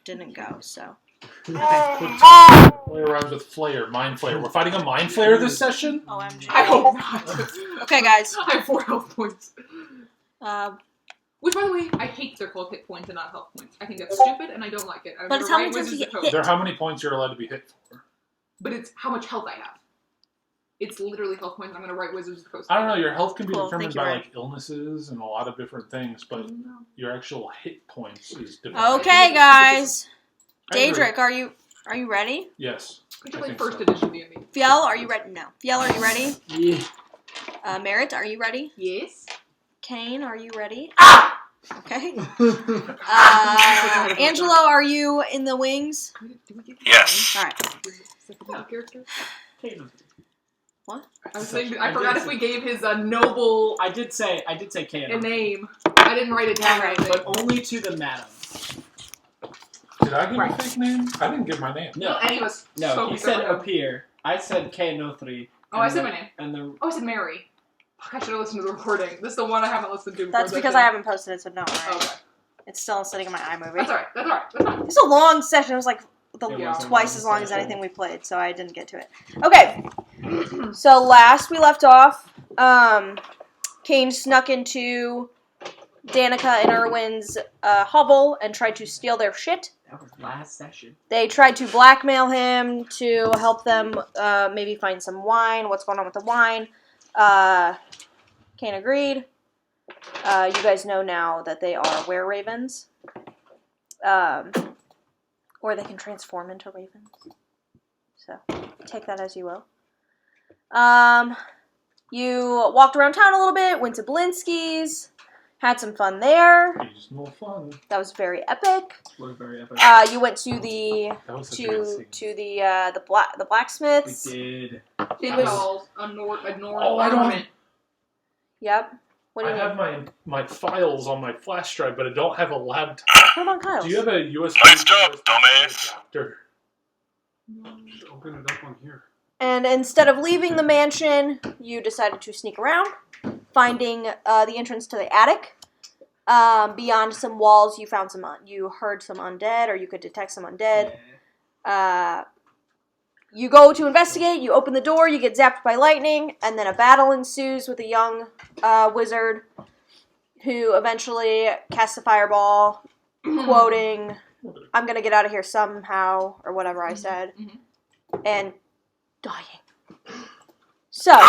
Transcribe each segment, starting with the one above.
didn't go, so. Flayer rhymes with flayer. Mind flayer. We're fighting a mind flayer this session? OMG. I hope not. Okay, guys. I have 4 health points. Which, by the way, I hate they're called hit points and not health points. I think that's stupid, and I don't like it. But it's how many times you get hit. They're how many points you're allowed to be hit for. But it's how much health I have. It's literally health points. I'm going to write Wizards of the Coast. I don't know. Your health can be determined by Ryan. like illnesses and a lot of different things, but your actual hit points is different. Okay, guys. Daedric, are you ready? Yes. I should play first edition D&D. Fiel, are you ready? No. Fiel, are you ready? Yeah. Merritt, are you ready? Yes. Kane, are you ready? Okay. Angelo, are you in the wings? Yes. All right. Character? What? I was thinking, I forgot if we gave his noble. I did say Kane. A name. I didn't write it down right, but only to the madam. Did I give a fake name? I didn't give my name. No, and he was. No, he said appear. I said K03. Oh, I said my name. And I said Mary. Fuck, I should have listened to the recording. This is the one I haven't listened to. That's because I haven't posted it, so no. Right? Okay. It's still sitting in my iMovie. That's alright. That's alright. That's fine. It's a long session. It was like twice as long as anything we played, so I didn't get to it. Okay. So last we left off, Kane snuck into Danica and Erwin's hovel and tried to steal their shit. that was last session. They tried to blackmail him to help them maybe find some wine. What's going on with the wine? Kane agreed. You guys know now that they are were-ravens. Or they can transform into ravens. So, take that as you will. You walked around town a little bit, went to Belinsky's, had some fun there. Reasonable fun. That was very epic. Was very epic. You went to the the blacksmiths. We did. I don't. Yep. What do you I have my files on my flash drive, but I don't have a laptop. Put on Kyle's. Do you have a USB? Nice job, dumbass. Adapter? Just open it up on here. And instead of leaving the mansion, you decided to sneak around, finding the entrance to the attic. Beyond some walls, you found you heard some undead, or you could detect some undead. You go to investigate, you open the door, you get zapped by lightning, and then a battle ensues with a young wizard who eventually casts a fireball, quoting, "I'm gonna get out of here somehow," or whatever I said, and dying. So,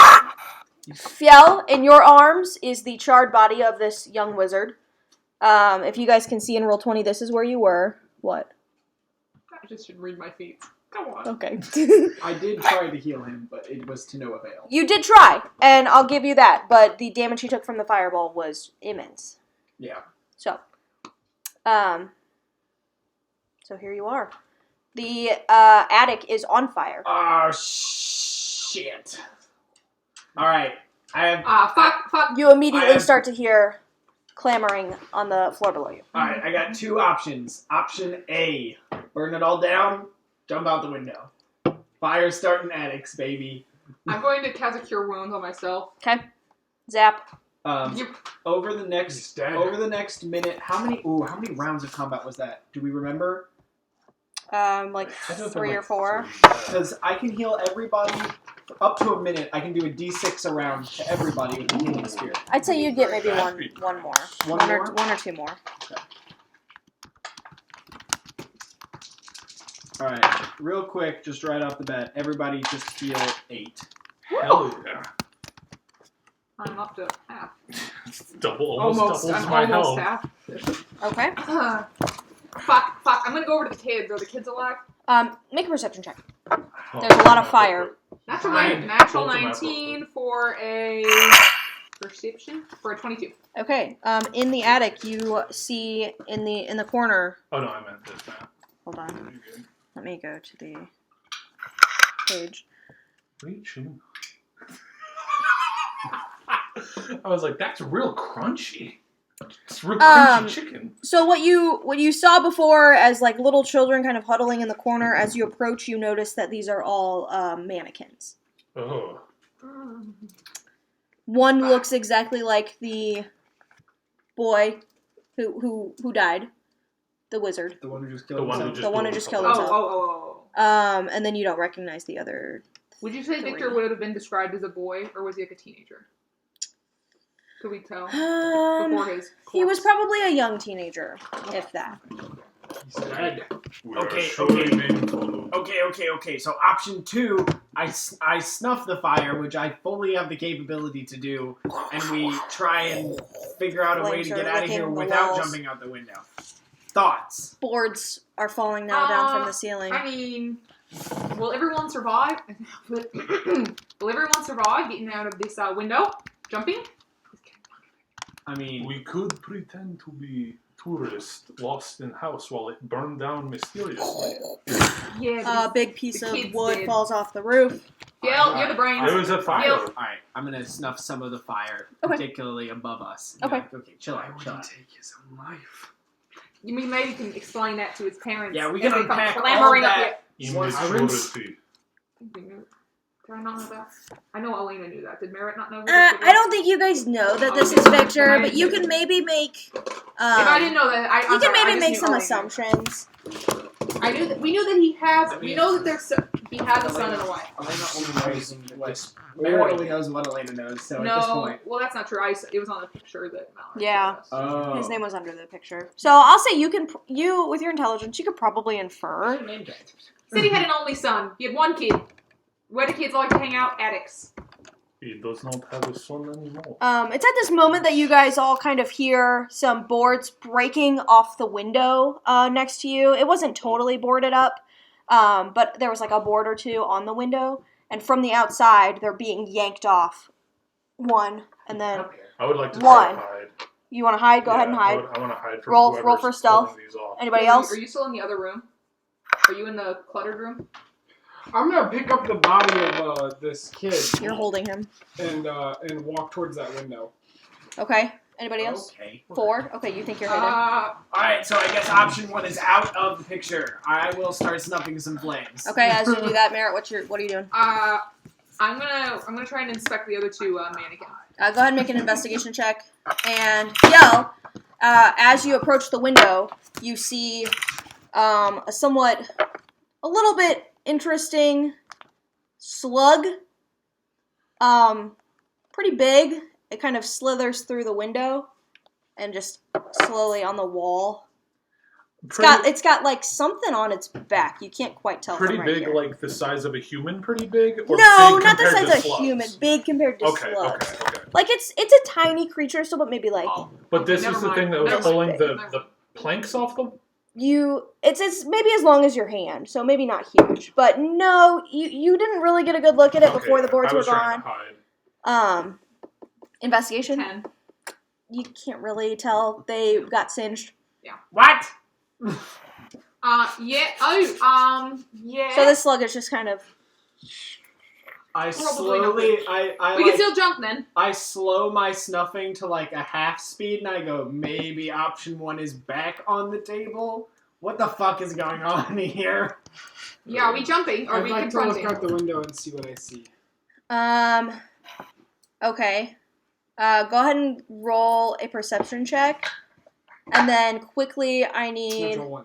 Fiel, in your arms is the charred body of this young wizard. If you guys can see in Roll20, this is where you were. What? I just should read my feet. Come on. Okay. I did try to heal him, but it was to no avail. You did try, and I'll give you that, but the damage he took from the fireball was immense. Yeah. So here you are. The attic is on fire. Oh, shit. Alright. I have... Fuck. You immediately start to hear clamoring on the floor below you. Alright, I got 2 options. Option A, burn it all down, jump out the window. Fire starting attics, baby. I'm going to cast a Cure Wounds on myself. Okay. Zap. Over the next minute, how many rounds of combat was that? Do we remember? Like 3 or 4. Because I can heal everybody up to a minute. I can do a D6 a round to everybody with the healing spirit. I'd say you'd get maybe one more. One or 2 more. Okay. Alright, real quick, just right off the bat, everybody just heal 8. Hell yeah. I'm up to half. Almost doubles my health. Half. Okay. Fuck. I'm gonna go over to the kids. Are the kids alive? Make a perception check. There's a lot of fire. Natural 19 for a perception for a 22. Okay. In the attic, you see in the corner. Oh no, I meant this now. Hold on. Let me go to the page. What are you chewing? I was like, that's real crunchy. It's real crunchy chicken. So what you saw before as like little children kind of huddling in the corner, as you approach, you notice that these are all mannequins. Oh. One looks exactly like the boy who died. The wizard. The one who just killed The one who himself. just The one who blew just himself killed up. himself. Oh. And then you don't recognize the other. Would you say Victor would have been described as a boy, or was he like a teenager? Could we tell before his? He was probably a young teenager, if that. He's dead. We are Okay, surely okay. being followed. Okay. So option 2, I snuff the fire, which I fully have the capability to do, and we try and figure out a way to Flames get are out of licking here the without walls. jumping out the window. Thoughts? Boards are falling now down from the ceiling. I mean, will everyone survive? Will everyone survive getting out of this window? Jumping? I mean, We could pretend to be tourists lost in house while it burned down mysteriously. Yeah. A big piece the of kids wood did. falls off the roof. Gil, you're the brains. There was a fire. Gil. alright, I'm gonna snuff some of the fire, Okay. particularly above us. Okay. Yeah, okay, chill out. take his own life? You mean maybe you can explain that to his parents? Yeah, we as can they come unpack all clamoring up that. Immaturity. here. Did I not know that? I know Elena knew that. Did Merritt not know who I this was? don't think you guys know that this is Victor, but you can maybe make. If I didn't know that, You can maybe I make just some knew Elena. assumptions. I knew that we knew that he has. We know that he has a son and a wife. Elena only knows what Merritt only knows what Elena knows, so at this No, point. well that's not true. It was on the picture that Mallory Yeah. showed us. Oh. His name was under the picture. So I'll say you with your intelligence, you could probably infer. Said he had an only son. He had one kid. Where do kids like to hang out? Attics. He does not have a son anymore. It's at this moment that you guys all kind of hear some boards breaking off the window next to you. It wasn't totally boarded up, but there was like a board or two on the window, and from the outside they're being yanked off. One, and then I would like to One. try to hide. you want to hide? Go ahead and hide. I want to hide from Roll whoever's for stealth. pulling these off. Anybody else? Are you still in the other room? Are you in the cluttered room? I'm gonna pick up the body of this kid You're holding him. and walk towards that window. Okay. Anybody else? Okay. 4. Okay, you think you're hidden. Alright, so I guess option 1 is out of the picture. I will start snuffing some flames. Okay, as you do that, Merritt, what are you doing? I'm gonna try and inspect the other two mannequins. Go ahead and make an investigation check. And yell, as you approach the window, you see a little bit interesting slug. Pretty big. It kind of slithers through the window and just slowly on the wall. It's got like something on its back. You can't quite tell. Pretty from right big, here. like the size of a human. Pretty big, or No, big not the compared size to of a slugs? human. Big compared to Okay, slugs. okay. Like it's a tiny creature still, but maybe like But this Never is the mind. thing that was Never pulling mind. the planks off them. it's maybe as long as your hand, so maybe not huge. But no, you didn't really get a good look at it before the boards I were was trying gone. to hide. Investigation. 10. You can't really tell. They got singed. What? Yeah. Oh. Yeah. So this slug is just kind of. I Probably slowly, we can still jump then. I slow my snuffing to like a half speed, and I go, maybe option 1 is back on the table. What the fuck is going on here? Yeah. Are we jumping? Or are I'd we like to look confronting? out the window and see what I see. Okay. Go ahead and roll a perception check, and then quickly I need. Natural 1.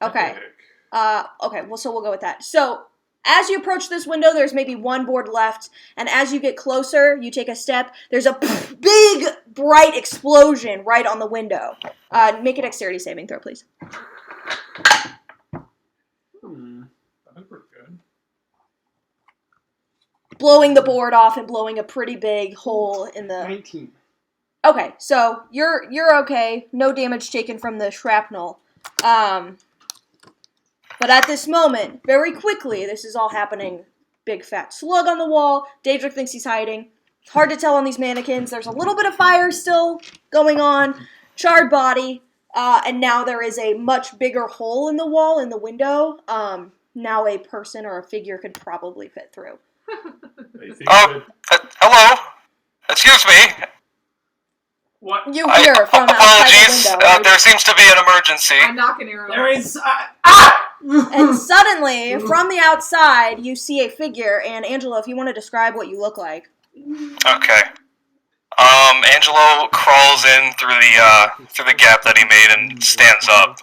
Okay. Epic. Okay. Well, so we'll go with that. So. As you approach this window, there's maybe one board left, and as you get closer, you take a step, there's a big, bright explosion right on the window. Make a dexterity saving throw, please. That was pretty good. Blowing the board off and blowing a pretty big hole in the... 19. Okay, so you're okay. No damage taken from the shrapnel. But at this moment, very quickly, this is all happening. Big fat slug on the wall. Daedric thinks he's hiding. It's hard to tell on these mannequins. There's a little bit of fire still going on. Charred body. And now there is a much bigger hole in the wall, in the window. Now a person or a figure could probably fit through. I think Oh. that Hello? Excuse me. What? You hear from outside Apologies. the window. There seems to be an emergency. I'm knocking arrow. There is. And suddenly, from the outside, you see a figure. And Angelo, if you want to describe what you look like. Okay. Angelo crawls in through the gap that he made and stands up.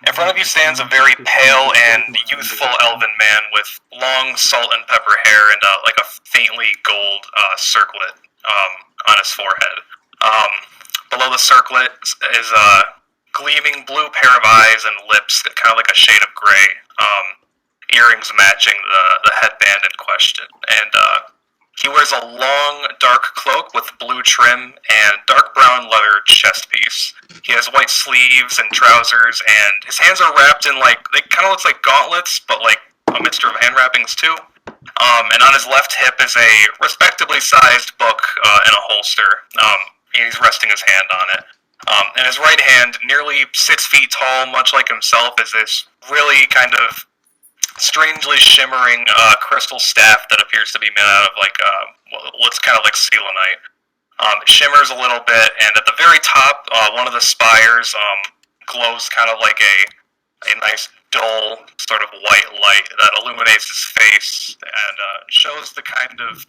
In front of you stands a very pale and youthful elven man with long salt and pepper hair and like a faintly gold circlet on his forehead. Below the circlet is a gleaming blue pair of eyes and lips, kind of like a shade of gray. Earrings matching the headband in question, and he wears a long, dark cloak with blue trim and dark brown leather chest piece. He has white sleeves and trousers, and his hands are wrapped in, like, they kind of looks like gauntlets, but like a mixture of hand wrappings too. And on his left hip is a respectably sized book in a holster. He's resting his hand on it. And his right hand, nearly 6 feet tall, much like himself, is this really kind of strangely shimmering crystal staff that appears to be made out of like what's kind of like selenite. It shimmers a little bit, and at the very top, one of the spires glows kind of like a nice dull sort of white light that illuminates his face and shows the kind of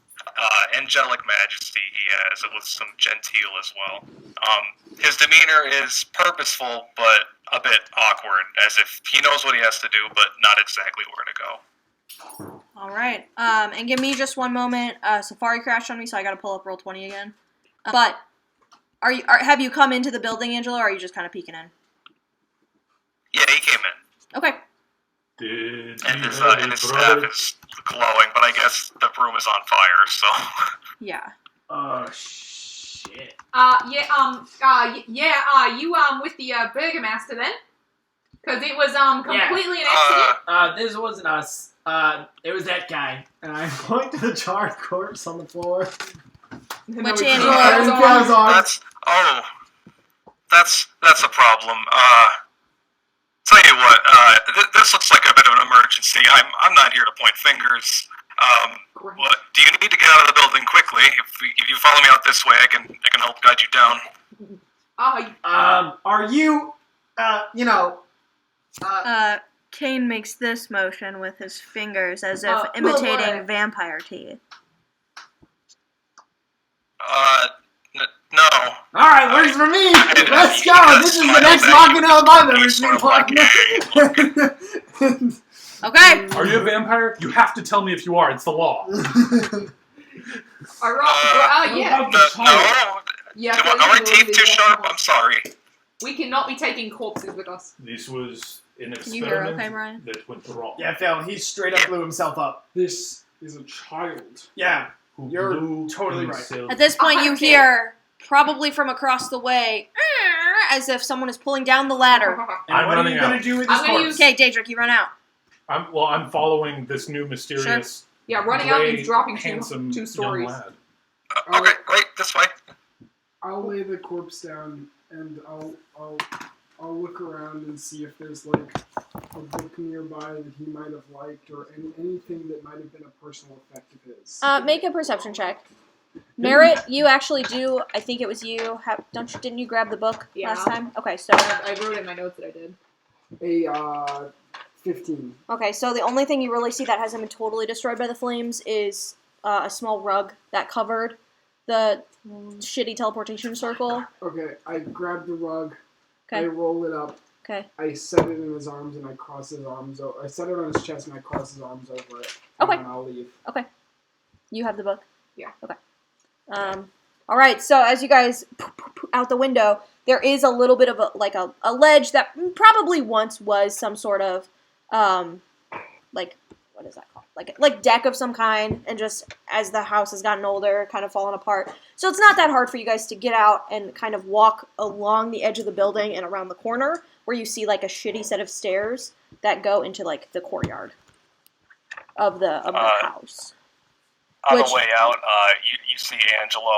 angelic majesty he has, with some genteel as well. His demeanor is purposeful, but a bit awkward, as if he knows what he has to do, but not exactly where to go. All right. And give me just one moment. Safari crashed on me, so I got to pull up Roll20 again. But have you come into the building, Angelo, or are you just kind of peeking in? Yeah, he came in. Okay. And his staff is glowing, but I guess the room is on fire, so... Yeah. Oh, shit. You with the Burgomaster then? Because it was completely an accident. This wasn't us. It was that guy. And I point to the charred corpse on the floor. Which Angelo? That's a problem. Tell you what, this looks like a bit of an emergency. I'm not here to point fingers. What, do you need to get out of the building quickly? If you follow me out this way, I can help guide you down. Are you, Kane makes this motion with his fingers as if imitating vampire teeth. No. Alright, works for me! Let's go! This is the next Machina I've ever seen. Okay. Are you a vampire? You have to tell me if you are. It's the law. Yeah. No. Yeah. Are my teeth too sharp? I'm sorry. We cannot be taking corpses with us. This was an Can you hear experiment okay, Brian? that went wrong. Yeah, Phil, he straight up blew himself up. This is a child. Yeah, Who you're blew totally right. himself. At this point, you hear, probably from across the way, as if someone is pulling down the ladder. And I'm what are running you going to out. do with this I'm gonna corpse? Okay, Daedric, you run out. I'm following this new mysterious, Yeah, running out means gray, dropping handsome two young stories. lad. Okay, right, this way. I'll lay the corpse down and I'll look around and see if there's like a book nearby that he might have liked or anything that might have been a personal effect of his. Make a perception check. Merritt, you actually do. I think it was you. Didn't you grab the book last time? Okay, so I wrote in my notes that I did. A 15. Okay, so the only thing you really see that hasn't been totally destroyed by the flames is a small rug that covered the shitty teleportation circle. Okay, I grab the rug. Okay. I roll it up. Okay. I set it in his arms and I cross his arms over. I set it on his chest and I cross his arms over it. Okay. And then I'll leave. Okay. You have the book? Yeah. Okay. All right, so as you guys out the window, there is a little bit of a ledge that probably once was some sort of, what is that called? Like deck of some kind, and just as the house has gotten older, kind of fallen apart. So it's not that hard for you guys to get out and kind of walk along the edge of the building and around the corner, where you see like a shitty set of stairs that go into like the courtyard of the house. On the way out, you see Angelo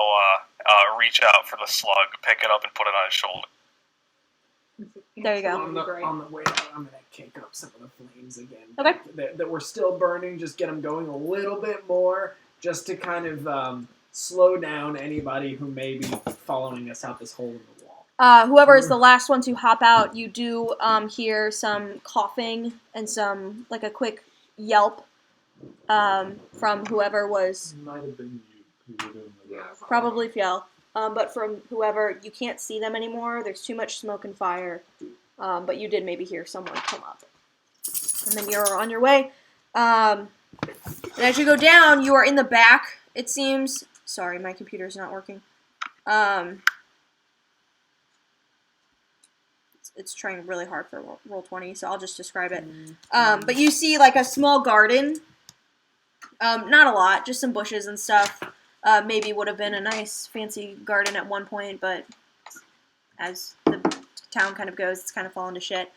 reach out for the slug, pick it up, and put it on his shoulder. There you go. On the way out, I'm going to kick up some of the flames again. Okay. That were still burning, just get them going a little bit more, just to kind of slow down anybody who may be following us out this hole in the wall. Whoever is the last one to hop out, you do hear some coughing and some, like a quick yelp from whoever was... It might have been you who were doing the Yeah. Probably Fjell. But from whoever, you can't see them anymore. There's too much smoke and fire. But you did maybe hear someone come up. And then you're on your way. And as you go down, you are in the back, it seems. Sorry, my computer's not working. It's trying really hard for Roll20, so I'll just describe it. But you see like a small garden. Not a lot, just some bushes and stuff. Maybe would have been a nice fancy garden at one point, but as the town kind of goes, it's kind of fallen to shit.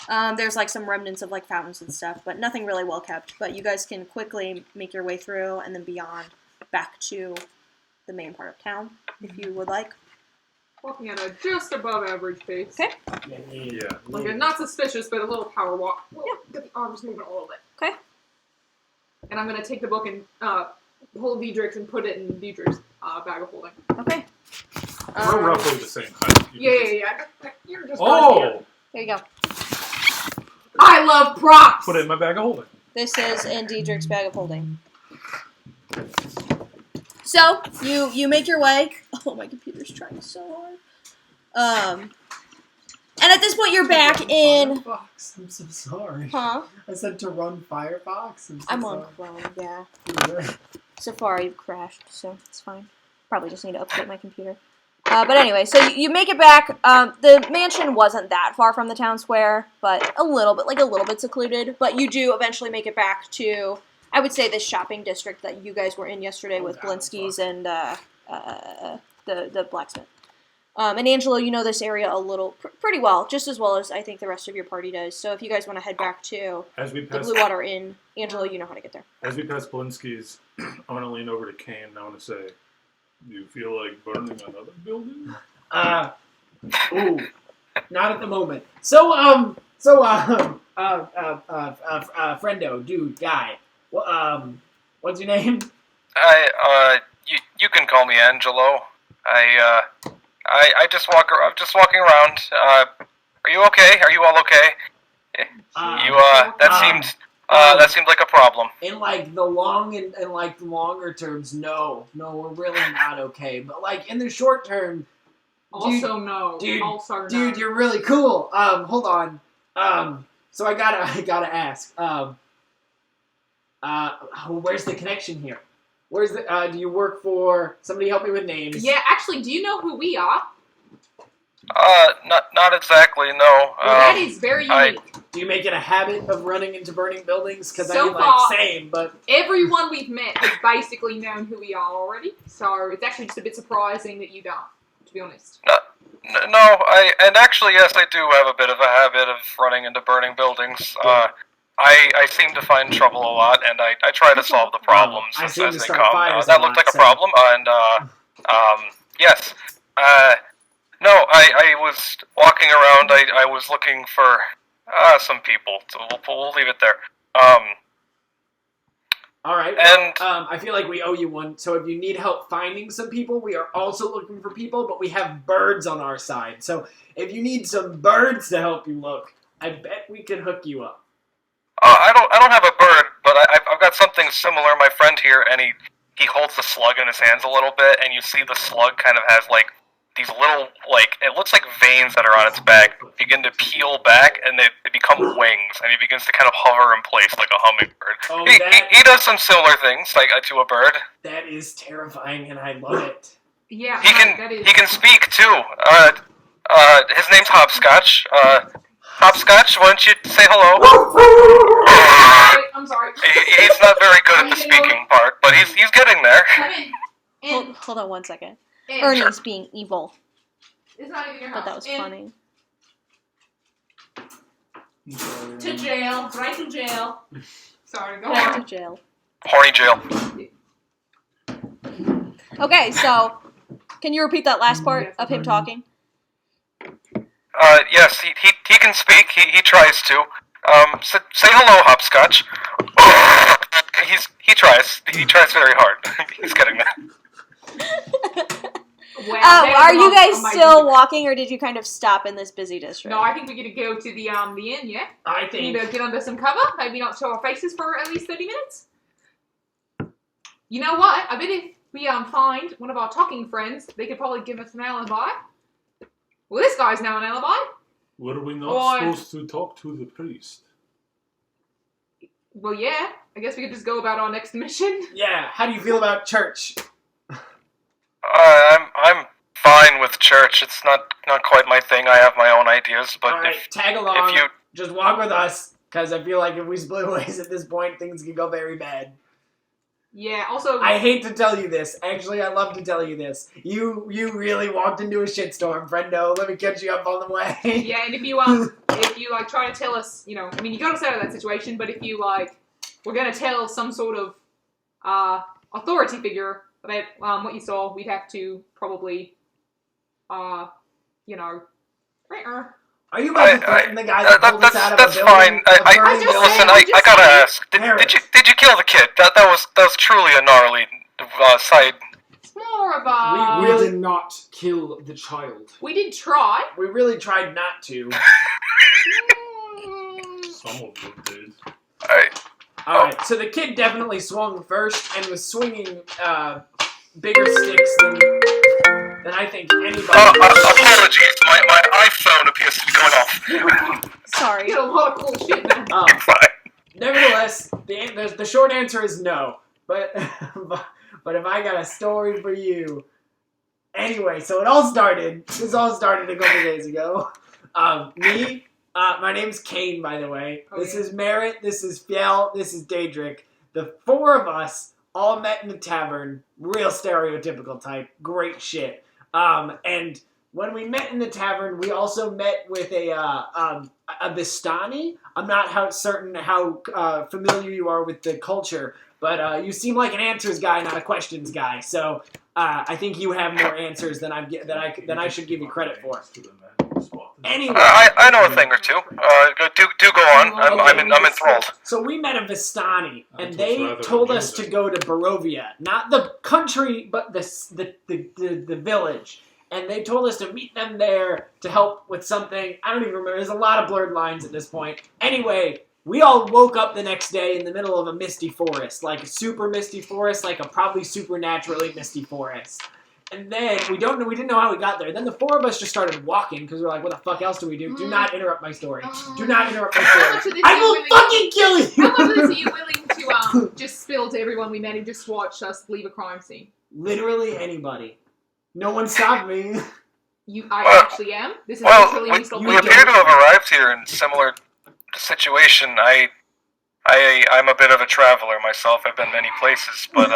There's like some remnants of like fountains and stuff, but nothing really well kept. But you guys can quickly make your way through and then beyond back to the main part of town, if you would like. Walking at a just above average pace. Okay. Yeah. Like a not suspicious, but a little power walk. Yeah. Get the arms moving a little bit. Okay. And I'm gonna take the book and hold Diedrich's and put it in Diedrich's bag of holding. Okay. We're roughly the same height. Yeah. You're just Oh! There you go. I love props! Put it in my bag of holding. This is in Diedrich's bag of holding. So, you make your way. Oh, my computer's trying so hard. And at this point, you're back in... Firefox, I'm so sorry. Huh? I said to run Firefox. I'm on Chrome, yeah. Safari crashed, so it's fine. Probably just need to update my computer. But anyway, so you make it back. The mansion wasn't that far from the town square, but a little bit secluded. But you do eventually make it back to, I would say, this shopping district that you guys were in yesterday with Blinsky's and the blacksmith. And Angelo, you know this area a little, pretty well, just as well as I think the rest of your party does. So if you guys want to head back to the Blue Water Inn, Angelo, you know how to get there. As we pass Blinsky's, I want to lean over to Kane and I want to say, do you feel like burning another building? Ooh, not at the moment. So, friendo, dude, guy. What's your name? You can call me Angelo. I'm just walking around. Are you okay? Are you all okay? That seemed like a problem. In like the longer terms, no, we're really not okay. But like in the short term, dude, you're really cool. Hold on. So I gotta ask. Where's the connection here? Where's the? Do you work for? Somebody help me with names. Yeah, actually, do you know who we are? Not exactly. No. Well, that is very unique. Do you make it a habit of running into burning buildings? Because So I mean, far, same, but everyone we've met has basically known who we are already. So it's actually just a bit surprising that you don't, to be honest. No. Actually, yes, I do have a bit of a habit of running into burning buildings. I seem to find trouble a lot, and I try to solve the problems as they come. That looked like a problem, and yes. No, I was walking around. I was looking for some people. So we'll leave it there. All right. And I feel like we owe you one. So if you need help finding some people, we are also looking for people, but we have birds on our side. So if you need some birds to help you look, I bet we could hook you up. I don't have a bird, but I've got something similar. My friend here, and he holds the slug in his hands a little bit, and you see the slug kind of has like these little, like, it looks like veins that are on its back begin to peel back, and they become wings, and he begins to kind of hover in place like a hummingbird. Oh, he does some similar things, like to a bird. That is terrifying, and I love it. Yeah, he can speak too. His name's Hopscotch. Hopscotch, why don't you say hello? I'm sorry. He's not very good at the speaking part, but he's getting there. Come in. Hold on one second. And Ernie's being evil. it's not even your house. But that was funny. To jail. Right to jail. Sorry, go Back to on. jail. Horny jail. Okay, so can you repeat that last part of him talking? Yes, he can speak. He tries to. Say hello, Hopscotch. He tries. He tries very hard. He's getting there. Wow, Are you guys still walking, or did you kind of stop in this busy district? No, I think we're gonna go to the inn. Yeah. I We need think. to get under some cover. Maybe not show our faces for at least 30 minutes. You know what? I bet we find one of our talking friends, they could probably give us an alibi. Well, this guy's now an alibi. Were we not Or- supposed to talk to the priest? Well, yeah. I guess we could just go about our next mission. Yeah, how do you feel about church? I'm fine with church. It's not quite my thing. I have my own ideas, but Alright, if tag along. if you Just walk with us, because I feel like if we split ways at this point, things can go very bad. Yeah, also... I hate to tell you this. Actually, I love to tell you this. You really walked into a shitstorm, friendo. Let me catch you up on the way. Yeah, and if you like try to tell us, you know, I mean, you got us out of that situation, but if you like, we're gonna tell some sort of authority figure about what you saw, we'd have to probably, you know, Are you about to threaten the guy that pulled us out of a that's building? fine. saying, I gotta ask. Did you kill the kid? That was truly a gnarly sight. It's more of a... We did not kill the child. We did try. We really tried not to. Some of them did. Alright, so the kid definitely swung first and was swinging bigger sticks than I think anybody. Apologies. My iPhone appears to be going off. Sorry. We did a lot of cool shit, man. Nevertheless, the short answer is no. But if I got a story for you. Anyway, so this all started a couple days ago. My name's Kane, by the way. Oh, This yeah. is Merritt, this is Fjell, this is Daedric. The four of us all met in a tavern. Real stereotypical type. Great shit. And when we met in the tavern, we also met with a Vistani. I'm not certain how familiar you are with the culture, but you seem like an answers guy, not a questions guy. So I think you have more answers than I should give you credit for. Anyway, I know a thing or two. Do go on. I'm enthralled. So we met a Vistani, and That's they rather told us amusing. to go to Barovia, not the country, but the village. And they told us to meet them there to help with something. I don't even remember. There's a lot of blurred lines at this point. Anyway, we all woke up the next day in the middle of a misty forest, like a super misty forest, like a probably supernaturally misty forest. And then we didn't know how we got there. Then the four of us just started walking because we were like, what the fuck else do we do? Do not interrupt my story. Do not interrupt my How much story. of this I are you will willing- fucking kill you! How much of this are you willing to just spill to everyone we met and just watch us leave a crime scene? Literally anybody. No one stopped me. I actually am. This is Well, literally me still we appear to have arrived here in similar situation. I'm a bit of a traveler myself. I've been many places, but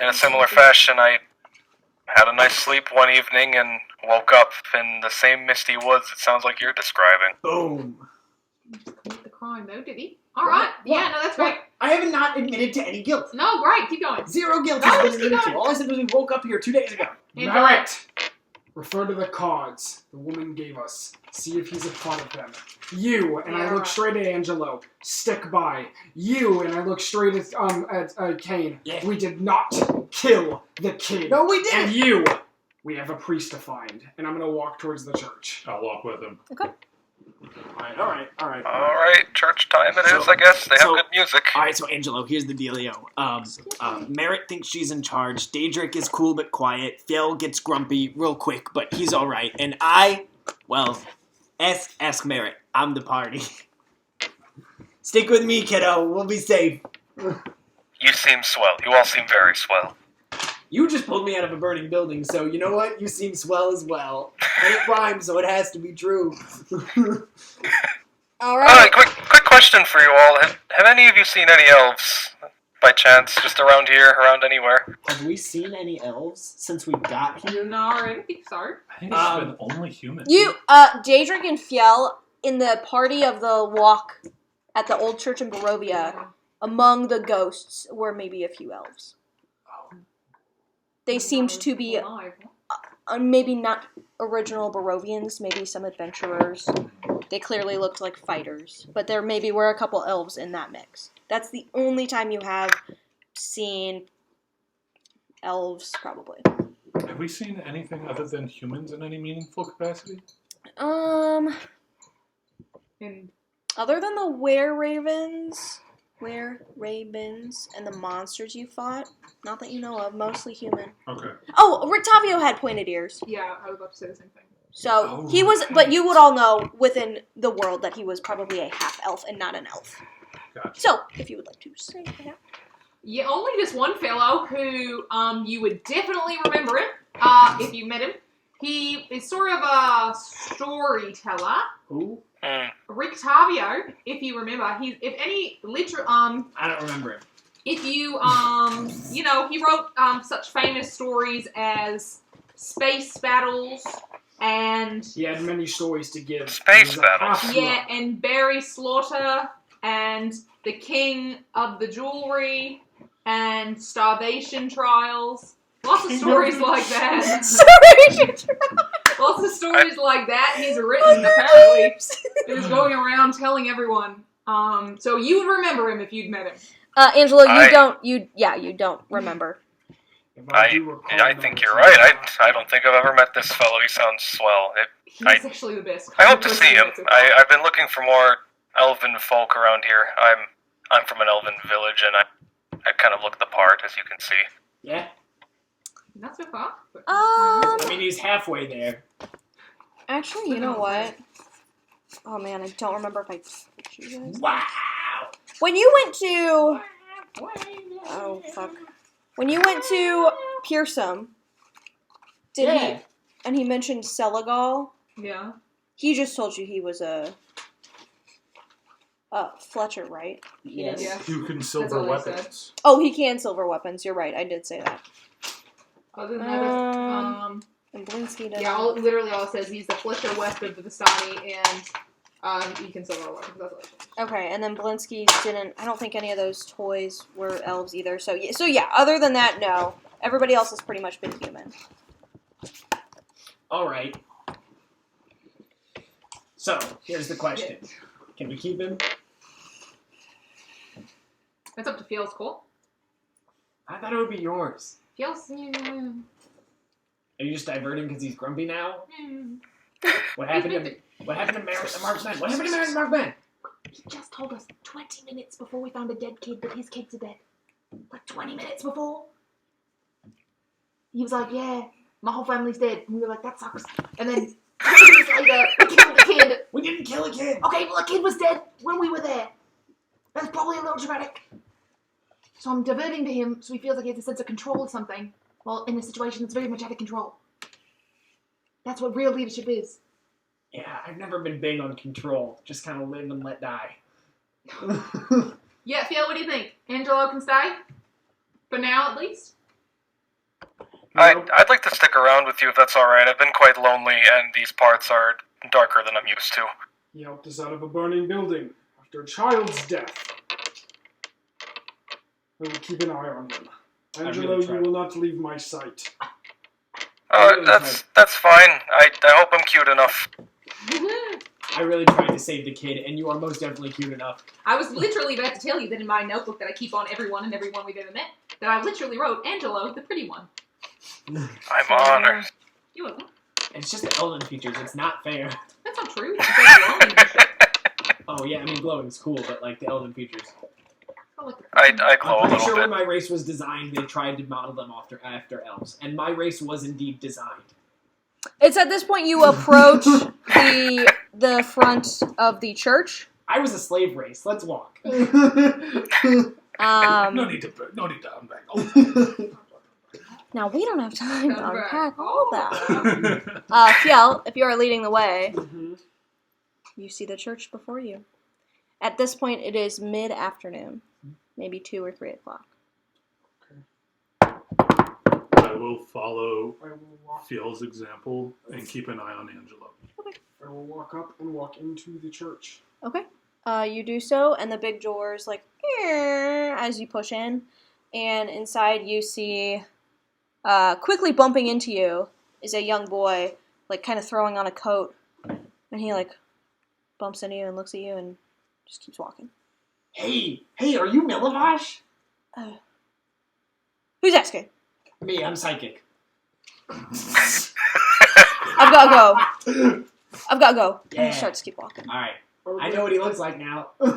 in a similar fashion, I had a nice sleep one evening and woke up in the same misty woods it sounds like you're describing. Boom. commit the crime though, did he? Alright. Yeah, no, that's great. I haven't not admitted to any guilt. No, great, keep going. Zero guilt No, has been just keep admitted to. going. All I said was we woke up here 2 days ago. And, Merritt! Refer to the cards the woman gave us. See if he's a part of them. You, and I Yeah, look right. straight at Angelo. Stick by. You, and I look straight at Kane. Yeah. We did not kill the kid. No, we And didn't. you, we have a priest to find. And I'm gonna walk towards the church. I'll walk with him. Alright. Alright, church time it is, I guess. They have so- good music. Alright, so Angelo, here's the dealio. Merritt thinks she's in charge. Daedric is cool but quiet. Phil gets grumpy real quick, but he's alright. And ask Merritt. I'm the party. Stick with me, kiddo. We'll be safe. You seem swell. You all seem very swell. You just pulled me out of a burning building, so you know what? You seem swell as well. And it rhymes, so it has to be true. All right. Quick question for you all. Have any of you seen any elves, by chance, just around here, around anywhere? Have we seen any elves since we got here? No, I don't think so. I think it's been only humans. Daedric and Fjell in the party of the walk at the old church in Barovia, among the ghosts were maybe a few elves. They seemed to be Alive. maybe not original Barovians, maybe some adventurers. They clearly looked like fighters, but there maybe were a couple elves in that mix. That's the only time you have seen elves, probably. Have we seen anything other than humans in any meaningful capacity? And Other than the were-ravens, Where Ray-Bins and the monsters you fought? Not that you know of, mostly human. Okay. Oh, Rictavio had pointed ears. Yeah, I was about to say the same thing. So he was, but you would all know within the world that he was probably a half elf and not an elf. Gotcha. So, if you would like to say that. Yeah, only this one fellow who you would definitely remember him if you met him. He is sort of a storyteller. Who? Rictavio, if you remember, he's if any literal I don't remember him. if you you know, he wrote such famous stories as Space Battles and He had many stories to give. Space He was a battles. half-elf. yeah, and Barry Slaughter and The King of the Jewelry and Starvation Trials. Lots of stories like that. Lots of stories like that he's written, apparently. He's going around telling everyone. So you would remember him if you'd met him. Angelo, I- you don't remember. If I do recall I that, think you're right. I don't think I've ever met this fellow. He sounds swell. He's I- actually the best. I hope to see him. I've been looking for more elven folk around here. I'm from an elven village, and I kind of look the part, as you can see. Yeah. Not so far. But I mean, he's halfway there. Actually, you know what? Oh man, I don't remember if I told you guys. Wow. When you went to... Oh, fuck. When you went to Pearsome, did Yeah. he... And he mentioned Selagal, yeah. he just told you he was a... Fletcher, right? Yes. Yeah. You can That's silver all I said. weapons. Oh, he can silver weapons. You're right. I did say that. Other than that, And Blinsky doesn't. yeah, literally all it says he's the Fletcher west of the Vistani, and he can silver weapons. That's all it says. Okay, and then Blinsky didn't... I don't think any of those toys were elves either. So yeah, other than that, no. Everybody else has pretty much been human. All right. So, here's the question. Can we keep him? That's up to Field's call. I thought it would be yours. Field's... Are you just diverting because he's grumpy now? What happened to Mary the Marksman? What happened to Mary the Marksman? He just told us 20 minutes before we found a dead kid that his kids are dead. Like 20 minutes before. He was like, yeah, my whole family's dead. And we were like, that sucks. And then 20 minutes later, we killed the kid. We didn't kill a kid. Okay, well, the kid was dead when we were there. That's probably a little dramatic. So I'm diverting to him so he feels like he has a sense of control or something. Well, in a situation that's very much out of control. That's what real leadership is. Yeah, I've never been big on control. Just kind of live and let die. Yeah, Field, what do you think? Angelo can stay? For now, at least? I'd like to stick around with you if that's all right. I've been quite lonely, and these parts are darker than I'm used to. He helped us out of a burning building after a child's death. I will keep an eye on him. Angelo, really you tried. will not leave my sight. That's fine. I hope I'm cute enough. I really tried to save the kid, and you are most definitely cute enough. I was literally about to tell you that in my notebook that I keep on everyone and everyone we've ever met, that I literally wrote Angelo, the pretty one. I'm honored. You welcome. It's just the elven features. It's not fair. That's not true. It's very glowing and shit. Oh yeah, I mean glowing's cool, but like the elven features. I like the I glow I'm a pretty little sure when bit. my race was designed, they tried to model them after elves, and my race was indeed designed. It's at this point you approach the front of the church. I was a slave race. Let's walk. No need to unbag. Now we don't have time to Unbag unpack all all that. that. Fiel, if you are leading the way, Mm-hmm. you see the church before you. At this point, it is mid-afternoon, maybe 2 or 3 o'clock. I will follow I will walk. Field's example and keep an eye on Angelo. I will walk up and walk into the church. Okay. You do so, and the big doors like as you push in, and inside you see, quickly bumping into you is a young boy, like kind of throwing on a coat, and he like bumps into you and looks at you and just keeps walking. Hey, are you Milavash? Who's asking? Me, I'm psychic. I've got to go. And Yeah. he starts to keep walking. All right, I know what he looks like now. We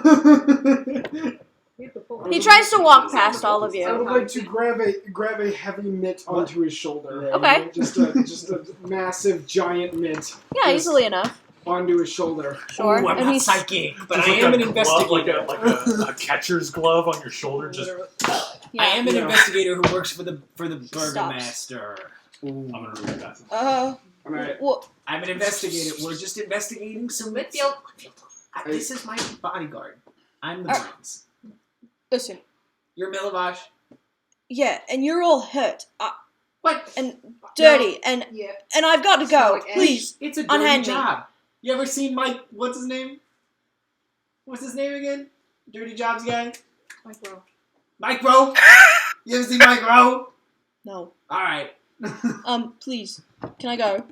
have to before. He tries to walk past all of I you. would like to grab a heavy mitt onto his shoulder. Okay. Just a massive giant mitt Yeah, easily enough. onto his shoulder. Sure. Ooh, I'm And not he's psychic, but Just I like am a an glove, investigator. like a catcher's glove on your shoulder. Just I am an Yeah. investigator who works for the Stops. burgomaster. Ooh. I'm gonna read that. Alright. Well, I'm an investigator. We're just investigating some. Whitfield. This is my bodyguard. I'm the brains. listen. You're Milivash. Yeah, and you're all hurt. What? And dirty. And Yeah. I've got to Smell go. like ash. Please. It's a dirty Unhand me. job. You ever seen Mike? What's his name? What's his name again? Dirty Jobs guy. Like, bro. Mike Rowe. You ever seen Mike Rowe? No. All right. Please. Can I go?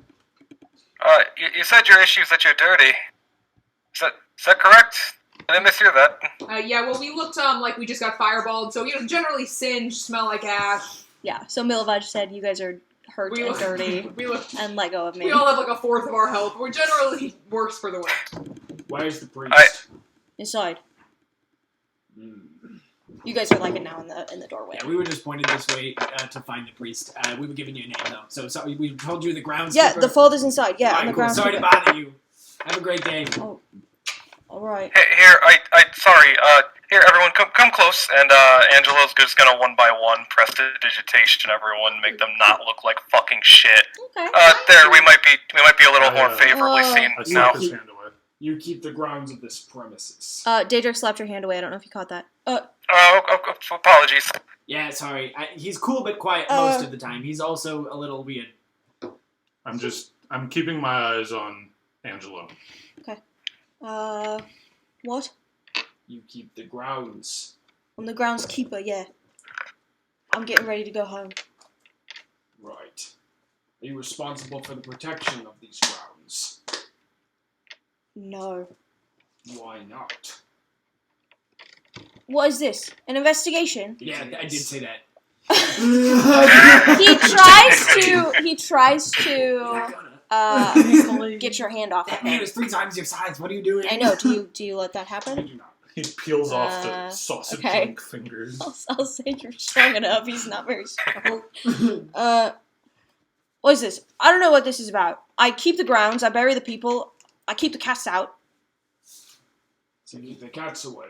You said your issue is that you're dirty. Is that correct? I didn't mishear that. Yeah, well, we looked like we just got fireballed, so generally singed, smell like ash. Yeah, so Milovaj said you guys are hurt We and look dirty We look. and let go of me. We all have like a fourth of our health. We're generally worse for the wear. Where's the priest? Inside. Mm. You guys are like it now in the doorway. Yeah, we were just pointed this way to find the priest. We were giving you a name though, so sorry. We told you the groundskeeper. Yeah, the folder's inside. Yeah, on Alright, the cool. ground. Sorry to bother you. Have a great day. All right. Here, sorry. Here, everyone, come close, and Angelo's just gonna one by one press the digitation. Everyone, make them not look like fucking shit. Okay. There, we might be a little more favorably seen I now. slapped his hand away. You keep the grounds of this premises. Daedric slapped your hand away. I don't know if you caught that. Apologies. Yeah, sorry. He's cool but quiet most of the time. He's also a little weird. I'm keeping my eyes on Angelo. What? You keep the grounds. I'm the groundskeeper. Yeah. I'm getting ready to go home. Right. Are you responsible for the protection of these grounds? No. Why not? What is this? An investigation? Yeah, I did say that. He tries to get your hand off of That man him. is 3 times your size. What are you doing? I know. Do you let that I happen? do not. He peels off the sausage okay. junk fingers. I'll say you're strong enough. He's not very strong. What is this? I don't know what this is about. I keep the grounds. I bury the people. I keep the cats out So you keep the cats away.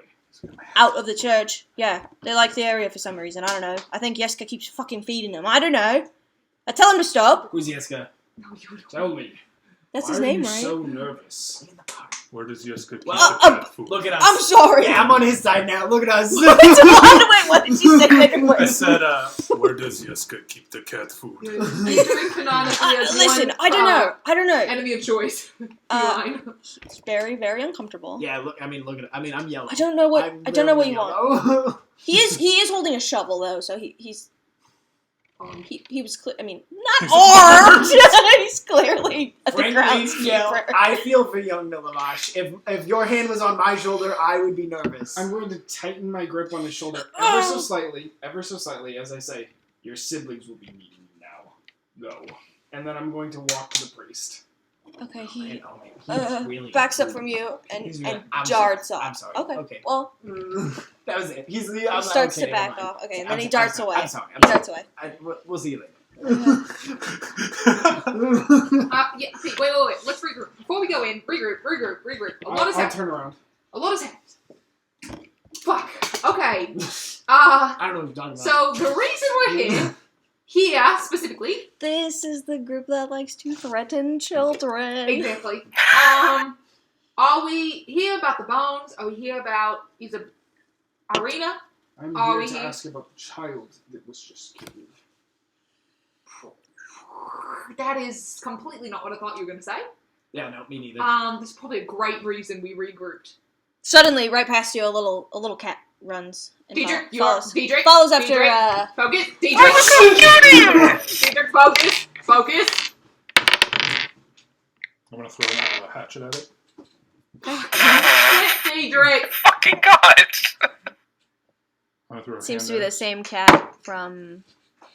of the church. Yeah, they like the area for some reason. I don't know. I think Yeska keeps fucking feeding them. I don't know. I tell him to stop. Who's Yeska? No, you don't. Tell me. That's why his name, are you right? so nervous? Where does Yeska keep Well, the cat food? Look at us. I'm sorry. Yeah, I'm on his side now. Look at us. Wait, what did you say? I said, where does Yeska keep the cat food? Adrian canonically has Listen, one, I don't know. enemy of choice. Uh, It's very, very uncomfortable. Yeah, look. I mean, look at. I'm yellow. I don't know what I'm I don't know what you literally want. yellow. He is holding a shovel though, so he's he was clear. I mean, not He's armed. He's clearly at the Frankly, groundskeeper. yeah, I feel for young Milavash. If your hand was on my shoulder, I would be nervous. I'm going to tighten my grip on his shoulder ever so slightly, as I say, your siblings will be meeting you now. Go. And then I'm going to walk to the priest. Okay, he He's really backs up rude. from you and He's really- and I'm darts sorry. off. I'm sorry. Okay. Okay. Well, That was it. he starts to back off. Okay, and then he darts away. I'm sorry. He darts away. We'll see you later. Yeah, see, wait. Let's regroup. Before we go in, regroup. A lot has I'll happened. turn around. A lot has happened. Fuck. Okay. I don't know what you're talking about. So the reason we're here specifically, This is the group that likes to threaten children. exactly. Are we here about the bones? Are we here about Arena? I'm Are here we to here? ask about the child that was just killed. That is completely not what I thought you were going to say. Yeah, no, me neither. There's probably a great reason we regrouped. Suddenly, right past you, a little cat runs and Deidre, follows after. Focus. Deidre, Deidre, focus. I'm gonna throw a hatchet at it. Deidre. Fucking God! I'm gonna throw a Seems hand to be at the same cat from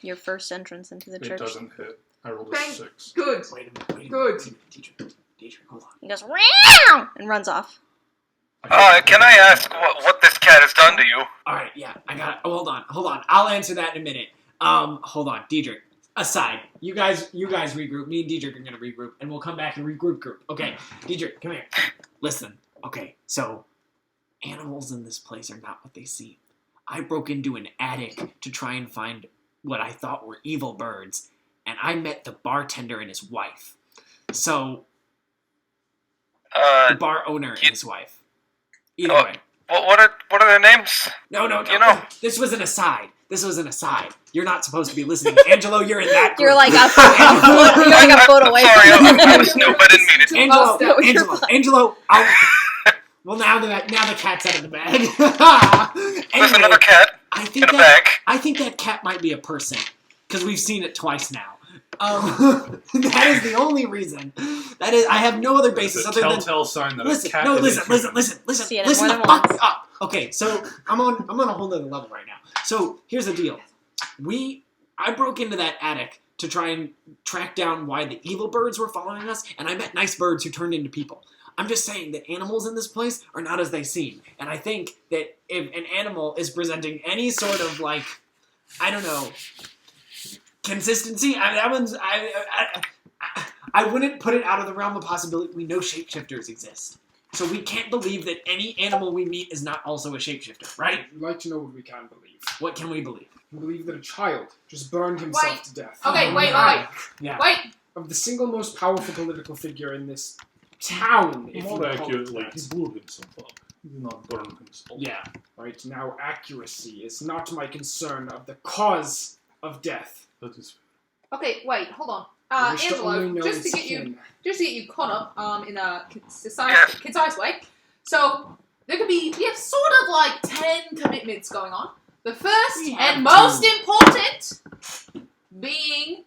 your first entrance into the it. church. It doesn't hit. I rolled a Thank- 6. Good. Wait a minute. Good. Teacher, hold on. He goes, "Meow!" and runs off. Can I ask what this cat has done to you? All right, yeah, I got it. Oh, hold on. I'll answer that in a minute. Hold on, Diedrich. Aside, you guys regroup. Me and Diedrich are gonna regroup, and we'll come back and regroup. Okay, Diedrich, come here. Listen. Okay, so animals in this place are not what they seem. I broke into an attic to try and find what I thought were evil birds, and I met the bartender and his wife. So, the bar owner and his wife. Either way. What are their names? No. You know. This was an aside. You're not supposed to be listening. Angelo, you're in that group. You're like a foot away Sorry, from I was no, I didn't mean it. Angelo. Well, now the cat's out of the bag. There's another cat in a bag. I think that cat might be a person because we've seen it twice now. That is the only reason. That is, I have no other basis other than telltale sign that listen. a cat. No, is listen. See it Listen more the than fuck once. up. Okay, so I'm on a whole other level right now. So here's the deal. I broke into that attic to try and track down why the evil birds were following us, and I met nice birds who turned into people. I'm just saying that animals in this place are not as they seem, and I think that if an animal is presenting any sort of like, I don't know, consistency, I wouldn't put it out of the realm of possibility. We know shapeshifters exist. So we can't believe that any animal we meet is not also a shapeshifter, right? I'd like to know what we can believe. What can we believe? We believe that a child just burned himself Wait. to death. Okay, wait. Yeah. Wait. Of the single most powerful political figure in this town, if you More call it accurately, that. he blew himself up. He did not burn himself. Yeah. Right, now accuracy is not my concern of the cause of death. That is Okay, wait. Hold on. I wish to Angelo, only know just to its get you kin. caught up in a concise way. So we have sort of like 10 commitments going on. The first We have and most important being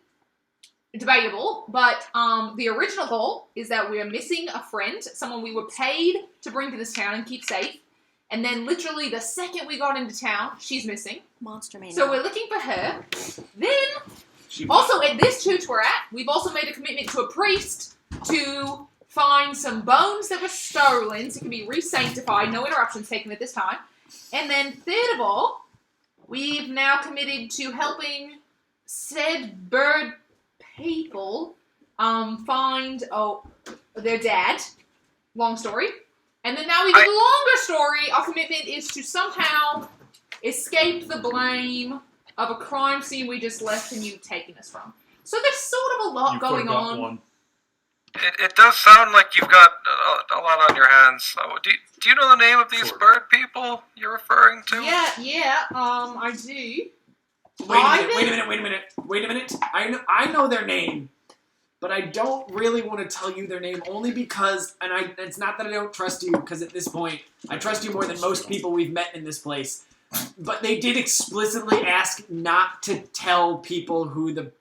debatable, but the original goal is that we are missing a friend, someone we were paid to bring to this town and keep safe. And then literally the second we got into town, she's missing. Monster Mania. So we're looking for her. Then, also at this church we're at, we've also made a commitment to a priest to find some bones that were stolen so it can be re-sanctified, no interruptions taken at this time. And then third of all, we've now committed to helping said bird people find their dad. Long story. And then now we do the longer story. Our commitment is to somehow escape the blame of a crime scene we just left and you've taken us from. So there's sort of a lot going on. One. It does sound like you've got a lot on your hands. Do you know the name of these Sort of. bird people you're referring to? Yeah, I do. Wait a minute. I know their name, but I don't really want to tell you their name only because, it's not that I don't trust you, because at this point, I trust you more than most people we've met in this place. But they did explicitly ask not to tell people who the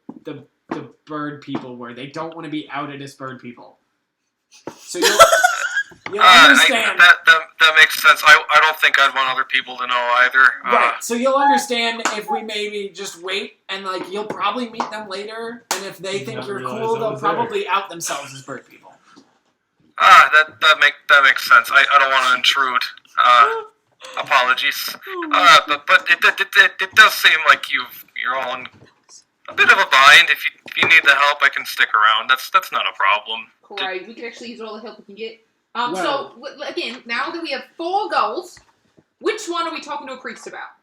bird people were. They don't want to be outed as bird people. So you'll understand. That makes sense. I don't think I'd want other people to know either. Right, so you'll understand if we maybe just wait and you'll probably meet them later, and if they think Never you're realized cool, I they'll was there. probably out themselves as bird people. That makes sense. I don't want to intrude. Apologies. But it does seem like you're all in a bit of a bind. If you need the help, I can stick around. That's not a problem. Great, we can actually use all the help we can get. Well- So, again, now that we have 4 goals, which one are we talking to a priest about?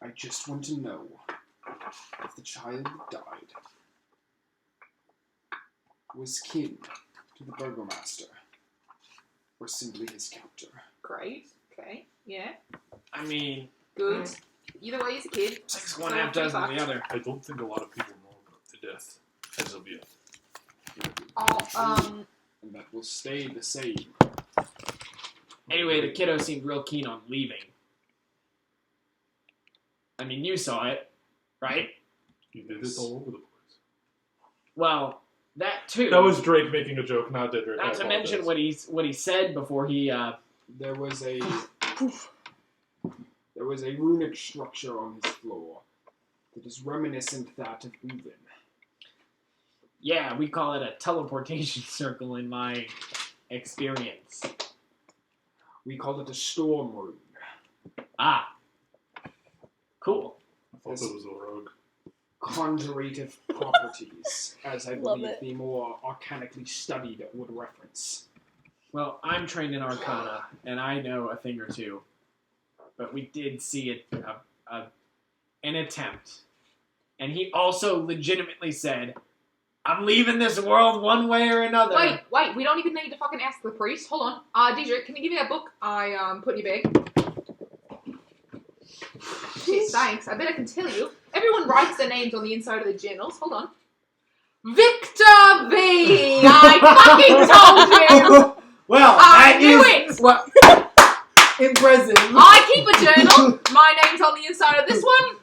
I just want to know if the child that died was kin to the burgomaster, or simply his captor. Great, okay, yeah, I mean, good. Either way, he's a kid. 6 of one, half dozen of the other. I don't think a lot of people know about the death as of yet. And that will stay the same. Anyway, the kiddo seemed real keen on leaving. I mean, you saw it, right? He did it all over the place. Well, that too. That was Drake making a joke, not Drake. Not to mention what he said before he. There was a runic structure on his floor that is reminiscent that of Uven. Yeah, we call it a teleportation circle in my experience. We call it a storm room. Ah. Cool. I thought it was a rogue. Conjurative properties, as I Love believe it. the more arcanically studied would reference. Well, I'm trained in Arcana, and I know a thing or two. But we did see an attempt. And he also legitimately said, I'm leaving this world one way or another. Wait, we don't even need to fucking ask the priest. Hold on. Deidre, can you give me that book I put in your bag? Jeez, thanks. I bet I can tell you. Everyone writes their names on the inside of the journals. Hold on. Victor V! I fucking told you! Well, I that knew is it! what impressive. I keep a journal. My name's on the inside of this one.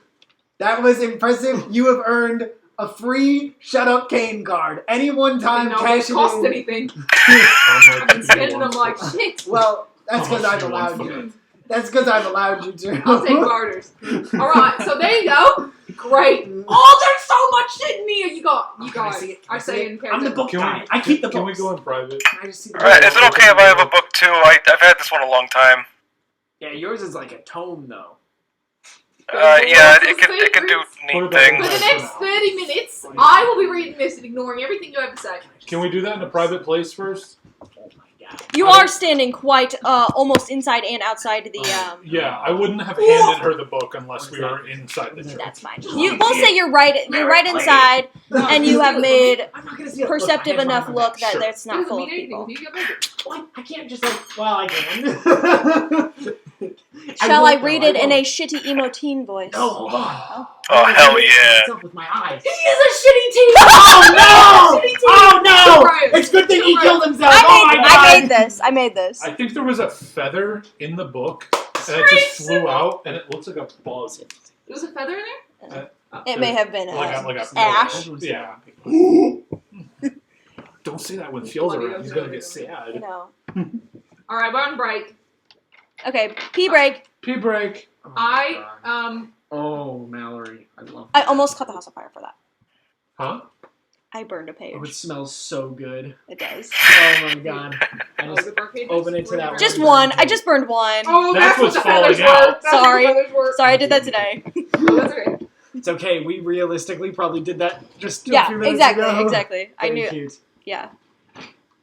That was impressive. You have earned a free Shut Up Kane card. Any one time No, cash it it cost in. anything. How I've much been do you spending them want like for shit. Well, that's How because much I've do you want allowed for you. that? That's because I've allowed you to. I'll take barters. Alright, so there you go. Great. Oh, there's so much shit in here. You Can I guys. see it? Can I I see say it? in I'm the character. book Can guy. we, I keep the Can we books. go in private? Can I just see the Alright, books? is it okay if I have a book too? I've had this one a long time. Yeah, yours is like a tome, though. Yeah, it can do neat For things. the next 30 minutes, I will be reading this and ignoring everything you ever say. Can we do that in a private place first? Oh my god. You are standing quite almost inside and outside the. Yeah, I wouldn't have handed her the book unless we were inside the church. That's fine. We'll say you're right inside, and you have made I'm not gonna see it. perceptive Look, I have enough mine look back. that Sure. it's It not doesn't full of mean anything people. with you. You got it. Well, I can't just like. Well, I can. Shall I won't, read though, it in won't. a shitty emo teen voice? No, hold on. Oh, hell yeah. Myself with my eyes. He is a shitty team! Oh no! Shitty team! Oh no! Brian. It's a good thing he Brian. killed himself. Oh my god! I made this. I think there was a feather in the book, and it just flew out, and it looks like a bug. There's a feather in there? It may have been Like a ash. Yeah. Don't say that when Phil's around. He's gonna get sad. You know. Alright, we're on break. Okay, pee break. Pee break. Oh my God. I, Oh, Mallory, I love. I that. almost caught the house on fire for that. Huh? I burned a page. Oh, it smells so good. It does. Oh my god! I oh, just the burnt pages? open it to Where that did Just you one. one. I just burned one. Oh, That's that's what what's the feathers falling out. were. That's Sorry. what the feathers were. Sorry, I did that today. Oh, that's okay. It's okay. We realistically probably did that just a Yeah, few minutes exactly, ago. exactly. I Very knew. cute. Yeah.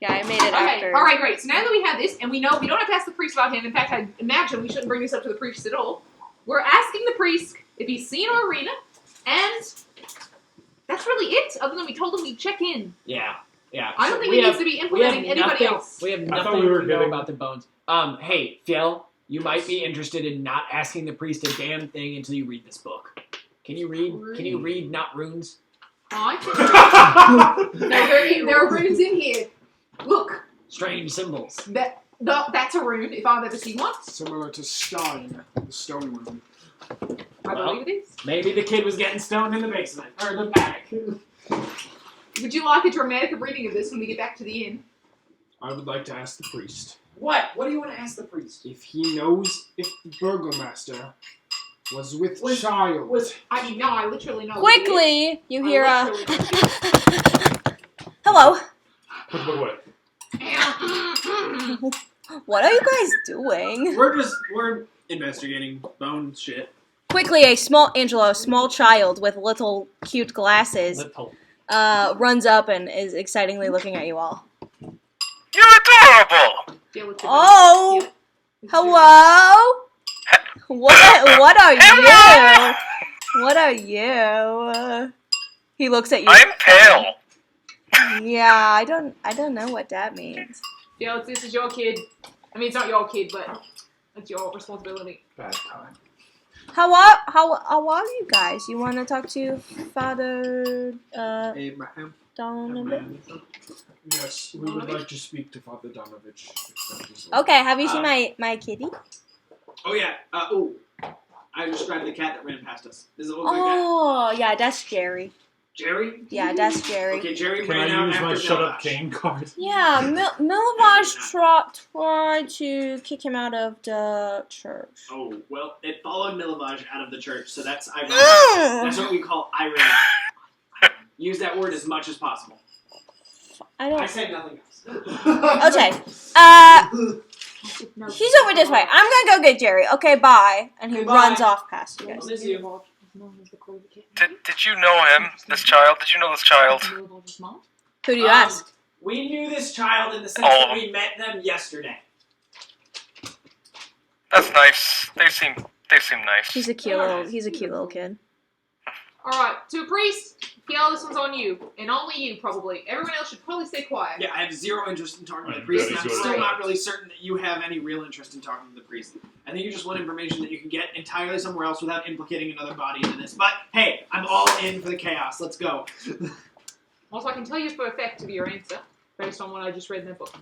Yeah, I made it Okay, after. alright, great. So now that we have this, and we know we don't have to ask the priest about him. In fact, I imagine we shouldn't bring this up to the priest at all. We're asking the priest if he's seen our arena, and that's really it, other than we told him we'd check in. Yeah. Yeah. I don't So think he needs to be implementing anybody else. We have I thought nothing we were to know getting- about the bones. Hey, Fiel, you might be interested in not asking the priest a damn thing until you read this book. Can you read? Can you read not runes? I can there are runes in here. Look, Strange symbols. that's a rune, if I've ever seen one. Similar to Stein, the stone room. I Well. believe it is. Maybe the kid was getting stoned in the basement or the back. Would you like a dramatic reading of this when we get back to the inn? I would like to ask the priest What? What do you want to ask the priest? if he knows if the burgomaster was with child. I literally know. Quickly, you hear I a. literally know. Hello. Put it away. What are you guys doing? We're investigating bone shit. Quickly, a small child with little cute glasses, Little. runs up and is excitingly looking at you all. You're adorable! Deal with it. Oh, Deal with it. hello. What are you? What are you? He looks at you. I'm pale. Yeah, I don't know what that means. Deal with this is your kid. I mean, it's not your kid, but it's your responsibility. Bad time. How are you guys? You want to talk to Father Abraham. Donovan? Yes, we would like to speak to Father Donovich. if that is Okay, have you seen my kitty? Oh yeah. I described the cat that ran past us. Does it look like that? Oh, yeah, that's Jerry. Jerry? Yeah, that's Jerry. Okay, Jerry Can ran I out use after my Shut Up Milosh. Kane card? Yeah, Milovash tried to kick him out of the church. Oh, well, it followed Milovaj out of the church, so that's ironic. Mm. That's what we call irony. Use that word as much as possible. I I don't. said nothing else. Okay. No, He's over this way. I'm gonna go get Jerry. Okay, bye. And he Okay, bye. runs off past you I'll guys. miss you. Did you know him? This child? Did you know this child? Who do you Um, ask? We knew this child in the sense All that of we met them yesterday. That's nice. They seem nice. He's a cute little kid. Alright, to a priest, Kiel, this one's on you. And only you, probably. Everyone else should probably stay quiet. Yeah, I have zero interest in talking to the I'm priest, very and I'm good at still that. not really certain that you have any real interest in talking to the priest. I think you just want information that you can get entirely somewhere else without implicating another body into this. But hey, I'm all in for the chaos. Let's go. Also, I can tell you for a fact of your answer, based on what I just read in that book.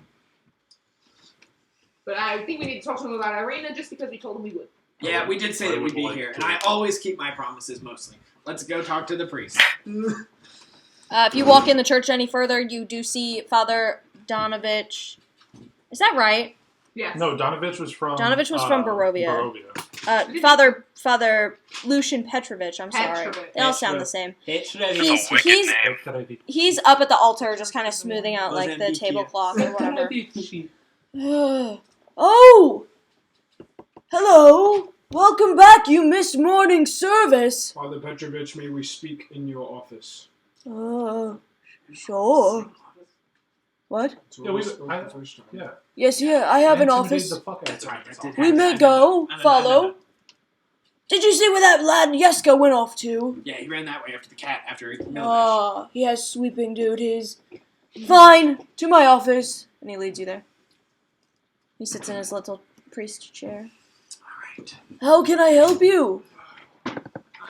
But I think we need to talk to him about Irina just because we told him we would. Yeah, we did say that we'd be here, and I always keep my promises mostly. Let's go talk to the priest. If you walk in the church any further, you do see Father Donovich. Is that right? Yes. No, Donovich was from Barovia. Barovia. Father Lucian Petrovich. I'm sorry. Petrovich. They all sound the same. That's a wicked name. He's up at the altar, just kind of smoothing out like the tablecloth or whatever. Oh, hello. Welcome back. You missed morning service. Father Petrovich, may we speak in your office? Sure. What? That's what Yeah, we spoke the first time. Yeah. Yes, I have an office. The fuck out That's of right. this That did office. We happen. may I go. know. Follow. Did you see where that lad Yeska went off to? Yeah, he ran that way after the cat, after Mildash. He has sweeping duties. Fine. To my office. And he leads you there. He sits in his little priest chair. Alright. How can I help you? I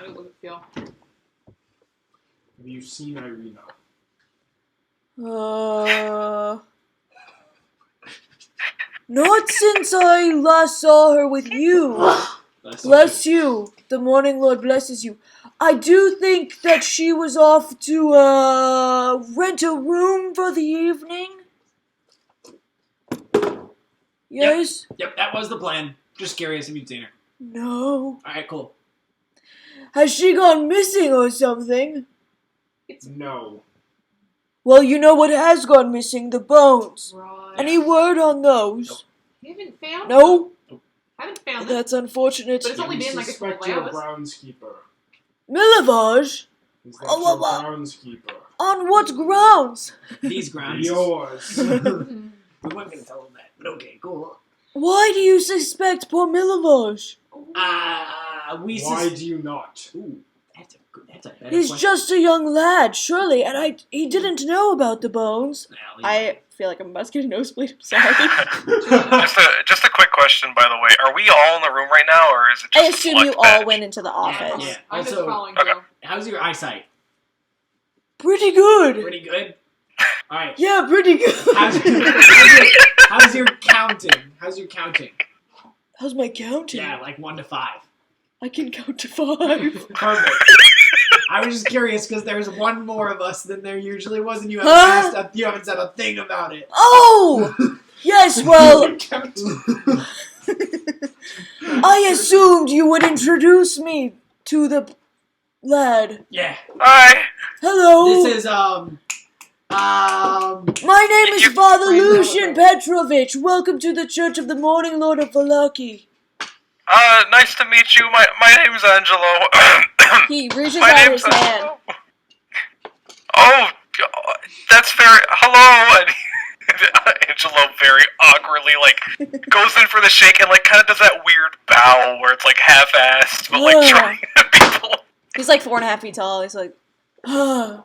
don't look at Phil. Have you seen Irina? Not since I last saw her with you. Bless you. The morning Lord blesses you. I do think that she was off to, rent a room for the evening. Yes? Yep, that was the plan. Just curious if you'd seen her. No. Alright, cool. Has she gone missing or something? No. Well, you know what has gone missing? The bones. Right. Any word on those? You haven't found No? Haven't found them. That's unfortunate. But it's only We been like a suspect 12 your hours. groundskeeper. Milavage? Is that Oh, your well, groundskeeper? On what grounds? These grounds. Yours. We weren't going to tell them that, but okay, cool. Why do you suspect poor Milavage? Why do you not? Ooh, that's a better He's question. just a young lad, surely, and he didn't know about the bones. Yeah, I feel like I'm about to get a nosebleed. I'm sorry. Just a quick question, by the way. Are we all in the room right now, or is it just I a assume select you all batch? went into the office. Yeah. I'm just Also- following Okay. Joe. How's your eyesight? Pretty good. Pretty good? Alright. Yeah, pretty good. How's your counting? How's your counting? How's my counting? Yeah, like 1 to 5. I can count to 5. Perfect. I was just curious because there's one more of us than there usually was, and you Huh? haven't said a thing about it. Oh! Yes, well, I assumed you would introduce me to the lad. Yeah. Hi. Hello. This is My name is Father Lucian Petrovich. Welcome to the Church of the Morning Lord of Valaki. Nice to meet you. My name's Angelo. He reaches My out name's his hand. Angelo. Oh, that's very. Hello. And Angelo very awkwardly goes in for the shake and kind of does that weird bow where it's half-assed but Yeah. trying to be polite. He's like 4.5 feet tall. He's like, another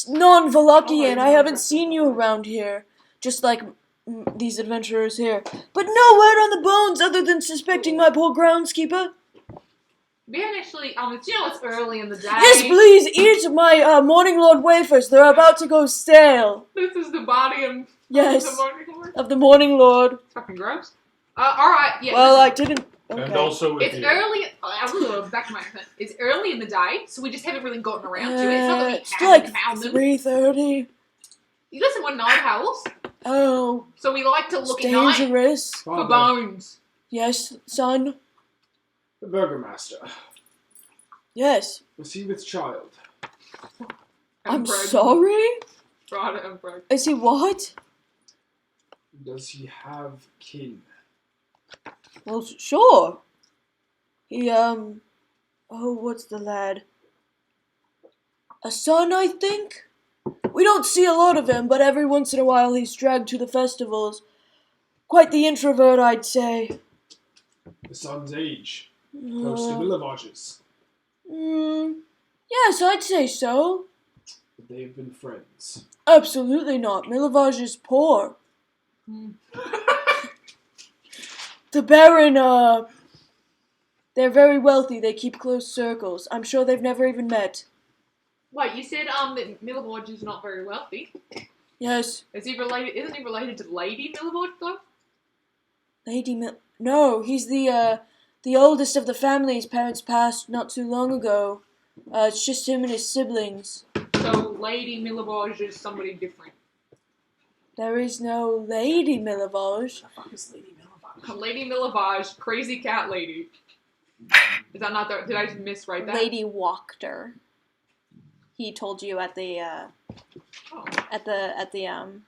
non-Valakian. I haven't seen you around here. Just like these adventurers here. But no word on the bones other than suspecting my poor groundskeeper. We haven't actually, it's early in the day. Yes, please eat my Morning Lord wafers. They're about to go stale. This is the body of Yes, the Morning Lord. of the Morning Lord. Fucking gross. Alright, yeah. Well, I listen, didn't. Okay. And also, if it's you, early, back to my accent. It's early in the day, so we just haven't really gotten around to it. It's not that we It's haven't like found them. 3:30. You listen, we're night owls, Oh, so we like to it's look at night dangerous. for bones. Yes, son. The burgomaster. Yes. Was he with child? I'm pregnant. sorry? Right, I'm pregnant. Is he what? Does he have kin? Well, sure. He, oh, what's the lad? A son, I think? We don't see a lot of him, but every once in a while he's dragged to the festivals. Quite the introvert, I'd say. The son's age. Close to Milovage's. Yes, I'd say so. But they've been friends. Absolutely not. Milovage is poor. The Baron, they're very wealthy. They keep close circles. I'm sure they've never even met. Wait, you said that Milovaj is not very wealthy. Yes. Is he related? Isn't he related to Lady Milovaj though? No, he's the oldest of the family. His parents passed not too long ago. It's just him and his siblings. So Lady Milovaj is somebody different. There is no Lady Milovaj. The fuck is Lady Milovaj? Lady Milovaj, crazy cat lady. Is that not there? Did I just miswrite that? Lady Wachter. He told you at the Oh, at the at the end.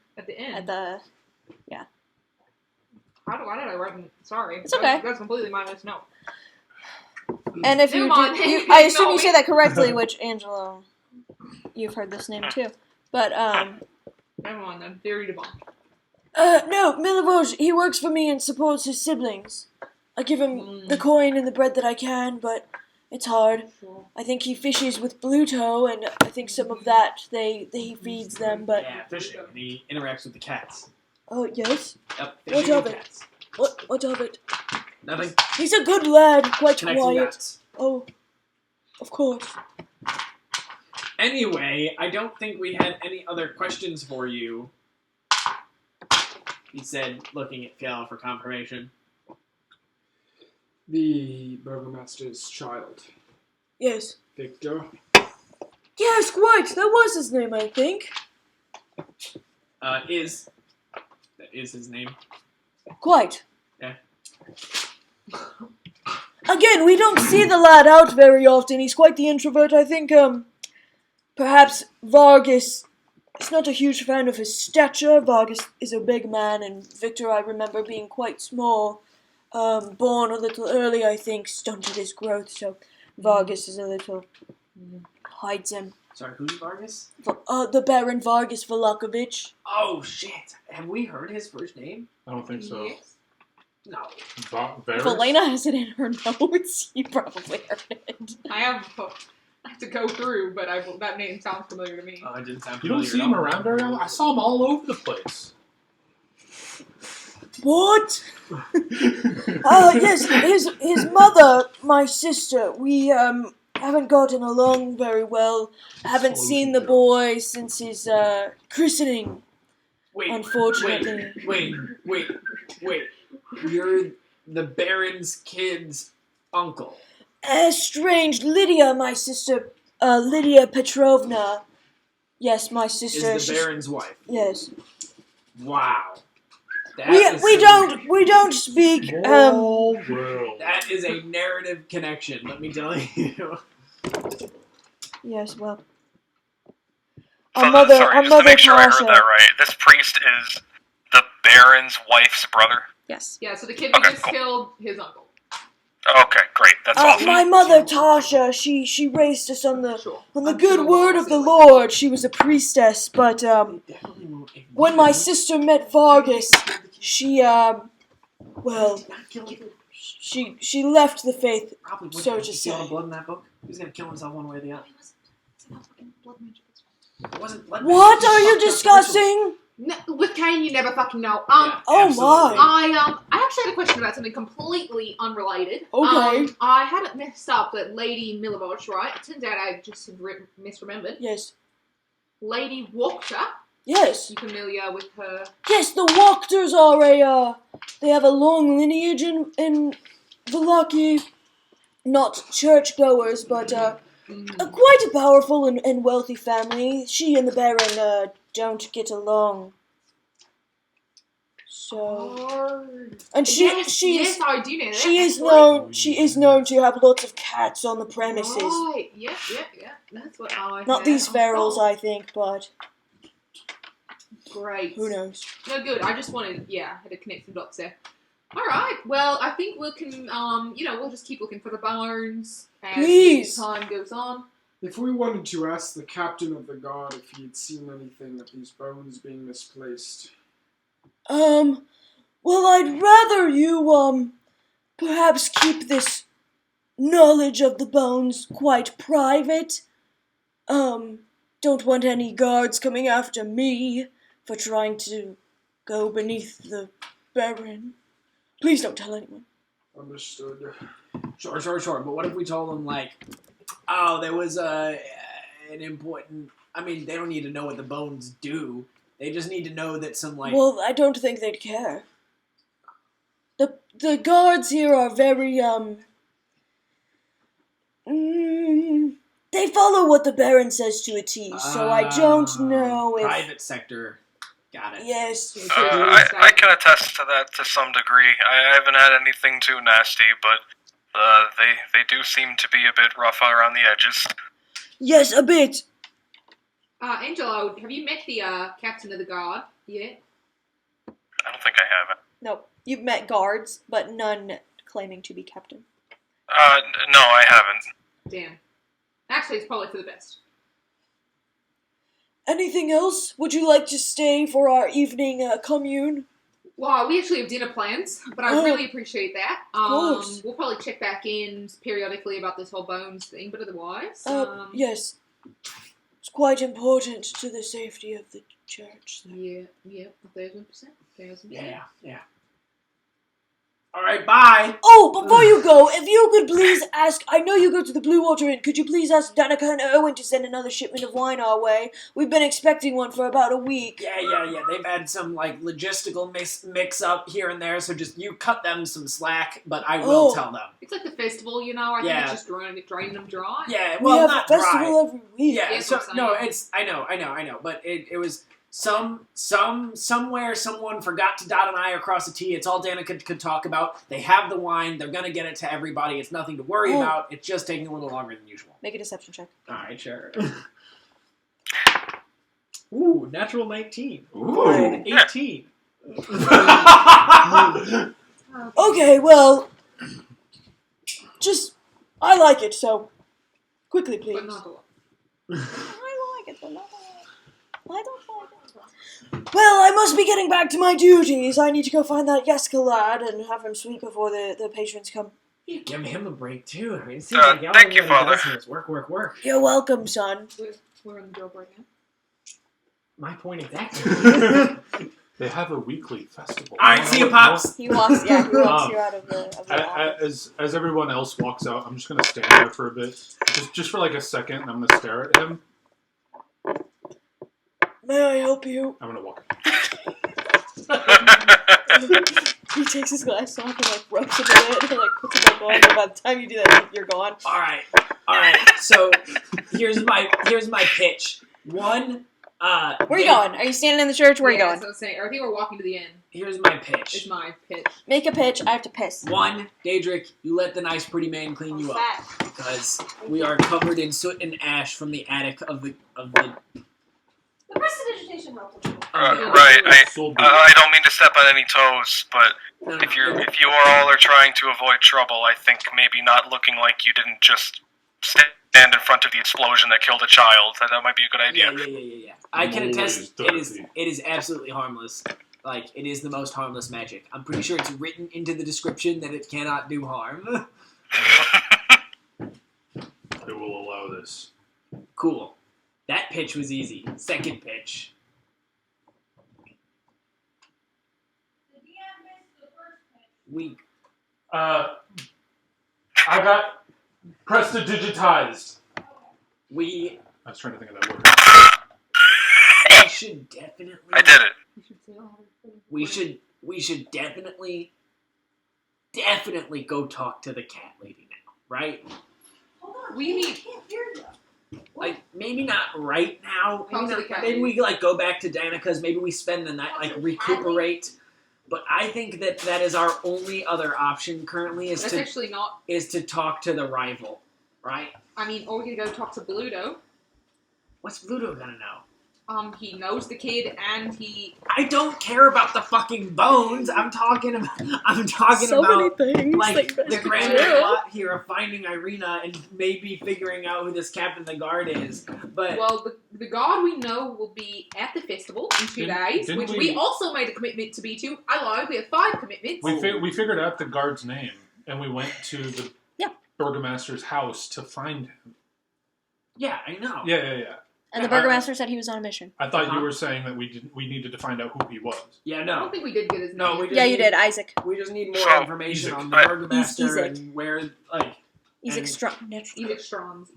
Why did I write? Sorry. It's okay. That's completely my misnote. And if Never you mind. do, I assume Ignore you say me. that correctly, which Angelo, you've heard this name too. But Never mind then. Theory debunked. no, Milovaj, he works for me and supports his siblings. I give him the coin and the bread that I can, but it's hard. Sure. I think he fishes with Bluto, and I think some of that he feeds them. But Yeah, fishing. And he interacts with the cats. oh yes, Yep, What fishing of with it? cats. what of it? Nothing. He's a good lad, quite Connecting quiet. dots. Oh, of course. Anyway, I don't think we had any other questions for you. He said, looking at Fiala for confirmation. The burgomaster's child. Yes. Victor. Yes, quite. That was his name, I think. That is his name. Quite. Yeah. Again, we don't see the lad out very often. He's quite the introvert. I think, perhaps Vargas is not a huge fan of his stature. Vargas is a big man, and Victor, I remember, being quite small. Born a little early, I think, stunted his growth, so Vargas is a little... hides him. Sorry, who's Vargas? The Baron Vargas Velakovich. Oh, shit. Have we heard his first name? I don't think so. Yes. No. If Elena has it in her notes, you probably heard it. I have to go through, but that name sounds familiar to me. Oh, it didn't sound You familiar. don't see him around very often? I saw him all over the place. What? Yes, his mother, my sister, we, haven't gotten along very well. Haven't seen the boy since his, christening, Wait, unfortunately. Wait. You're the Baron's kid's uncle. Estranged Lydia, my sister, Lydia Petrovna. Yes, my sister. Is the Baron's wife. Yes. Wow. We don't speak, Small world. That is a narrative connection, let me tell you. Yes, well. So Our mother, sorry, our just to mother make sure I Tasha. heard that right. This priest is the Baron's wife's brother? Yes. Yeah, so the kid that Okay, just cool. killed his uncle. Okay, great. That's awesome. My mother Tasha, she raised us on the Sure. good word of the Lord. She was a priestess, but Definitely won't ignore when my you. sister met Vargas, she she left the faith. Probably would so have to see all the say. blood in that book. He was gonna kill himself one way or the other. It wasn't blood. What magic, are he you fucked up the discussing? No, with Cain, you never fucking know. Yeah, Oh absolutely. my. I actually had a question about something completely unrelated. Okay. I had it messed up that Lady Milovaj, right? It turns out I just had misremembered. Yes. Lady Wachter. Yes. You familiar with her? Yes, the Wachters are they have a long lineage in Velaki. Not churchgoers, but quite a powerful and wealthy family. She and the Baron don't get along. So, and yes, I do know that. she is known to have lots of cats on the premises. Right. Yep. That's what I. Not had these on ferals, thought. I think, but Great. Who knows? No, good. I just wanted, had to connect some dots there. All right. Well, I think we can, we'll just keep looking for the bones as Please. time goes on. If we wanted to ask the captain of the guard if he had seen anything of these bones being misplaced. Well, I'd rather you, perhaps keep this knowledge of the bones quite private. Don't want any guards coming after me for trying to go beneath the Baron. Please don't tell anyone. Understood. Sure. But what if we told them, like, oh, there was an important... I mean, they don't need to know what the bones do. They just need to know that some, like... Well, I don't think they'd care. The guards here are very, they follow what the Baron says to a T, so I don't know if... Private sector. Got it. Yes. I can attest to that to some degree. I haven't had anything too nasty, but they do seem to be a bit rough around the edges. Yes, a bit. Angelo, have you met the captain of the guard yet? I don't think I have it. No, you've met guards, but none claiming to be captain. No, I haven't. Damn. Actually, it's probably for the best. Anything else? Would you like to stay for our evening commune? Well, we actually have dinner plans, but I really appreciate that. Of course. We'll probably check back in periodically about this whole bones thing, but otherwise... Yes. It's quite important to the safety of the church. So. Yeah, 1,000%. Yeah. All right, bye. Oh, before you go, if you could please ask, I know you go to the Blue Water Inn, could you please ask Danica and Owen to send another shipment of wine our way? We've been expecting one for about a week. Yeah. They've had some, like, logistical mix-up here and there, so just you cut them some slack, but I will tell them. It's like the festival, I think it's just draining them dry. Yeah, We well, have not a festival dry. every week. Yeah, Yes, so, I'm no, saying. it's, I know, but it was somewhere someone forgot to dot an I or cross a T. It's all Danica could talk about. They have the wine. They're going to get it to everybody. It's nothing to worry about. It's just taking a little longer than usual. Make a deception check. All right, sure. Ooh, natural 19. Ooh. And 18. Okay, well, I like it, so quickly, please. But not a lot. I like it, but not a lot. I don't like it. Well, I must be getting back to my duties. I need to go find that Yeska lad and have him sweep before the patrons come. You give him a break, too. I mean, it seems like thank you, everyone Father. does here is work. You're welcome, son. We're on the job right now. My point exactly. They have a weekly festival. All right, see you, Pops. He walks you out of the office. As everyone else walks out, I'm just gonna stand there for a bit, just for like a second, and I'm gonna stare at him. May I help you? I'm gonna walk. He takes his glasses off and like rubs them in it and like puts them back on. And by the time you do that, you're gone. All right. So here's my pitch. One. Where are you going? Are you standing in the church? Where are you going? So saying, I think we're walking to the inn. Here's my pitch. Is my pitch. Make a pitch. I have to piss. One, Daedric, you let the nice pretty man clean you up because we are covered in soot and ash from the attic of the. The prestidigitation helped. Right. I don't mean to step on any toes, but No. if you all are trying to avoid trouble, I think maybe not looking like you didn't just stand in front of the explosion that killed a child. That might be a good idea. Yeah. I can attest. Always It dirty. is absolutely harmless. Like, it is the most harmless magic. I'm pretty sure it's written into the description that it cannot do harm. They will allow this. Cool. That pitch was easy. Second pitch. I got prestidigitized. We I was trying to think of that word. should definitely. I did it. We should definitely go talk to the cat lady now, right? We need. Like, maybe not right now. Talk to the cat Maybe lady. we like go back to Danica's. Maybe we spend the night, like recuperate. But I think that is our only other option currently is That's actually not. to talk to the rival, right? I mean, or we could go talk to Bluto. What's Bluto gonna know? he knows the kid, and he... I don't care about the fucking bones. I'm talking about So many things. like that the you could grander do. plot here of finding Irina and maybe figuring out who this captain of the guard is. But Well, the guard we know will be at the festival in 2 days, didn't which we- we also made a commitment to be to. I lied, we have 5 commitments. We figured out the guard's name, and we went to the Yeah. burgomaster's house to find him. yeah, I know. Yeah. And the burgomaster said he was on a mission. I thought Uh-huh. you were saying that we needed to find out who he was. Yeah, I no. don't think we did get his name. No, we just Yeah, you need- did, Isaac. We just need more So, information Isaac. on the Right. burgomaster Isaac. and where, like, Isaac And- Strong. Either Strong's.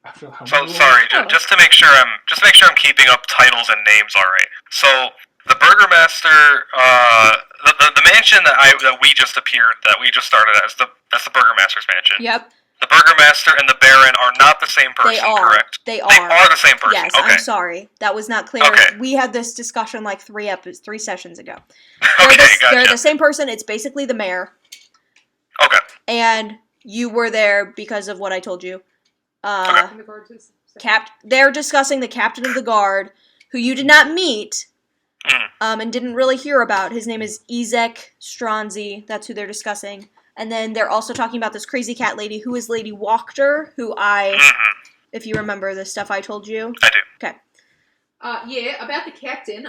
I feel how So many sorry, Oh. just to make sure I'm keeping up titles and names all right. So the burgomaster, the mansion that we just started as that's the burgomaster's mansion. Yep, The burgomaster and the baron are not the same person, they are. correct? They They are. are the same person. Yes, Okay. I'm sorry. That was not clear. Okay. We had this discussion like 3 sessions ago. Okay, They're gotcha. the same person. It's basically the mayor. Okay. And you were there because of what I told you. In the guard is- They're discussing the captain of the guard, who you did not meet, Mhm. and didn't really hear about. His name is Izek Stronzi. That's who they're discussing. And then they're also talking about this crazy cat lady, who is Lady Wachter, who if you remember the stuff I told you. I do. Yeah, about the captain,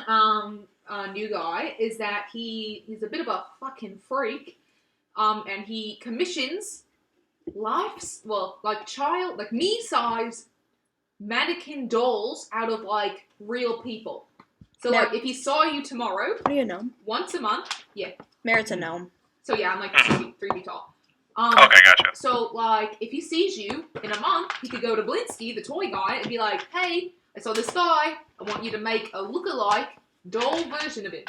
new guy, is that he's a bit of a fucking freak, and he commissions knee-sized mannequin dolls out of, like, real people. So, Now- like, if he saw you tomorrow, What do you know? once a month, Merit's a gnome. so yeah, I'm like 3 feet tall. Okay, gotcha. So, like, if he sees you in a month, he could go to Blinsky, the toy guy, and be like, hey, I saw this guy. I want you to make a look-alike doll version of him.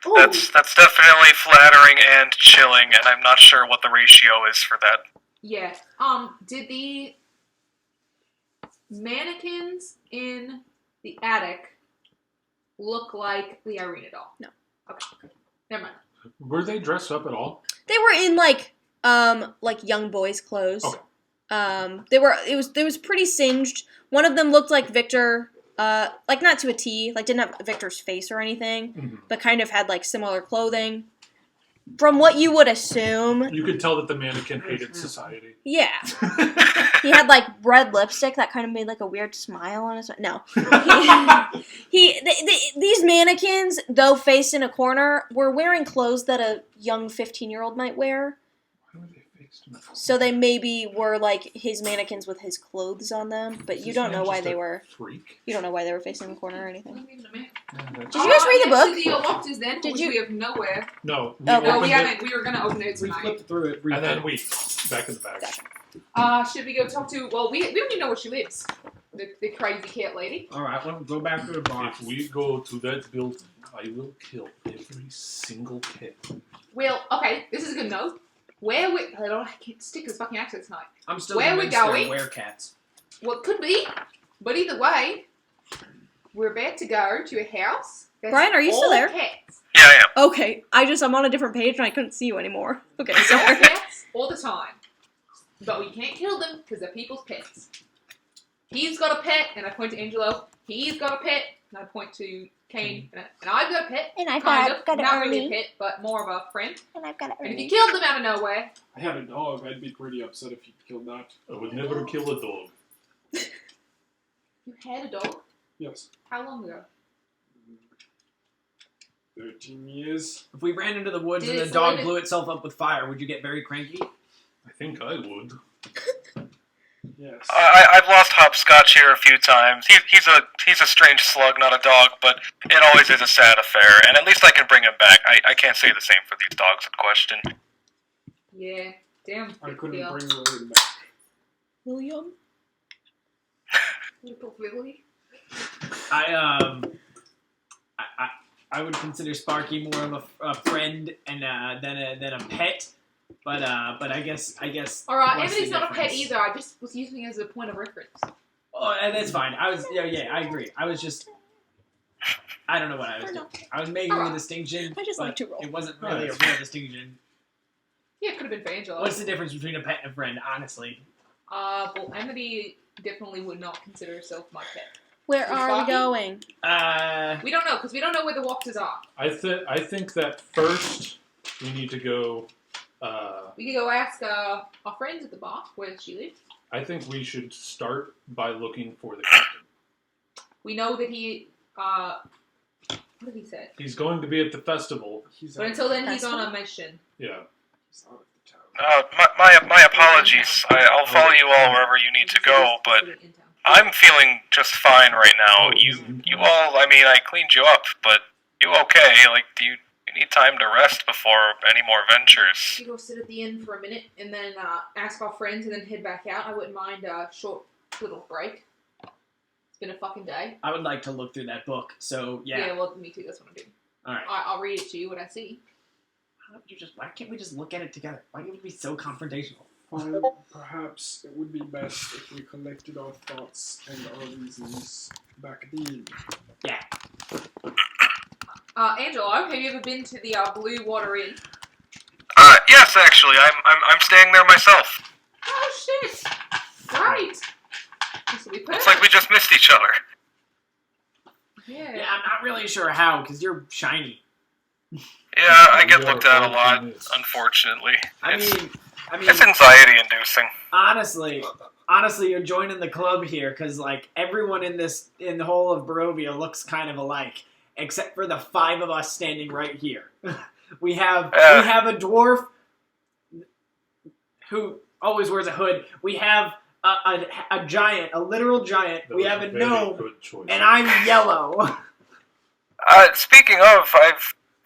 Ooh. That's definitely flattering and chilling, and I'm not sure what the ratio is for that. Yeah. Did the mannequins in the attic look like the arena doll? No. Okay. Never mind. Were they dressed up at all? They were in like young boys' clothes. Okay. It was pretty singed. One of them looked like Victor, like not to a T, like didn't have Victor's face or anything, Mhm. but kind of had like similar clothing. From what you would assume, You could tell that the mannequin hated society. yeah. He had like red lipstick that kind of made like a weird smile on his face. No. These mannequins, though faced in a corner, were wearing clothes that a young 15-year-old might wear. Why were they faced in the front? So they maybe were like his mannequins with his clothes on them, but Is you this don't man know why just they a were. freak. You don't know why they were facing the corner or I anything. don't even know, man. Yeah, that's- Did you guys read the book? The Loftus then, Did which you- we have nowhere. No, we Oh, No, opened we it, haven't. We were gonna open it We tonight. flipped through it. and then we back in the bag. Gotcha. Should we go talk to? Well, we don't even know where she lives. The crazy cat lady. All right, well, go back to the box. If we go to that building, I will kill every single kid. Well, okay, this is a good note. I can't stick this fucking accent tonight. I'm still Where we convinced they're going? werecats. Well, it could be, but either way, we're about to go to a house. That's Brian, are you still all there? Cats. Yeah, I am. Okay, I'm on a different page and I couldn't see you anymore. Okay, It's all sorry. cats all the time. But we can't kill them because they're people's pets. He's got a pet, and I point to Angelo. He's got a pet, and I point to Kane. And I've got a pet. And I've Kind of. got Not really a pet, but more of a friend. And I've got And if you killed them out of nowhere, I had a dog. I'd be pretty upset if you killed that. I would never kill a dog. you had a dog. Yes. How long ago? 13 years. If we ran into the woods Did and it the dog still blew itself up with fire, would you get very cranky? I think I would. Yes. I've lost hopscotch here a few times. He's a strange slug, not a dog, but it always is a sad affair, and at least I can bring him back. I can't say the same for these dogs in question. Yeah. Damn. I couldn't deal. bring William back. William? Little Willie. I would consider Sparky more of a friend and than a pet, but I guess. All right, what's Emily's the not a pet difference? either. I just was using it as a point of reference. Oh, and that's fine. I agree. I was just. I don't know what I was doing. I was making a distinction. I just but like to roll. It wasn't really a Nice. real distinction. Yeah, it could have been for Angelo. What's the difference between a pet and a friend, honestly? Well, Emily definitely would not consider herself my pet. Where are we Walking? going? We don't know, because we don't know where the walkers are. I think that first we need to go. We could go ask our friends at the bar where she lives. I think we should start by looking for the captain. We know that he, what did he say? He's going to be at the festival. But until then, he's on a mission. Yeah. He's out of the town. My apologies. I'll follow you all wherever you need to go, but I'm feeling just fine right now. You all, I mean, I cleaned you up, but you okay? Like, do you need time to rest before any more ventures? We go sit at the inn for a minute and then ask our friends and then head back out. I wouldn't mind a short little break. It's been a fucking day. I would like to look through that book. So yeah. Well, me too. That's what I'm doing. All right. I'll read it to you what I see. Why can't we just look at it together? Why can't we be so confrontational? Fine, perhaps it would be best if we collected our thoughts and our reasons back at the inn. Angelo, have you ever been to the Blue Water Inn? Yes, actually, I'm staying there myself. Oh shit! Right. This will be perfect. Looks like we just missed each other. Yeah. Yeah, I'm not really sure how, because you're shiny. Yeah, I get looked at a lot, unfortunately. I mean, It's anxiety-inducing. honestly, you're joining the club here, because, like, everyone in the whole of Barovia looks kind of alike, except for the 5 of us standing right here. we have a dwarf who always wears a hood. We have a giant, a literal giant. We have a gnome, and I'm yellow. Speaking of,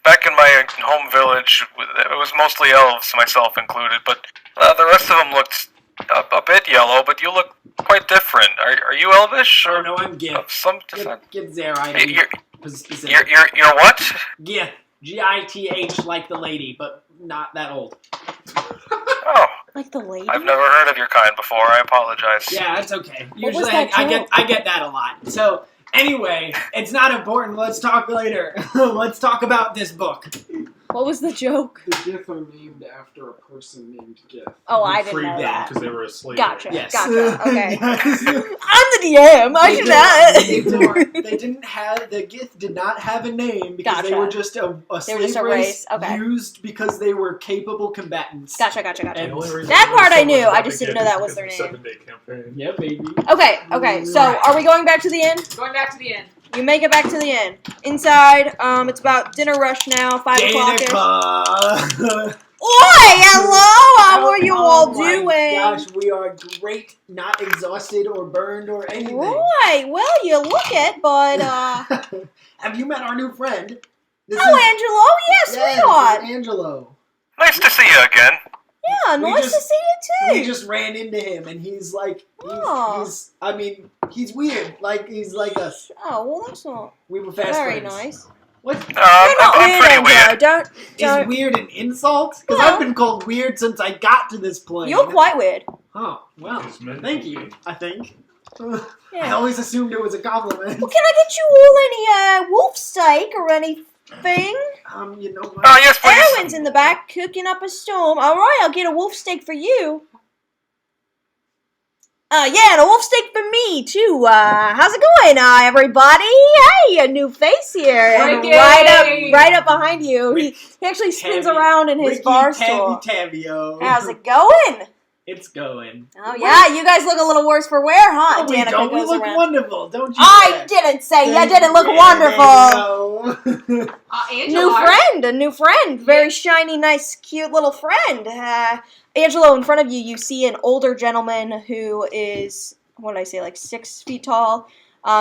back in my home village, it was mostly elves, myself included, but the rest of them looked a bit yellow, but you look quite different. Are you elvish? Or no, I'm Gith. Of some descent? Gith Zerai. You're what? Gith. Gith, like the lady, but not that old. Oh. Like the lady? I've never heard of your kind before. I apologize. Yeah, it's okay. What was Usually that I get that a lot. So anyway, it's not important. Let's talk later. Let's talk about this book. What was the joke? The Gith are named after a person named Gith. Oh, I didn't know that. Because they were asleep. Gotcha. Yes. Gotcha. Okay. Yes. I'm the DM. I should not. They didn't have the Gith did not have a name because they Gotcha. were just a They were just a race. Okay. used because they were capable combatants. Gotcha. And That part I knew. I just didn't know that was their name. 7-day campaign. Yeah, baby. Okay. So, are we going back to the inn? Going back to the inn. You make it back to the inn. Inside, it's about dinner rush now, 5 o'clock. Oi, hello! How are you all doing? Gosh, we are great, not exhausted or burned or anything. Right, well, you look it, but, Have you met our new friend? Angelo? Yes, sweetheart. This is Angelo. Nice to see you again. Yeah, nice to see you, too. We just ran into him, and he's like, he's weird. Like, he's like us. Oh, well, that's not We were fast very friends. nice. What? I'm pretty weird. Don't. Is weird an insult? Because Well- I've been called weird since I got to this plane. You're quite weird. Oh, well, It's meant thank to you, be. I think. I Yeah. always assumed it was a compliment. Well, can I get you all any, wolf steak or anything? You know what? Oh, yes, please. Erwin's in the back cooking up a storm. Alright, I'll get a wolf steak for you. Yeah, and a wolf steak for me, too. How's it going, everybody? Hey, a new face here. And Ricky! right up behind you. He actually spins around in his Ricky bar stool. Tavio. How's it going? It's going. Oh, yeah, you guys look a little worse for wear, huh? Oh, we Danica don't. We goes look around. wonderful, don't you? I didn't say you didn't look wonderful. Angelo. A new friend. Very shiny, nice, cute little friend. Angelo, in front of you, you see an older gentleman who is, what did I say, like 6 feet tall.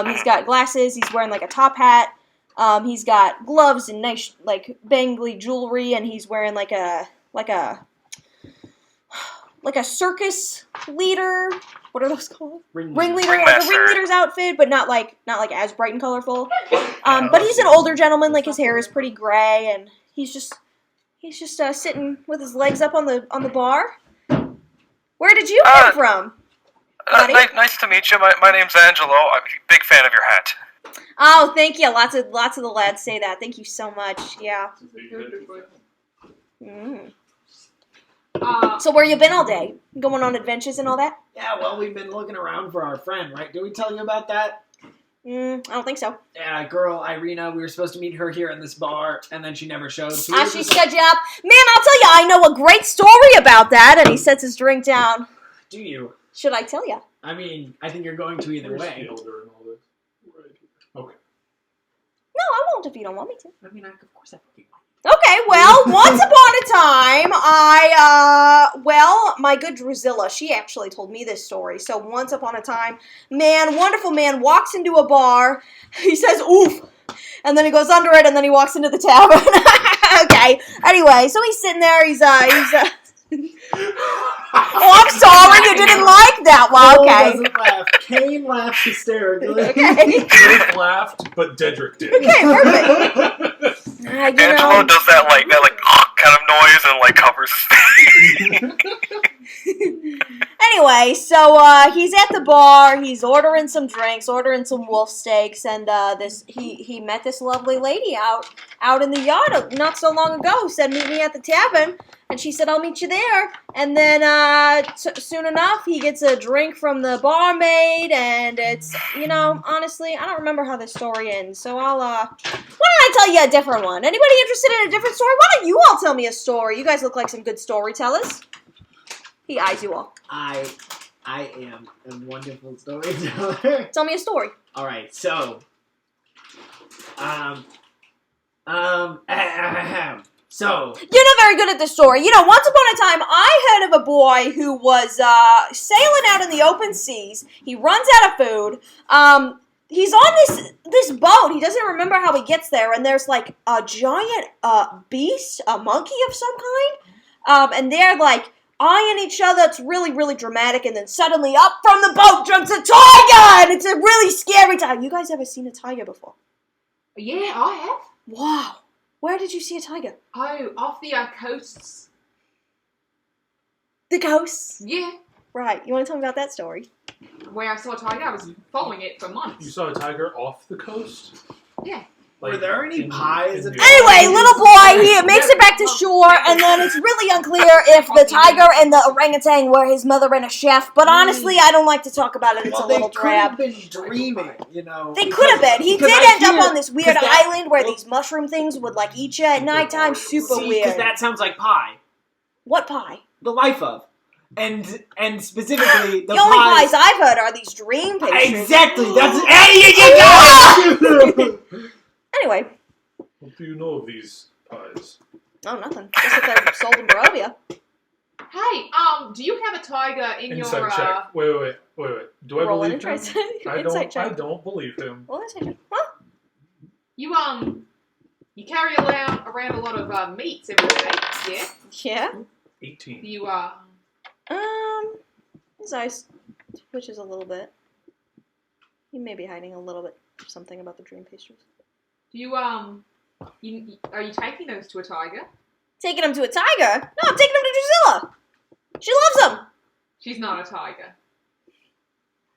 He's got glasses. He's wearing like a top hat. He's got gloves and nice, like, bangly jewelry, and he's wearing like a circus leader. What are those called? Ringleader, like a Ringmaster. ringleader's outfit, but not like as bright and colorful. But he's an older gentleman. Like his hair is pretty gray, and he's just sitting with his legs up on the bar. Where did you come from? buddy? Nice to meet you. My name's Angelo. I'm a big fan of your hat. Oh, thank you. Lots of the lads say that. Thank you so much. Yeah. Mm. So where you been all day? Going on adventures and all that? Yeah, well, we've been looking around for our friend, right? Did we tell you about that? I don't think so. Yeah, girl, Irina, we were supposed to meet her here in this bar, and then she never showed. So She set you up. Man, I'll tell you, I know a great story about that. And he sets his drink down. Do you? Should I tell you? I mean, I think you're going to either Where's way. Fielder and all this? Okay. No, I won't if you don't want me to. I mean, of course I fucking want. Okay, well, once upon a time, my good Drusilla, she actually told me this story. So once upon a time, wonderful man walks into a bar, he says, oof, and then he goes under it, and then he walks into the tavern. Okay, anyway, so he's sitting there, oh, I'm sorry, you didn't like that. Well, okay. Doesn't laugh. Kane laughs hysterically. Okay. Drake laughed, but Dedrick did. Okay, perfect. Angelo does that kind of noise and covers his face. Anyway, so he's at the bar. He's ordering some drinks, ordering some wolf steaks, and he met this lovely lady out in the yard not so long ago. Said, meet me at the tavern, and she said, I'll meet you there. And then soon enough, he gets a drink from the barmaid, and it's honestly, I don't remember how this story ends. So why don't I tell you a different one? Anybody interested in a different story? Why don't you all tell me a story? You guys look like some good storytellers. He eyes you all. I am a wonderful storyteller. Tell me a story. All right, so, so You're not very good at this story. Once upon a time, I heard of a boy who was sailing out in the open seas. He runs out of food. He's on this boat. He doesn't remember how he gets there, and there's like a giant beast, a monkey of some kind, and they're like eyeing each other. It's really, really dramatic, and then suddenly up from the boat jumps a tiger, and it's a really scary tiger. You guys ever seen a tiger before? Yeah, I have. Wow. Where did you see a tiger? Oh, off the coasts. The coast. Yeah. Right. You want to tell me about that story? Where I saw a tiger, I was following it for You months. saw a tiger off the coast? Yeah. Were there any pies? Anyway, little boy, he makes it back to shore, and then it's really unclear if the tiger and the orangutan were his mother and a chef, but honestly, I don't like to talk about it. It's a little They could have drab. been dreaming, They could have been. He because did I end up hear- on this weird 'cause that- island where these mushroom things would, eat you at nighttime. Super because weird. that sounds like pie. What pie? The life of. And specifically, the The only pies I've heard are these dream pastries. Exactly, that's... Hey, you Anyway. What do you know of these pies? Oh, nothing. Just that they're sold in Barovia. Hey, do you have a tiger in Insight your check. Wait. Do I Roll an believe him? insight check. I don't believe him. Roll an insight check. Huh? You carry around a lot of meats every day, yeah? Yeah. 18. Do you His eyes twitches a little bit. He may be hiding a little bit of something about the dream pastries. do you are you taking those to a tiger? Taking him to a tiger? No, I'm taking him to Drusilla. She loves him. She's not a tiger.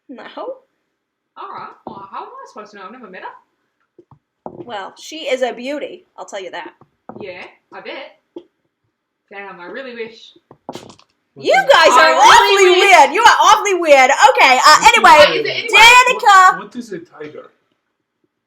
No. Alright. Well, how am I supposed to know? I've never met her. Well, she is a beauty. I'll tell you that. Yeah, I bet. Damn, I really wish. You guys are I really awfully wish- weird. You are awfully weird. Okay. Anyway, Anyway, Danica. What is a tiger?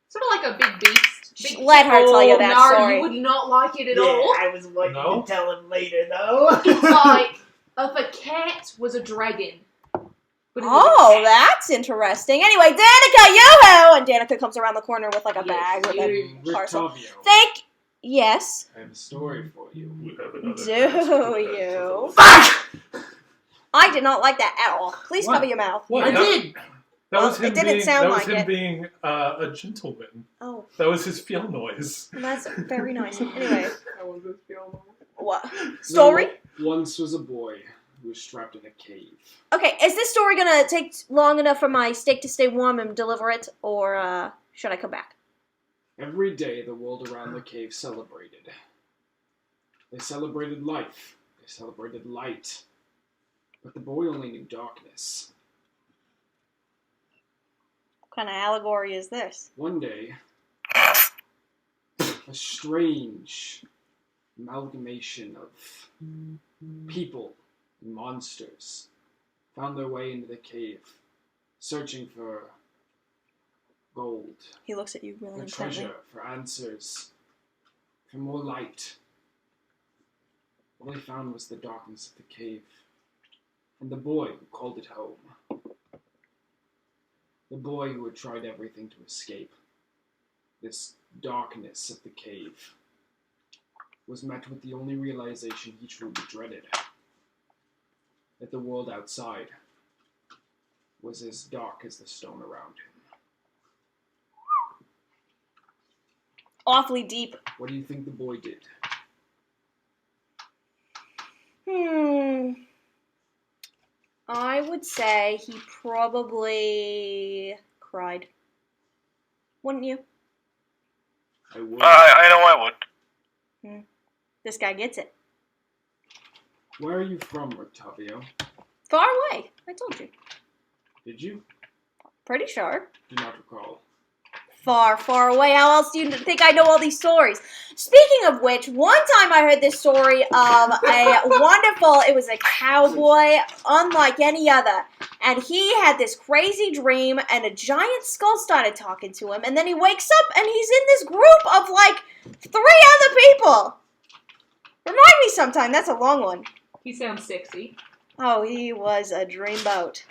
sort of like a big beast. Big Let her tell you that no, story. you would not like it at Yeah, all. I was waiting No? to tell him later, though. It's like if a cat was a dragon. But it was a Oh, cat. that's interesting. Anyway, Danica, yo-ho! And Danica comes around the corner with a Yes, bag with a you. parcel. Rictavio, Yes. I have a story for you. We have another Do you? Fuck! I did not like that at all. Please What? cover your mouth. What? I That- did. That was Well, him it didn't being, sound that was like him it. being a gentleman. Oh, That was his feel noise. that's very nice. Anyway, That was a film. what? Story? Once was a boy who was trapped in a cave. Okay, is this story gonna take long enough for my steak to stay warm and deliver it, or should I come back? Every day, the world around the cave celebrated. They celebrated life. They celebrated light. But the boy only knew darkness. What kind of allegory is this? One day, a strange amalgamation of people and monsters found their way into the cave, searching for gold, He looks at you really for intently. treasure, for answers, for more light. All I found was the darkness of the cave, and the boy who called it home. The boy who had tried everything to escape. This darkness of the cave was met with the only realization he truly dreaded. That the world outside was as dark as the stone around him. Awfully deep. What do you think the boy did? I would say he probably cried. Wouldn't you? I would. I know I would. This guy gets it. Where are you from, Octavio? Far away. I told you. Did you? Pretty sure. Do not recall. Far, far away. How else do you think I know all these stories? Speaking of which, one time I heard this story of it was a cowboy unlike any other. And he had this crazy dream and a giant skull started talking to him. And then he wakes up and he's in this group of like 3 other people. Remind me sometime. That's a long one. He sounds sexy. Oh, he was a dreamboat.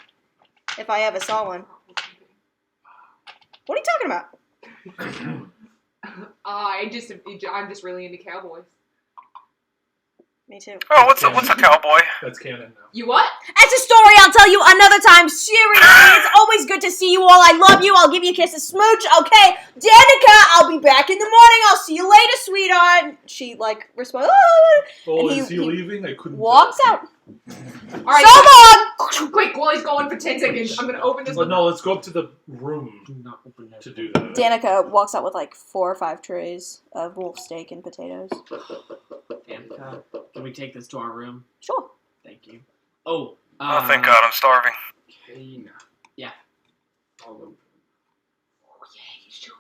If I ever saw one. What are you talking about? I'm just really into cowboys. Me too. Oh, what's a cowboy? That's canon now. You what? That's a story I'll tell you another time. Seriously, it's always good to see you all. I love you. I'll give you a kiss, a smooch. Okay, Danica, I'll be back in the morning. I'll see you later, sweetheart. She responds. Oh, And is he leaving? I couldn't. Walks out. All right. So long. Quick, while he's going for 10 seconds, I'm gonna open this. But no, let's go up to the room Do not open that. to do that. Danica walks out with 4 or 5 trays of wolf steak and potatoes. Danica, can we take this to our room? Sure. Thank you. Oh, Oh, thank God, I'm starving. Kana. Yeah. Follow. Oh yeah, you should.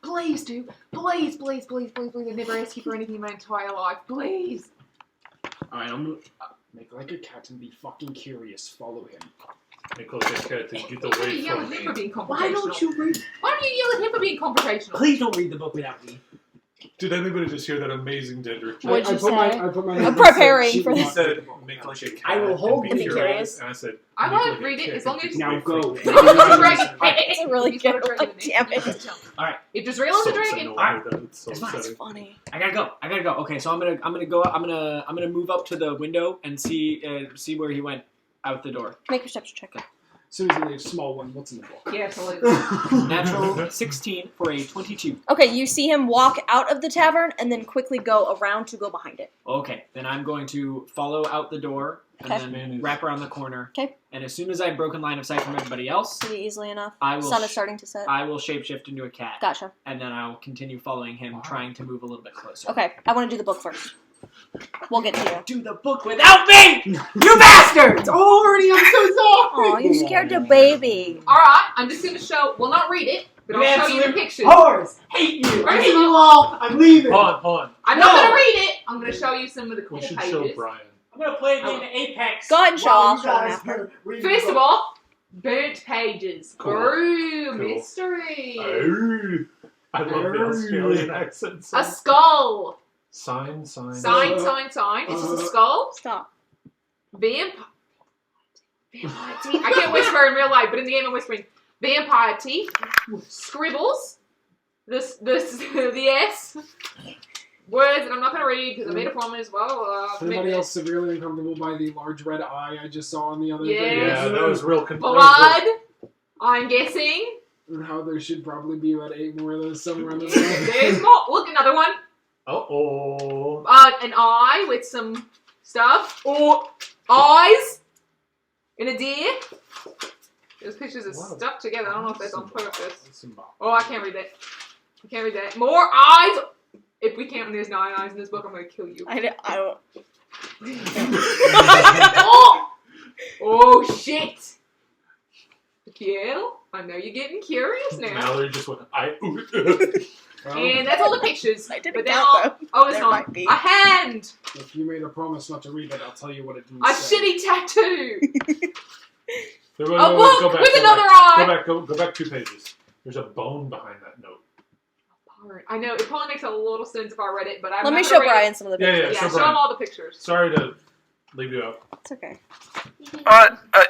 Please do. Please, please, please, please, please. I never asked you for anything in my entire life. Please. Alright, I'm gonna make like a cat and be fucking curious. Follow him. Make like a cat to get Why don't away you yell from at him me. for being confrontational? Why don't you read? Why don't you yell at him for being confrontational? Please don't read the book without me. Did anybody just hear that amazing Dedrick joke? What'd you say? I put my I'm preparing for He this. said, make like a cat I will hold and be him curious. curious. And I said, I make won't like a read it cat as long and as- get Now away go. from me. If it's a dragon, It's a really He's got good a dragon one, in damn there. it. Alright. If Jezreel's So a dragon, annoying Alright. that it's so It's fine. That's upsetting. funny. I gotta go. Okay, so I'm gonna go. I'm gonna move up to the window and see where he went out the door. Make a perception check. Seriously, a small one. What's in the book? yeah, absolutely. Natural 16 for a 22. Okay, you see him walk out of the tavern and then quickly go around to go behind it. Okay, then I'm going to follow out the door and Okay. then wrap around the corner. Okay. And as soon as I've broken line of sight from everybody else, Pretty easily enough. I will Sun is starting to set. I will shapeshift into a cat. Gotcha. And then I'll continue following him, trying to move a little bit closer. Okay, I want to do the book first. We'll get to you. Do the book without me! You bastards! Already, I'm so sorry. Aw, you scared the baby. Alright, I'm just gonna show, well not read it, but You I'll show you the absolute pictures. Whores! Hate you! I Right. hate you all! I'm leaving! Han, Han. I'm No. not gonna read it, I'm gonna show you some of the cool We should pages. show Brian. I'm gonna play a game of Apex. Go ahead and show while off you show them guys after. read the First book. of all, burnt pages. Cool. Ooh, Cool. mystery. Oh, I love the Australian accent. A skull. Sign. Sign. It's just a skull. Stop. Vampire teeth. I can't whisper in real life, but in the game I'm whispering. Vampire teeth. Scribbles. The S. Words that I'm not going to read because I made a promise. Blah, blah, blah. Is anybody else severely uncomfortable by the large red eye I just saw on the other Yeah. page? Yeah, that was real. Blood. I'm guessing. And how there should probably be about 8 more of those somewhere on the There's more. Look, another one. Uh-oh. An eye with some stuff. Oh, eyes. In a deer. Those pictures are Wow. stuck together. I don't know if that's on purpose. Symbol. Oh, I can't read that. I can't read that. More eyes. If we count, there's 9 eyes in this book. I'm gonna kill you. I don't. Oh! Oh shit! Kiel, I know you're getting curious now. Mallory just went, And that's all the pictures. I didn't But then count them. oh, it's There not. might be. A hand! If you made a promise not to read it, I'll tell you what it didn't A say. shitty tattoo! Wait, A book with another eye! Go back 2 pages. There's a bone behind that note. I know, it probably makes a little sense if I read it, but I'm Let me not show gonna read Brian it. some of the Yeah, pictures. Yeah, show show Brian. him all the pictures. Sorry to leave you out. It's okay.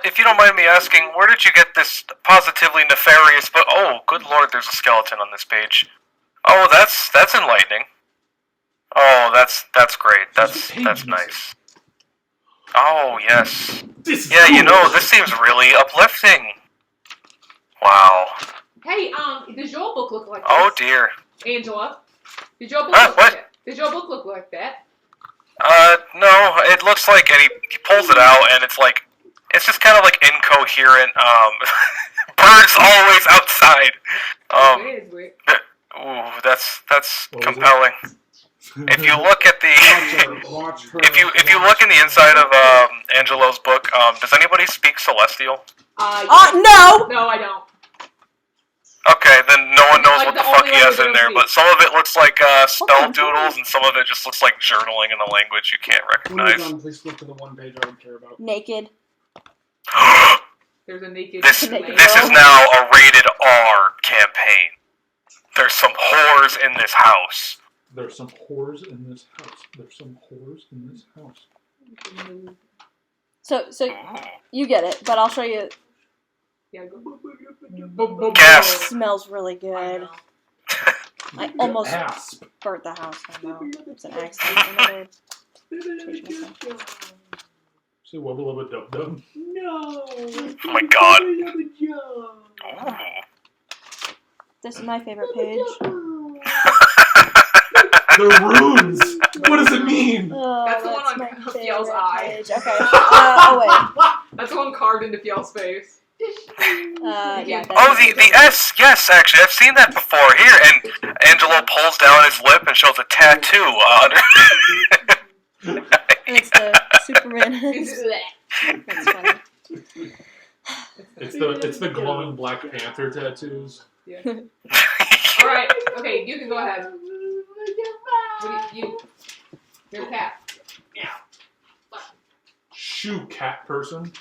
If you don't mind me asking, where did you get this positively nefarious book? Oh, good lord, there's a skeleton on this page. Oh, that's enlightening. Oh, that's great. That's nice. Oh, yes. Yeah, you know, this seems really uplifting. Wow. Hey, does your book look like this? Oh dear. Angela, did your book Huh, look what? like that? Did your book look like that? No, it looks like, and he pulls it out, and it's just kind of like incoherent, birds always outside. Ooh, that's What was compelling. If you look at the, Watch her. if you look in the inside of, Angelo's book, does anybody speak Celestial? No! No, I don't. Okay, then no one knows Like what the the fuck only he has language in there, I don't but some of it looks like, spell on, hold doodles, and some of it just looks like journaling in a language you can't When you're recognize. done, please flip to the one page I would care about. Naked. There's a naked. This lady. is now a rated R campaign. There's some whores in this house. There's some whores in this house. There's some whores in this house. So you get it, but I'll show you. Yeah, go. It Gasp. smells really I good. know. I almost Asp. burnt the house. I know. It's an accident. I never changed myself. Say wubba lubba dub dub. No. Oh my god. Ooh. This is my favorite page. They're runes. What does it mean? Oh, That's the one on my Fiel's favorite eye. page. Okay. Oh wait. That's the one carved into Fiel's face. Yeah. Oh, the S, yes, actually, I've seen that before. Here, and Angelo pulls down his lip and shows a tattoo under. And it's the Superman. That's funny. It's the glowing Black Panther tattoos. Yeah. All right. Okay, you can go ahead. What do you're a cat. Shoo, cat person.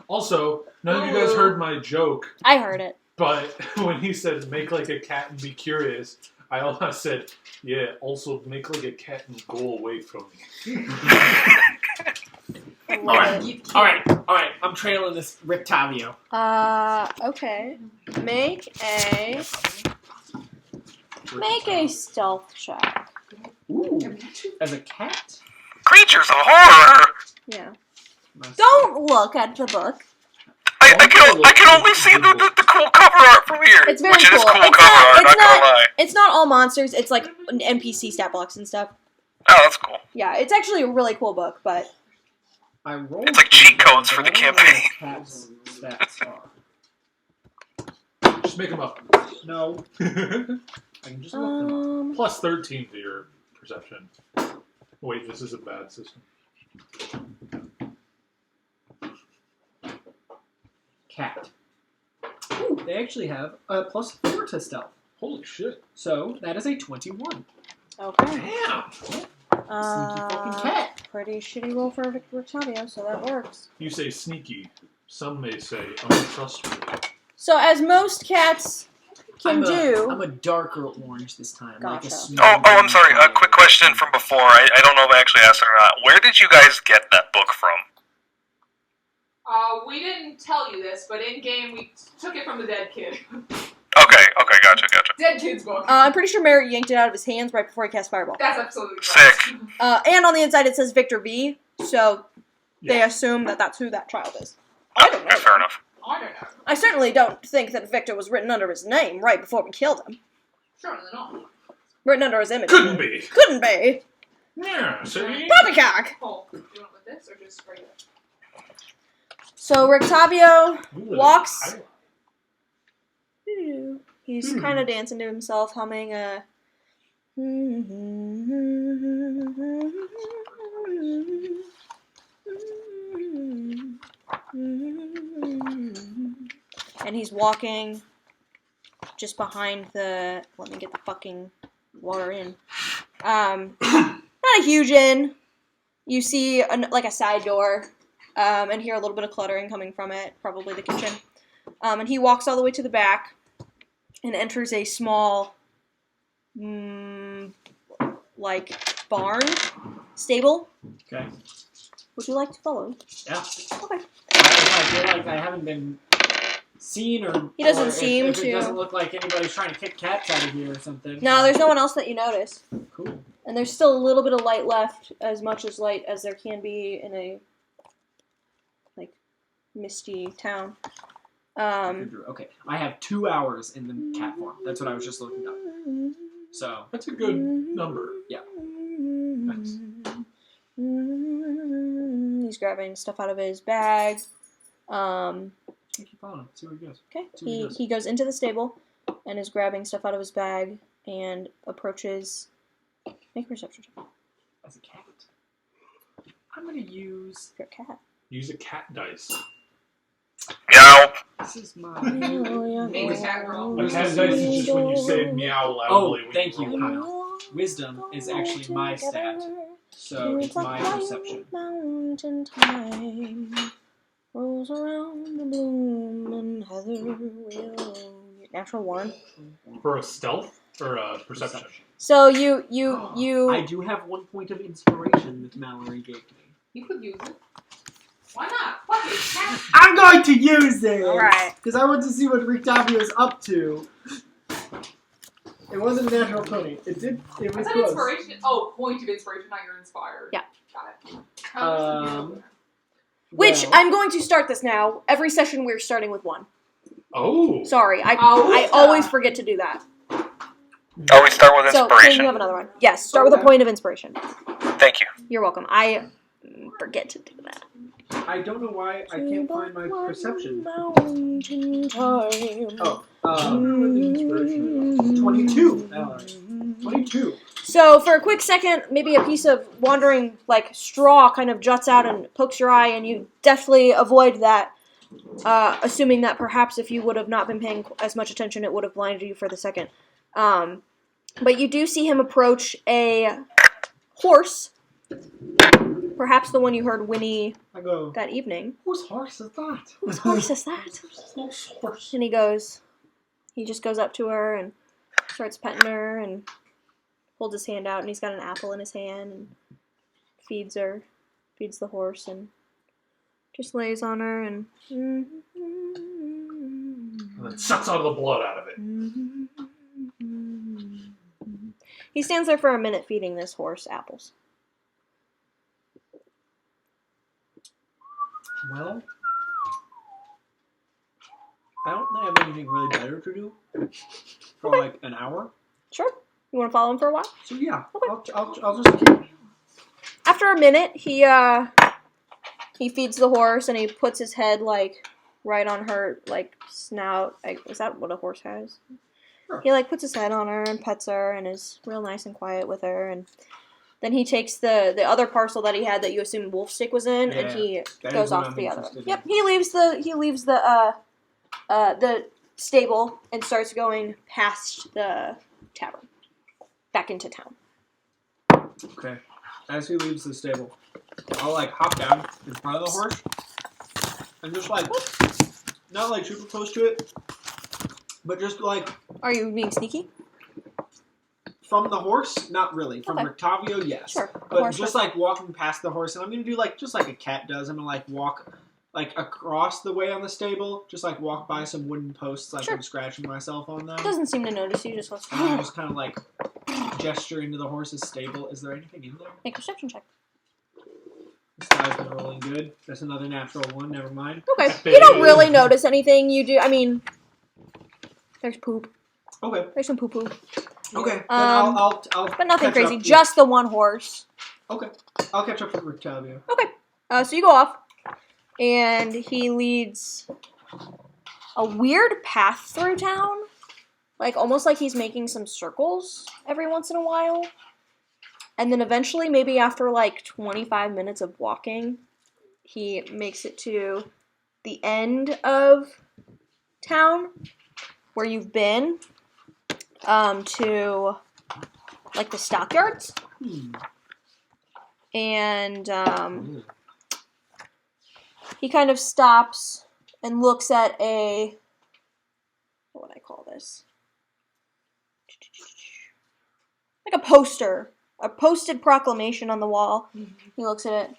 Also, none of you guys heard my joke, I heard it. but when he said make like a cat and be curious, I also said, yeah, also make like a cat and go away from me. I love it. Alright, I'm trailing this Rictavio. Okay. Make a stealth check. Ooh, as a cat? Creatures of horror! Yeah. Don't look at the book. I can only see the cool cover art from here. It's very Which it is cool. cool It's cover not- art, it's not gonna not- lie. It's not all monsters. It's like NPC stat blocks and stuff. Oh, that's cool. Yeah, it's actually a really cool book, but I rolled. It's like cheat codes for the campaign. Cat's stats are. Just make them up. No, I can just look them up. Plus 13 to your perception. Wait, this is a bad system. Cat. Ooh, they actually have a plus 4 to stealth. Holy shit. So that is a 21. okay. Damn! Sneaky fucking cat. Pretty shitty roll for Victor Octavio, so that works. You say sneaky. Some may say untrustworthy. So as most cats can do. I'm a darker orange this time. Like a Gotcha. smooth Oh, I'm sorry. A quick question from before. I don't know if I actually asked it or not. Where did you guys get that book from? We didn't tell you this, but in game we took it from the dead kid. Okay, gotcha. Dead kid's book. I'm pretty sure Merritt yanked it out of his hands right before he cast Fireball. That's absolutely Sick. correct. And on the inside it says Victor V, so they Yeah. assume that that's who that child is. I don't know. Okay, fair enough. I don't know. I certainly don't think that Victor was written under his name right before we killed him. Certainly not. Written under his image. Couldn't be. Couldn't be. Yeah, see? Poppycock! Oh, do you want with this or just spray it? So Rictavio We live in walks. Iowa. He's kind of dancing to himself, humming a. And he's walking just behind the. Let me get the fucking water in. Not a huge inn. You see like a side door, and hear a little bit of cluttering coming from it, probably the kitchen. And he walks all the way to the back, and enters a small, like, barn, stable. Okay. Would you like to follow? Yeah. Okay. I feel like I haven't been seen or... He doesn't or seem if to. It doesn't look like anybody's trying to kick cats out of here or something. No, there's no one else that you notice. Cool. And there's still a little bit of light left, as much as light as there can be in a, like, misty town. Okay, I have 2 hours in the cat form. That's what I was just looking up. So... That's a good number. Yeah. Nice. He's grabbing stuff out of his bag. Keep following him. See where he goes. Okay. See where he goes. He goes into the stable and is grabbing stuff out of his bag and approaches. Make a perception check. As a cat. I'm gonna use... You're a cat. Use a cat dice. Meow. This is my... Being a cat girl. A cat dice is just when you say meow loudly. Oh, when thank roll you, it. Kyle. Wisdom is actually my stat. So it's my perception. Mountain time rolls around the bloom and heather will. Natural 1. For a stealth or a perception? So you. I do have 1 point of inspiration that Mallory gave me. You could use it. Why not? Fuck it, cat. I'm going to use it! Alright. Because I want to see what Rictavio's up to. It wasn't a natural 20. It was Is that close. inspiration? Oh, point of inspiration, not you're inspired. Yeah. Got it. Which well, I'm going to start this now. Every session we're starting with 1. Oh. Sorry, I Oh. always forget to do that. Oh, we start with So, Kane, inspiration. you have another one. Yes, start with a point of inspiration. Thank you. You're welcome. I forget to do that. I don't know why I can't find my perception. Mountain time. Oh, 22. Mallory. 22. So for a quick second, maybe a piece of wandering like straw kind of juts out and pokes your eye, and you definitely avoid that, assuming that perhaps if you would have not been paying as much attention, it would have blinded you for the second. But you do see him approach a horse, perhaps the one you heard whinny I go, that evening. whose horse is that? Whose horse is that? Horse. And he just goes up to her and starts petting her and holds his hand out, and he's got an apple in his hand and feeds the horse, and just lays on her and And then sucks all the blood out of it. He stands there for a minute feeding this horse apples. Well, I don't have anything really better to do for like an hour. Sure. You want to follow him for a while? So yeah, Okay. I'll just keep. After a minute, he feeds the horse and he puts his head like right on her like snout. Is that what a horse has? Sure. He like puts his head on her and pets her and is real nice and quiet with her, and then he takes the other parcel that he had that you assume Wolfstick was in, and he that goes is what off I'm the other one. interested in. Yep, he leaves the stable and starts going past the tavern back into town. Okay. As he leaves the stable, I'll like hop down in front of the horse and just like not like super close to it, but just like Are you being sneaky? from the horse, not really. From Okay. Rictavio, yes. Sure. But Horse just like walking past the horse, and I'm gonna do like just like a cat does. I'm gonna like walk like across the way on the stable, just like walk by some wooden posts, like Sure. I'm scratching myself on them. Doesn't seem to notice you. Just goes. And I just kind of like gesture into the horse's stable. Is there anything in there? Make a perception check. This guy's been rolling good. That's another natural one. Never mind. Okay. You don't really notice anything. You do. I mean, there's poop. Okay. There's some poo poo, Okay. Then I'll but nothing catch crazy. up with- Just the one horse. Okay. I'll catch up with Rictavio. So you go off, and he leads a weird path through town, like almost like he's making some circles every once in a while. And then eventually, maybe after like 25 minutes of walking, he makes it to the end of town where you've been, to like the stockyards. And he kind of stops and looks at what would I call this? like a poster, a posted proclamation on the wall. He looks at it,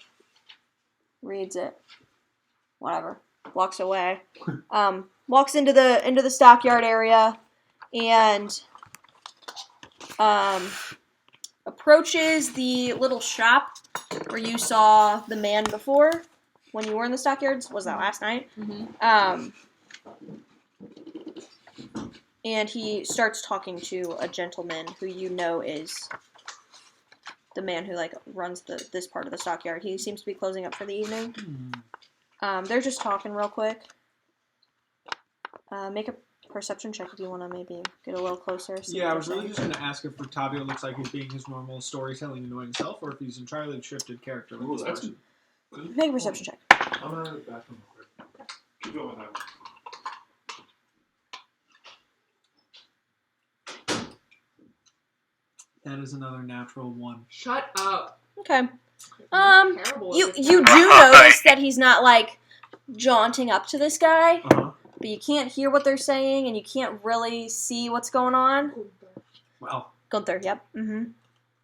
reads it, whatever, walks away. Walks into the stockyard area, and approaches the little shop where you saw the man before when you were in the stockyards. Was that last night? And he starts talking to a gentleman who you know is the man who like runs this part of the stockyard. He seems to be closing up for the evening. They're just talking real quick. Make a perception check if you want to maybe get a little closer. Yeah, I was really just going to ask if Octavio looks like he's being his normal storytelling, annoying self, or if he's entirely shifted character. Ooh, With this that's person. good. Make a perception check. I'm going to the bathroom real quick. Keep going with that one. That is another natural 1. Shut up. Okay. Terrible. You do notice that he's not like jaunting up to this guy, Uh-huh. but you can't hear what they're saying and you can't really see what's going on. Well, Gunther, yep.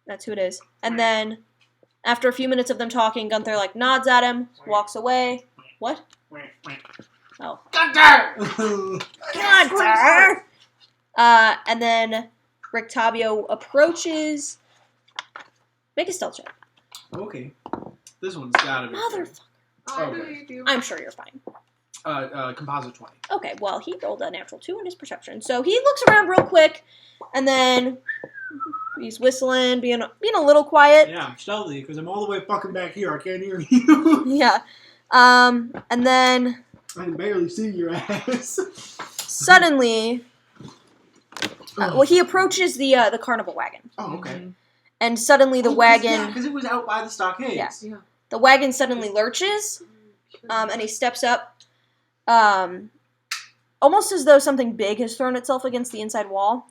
That's who it is. And then after a few minutes of them talking, Gunther like nods at him, walks away. What? Oh. Gunther! Gunther! And then Rictavio approaches. Make a stealth check. okay. This one's gotta be. Motherfucker. I Okay. believe you. I'm sure you're fine. Composite 20. Okay, well, he rolled a natural 2 in his perception. So he looks around real quick, and then he's whistling, being a little quiet. Yeah, I'm stealthy, because I'm all the way fucking back here. I can't hear you. Yeah. And then I can barely see your ass. suddenly, well, he approaches the carnival wagon. Oh, okay. And suddenly the Yeah, wagon, because it was out by the stockades. Yeah. Yeah. the wagon suddenly lurches, and he steps up, almost as though something big has thrown itself against the inside wall.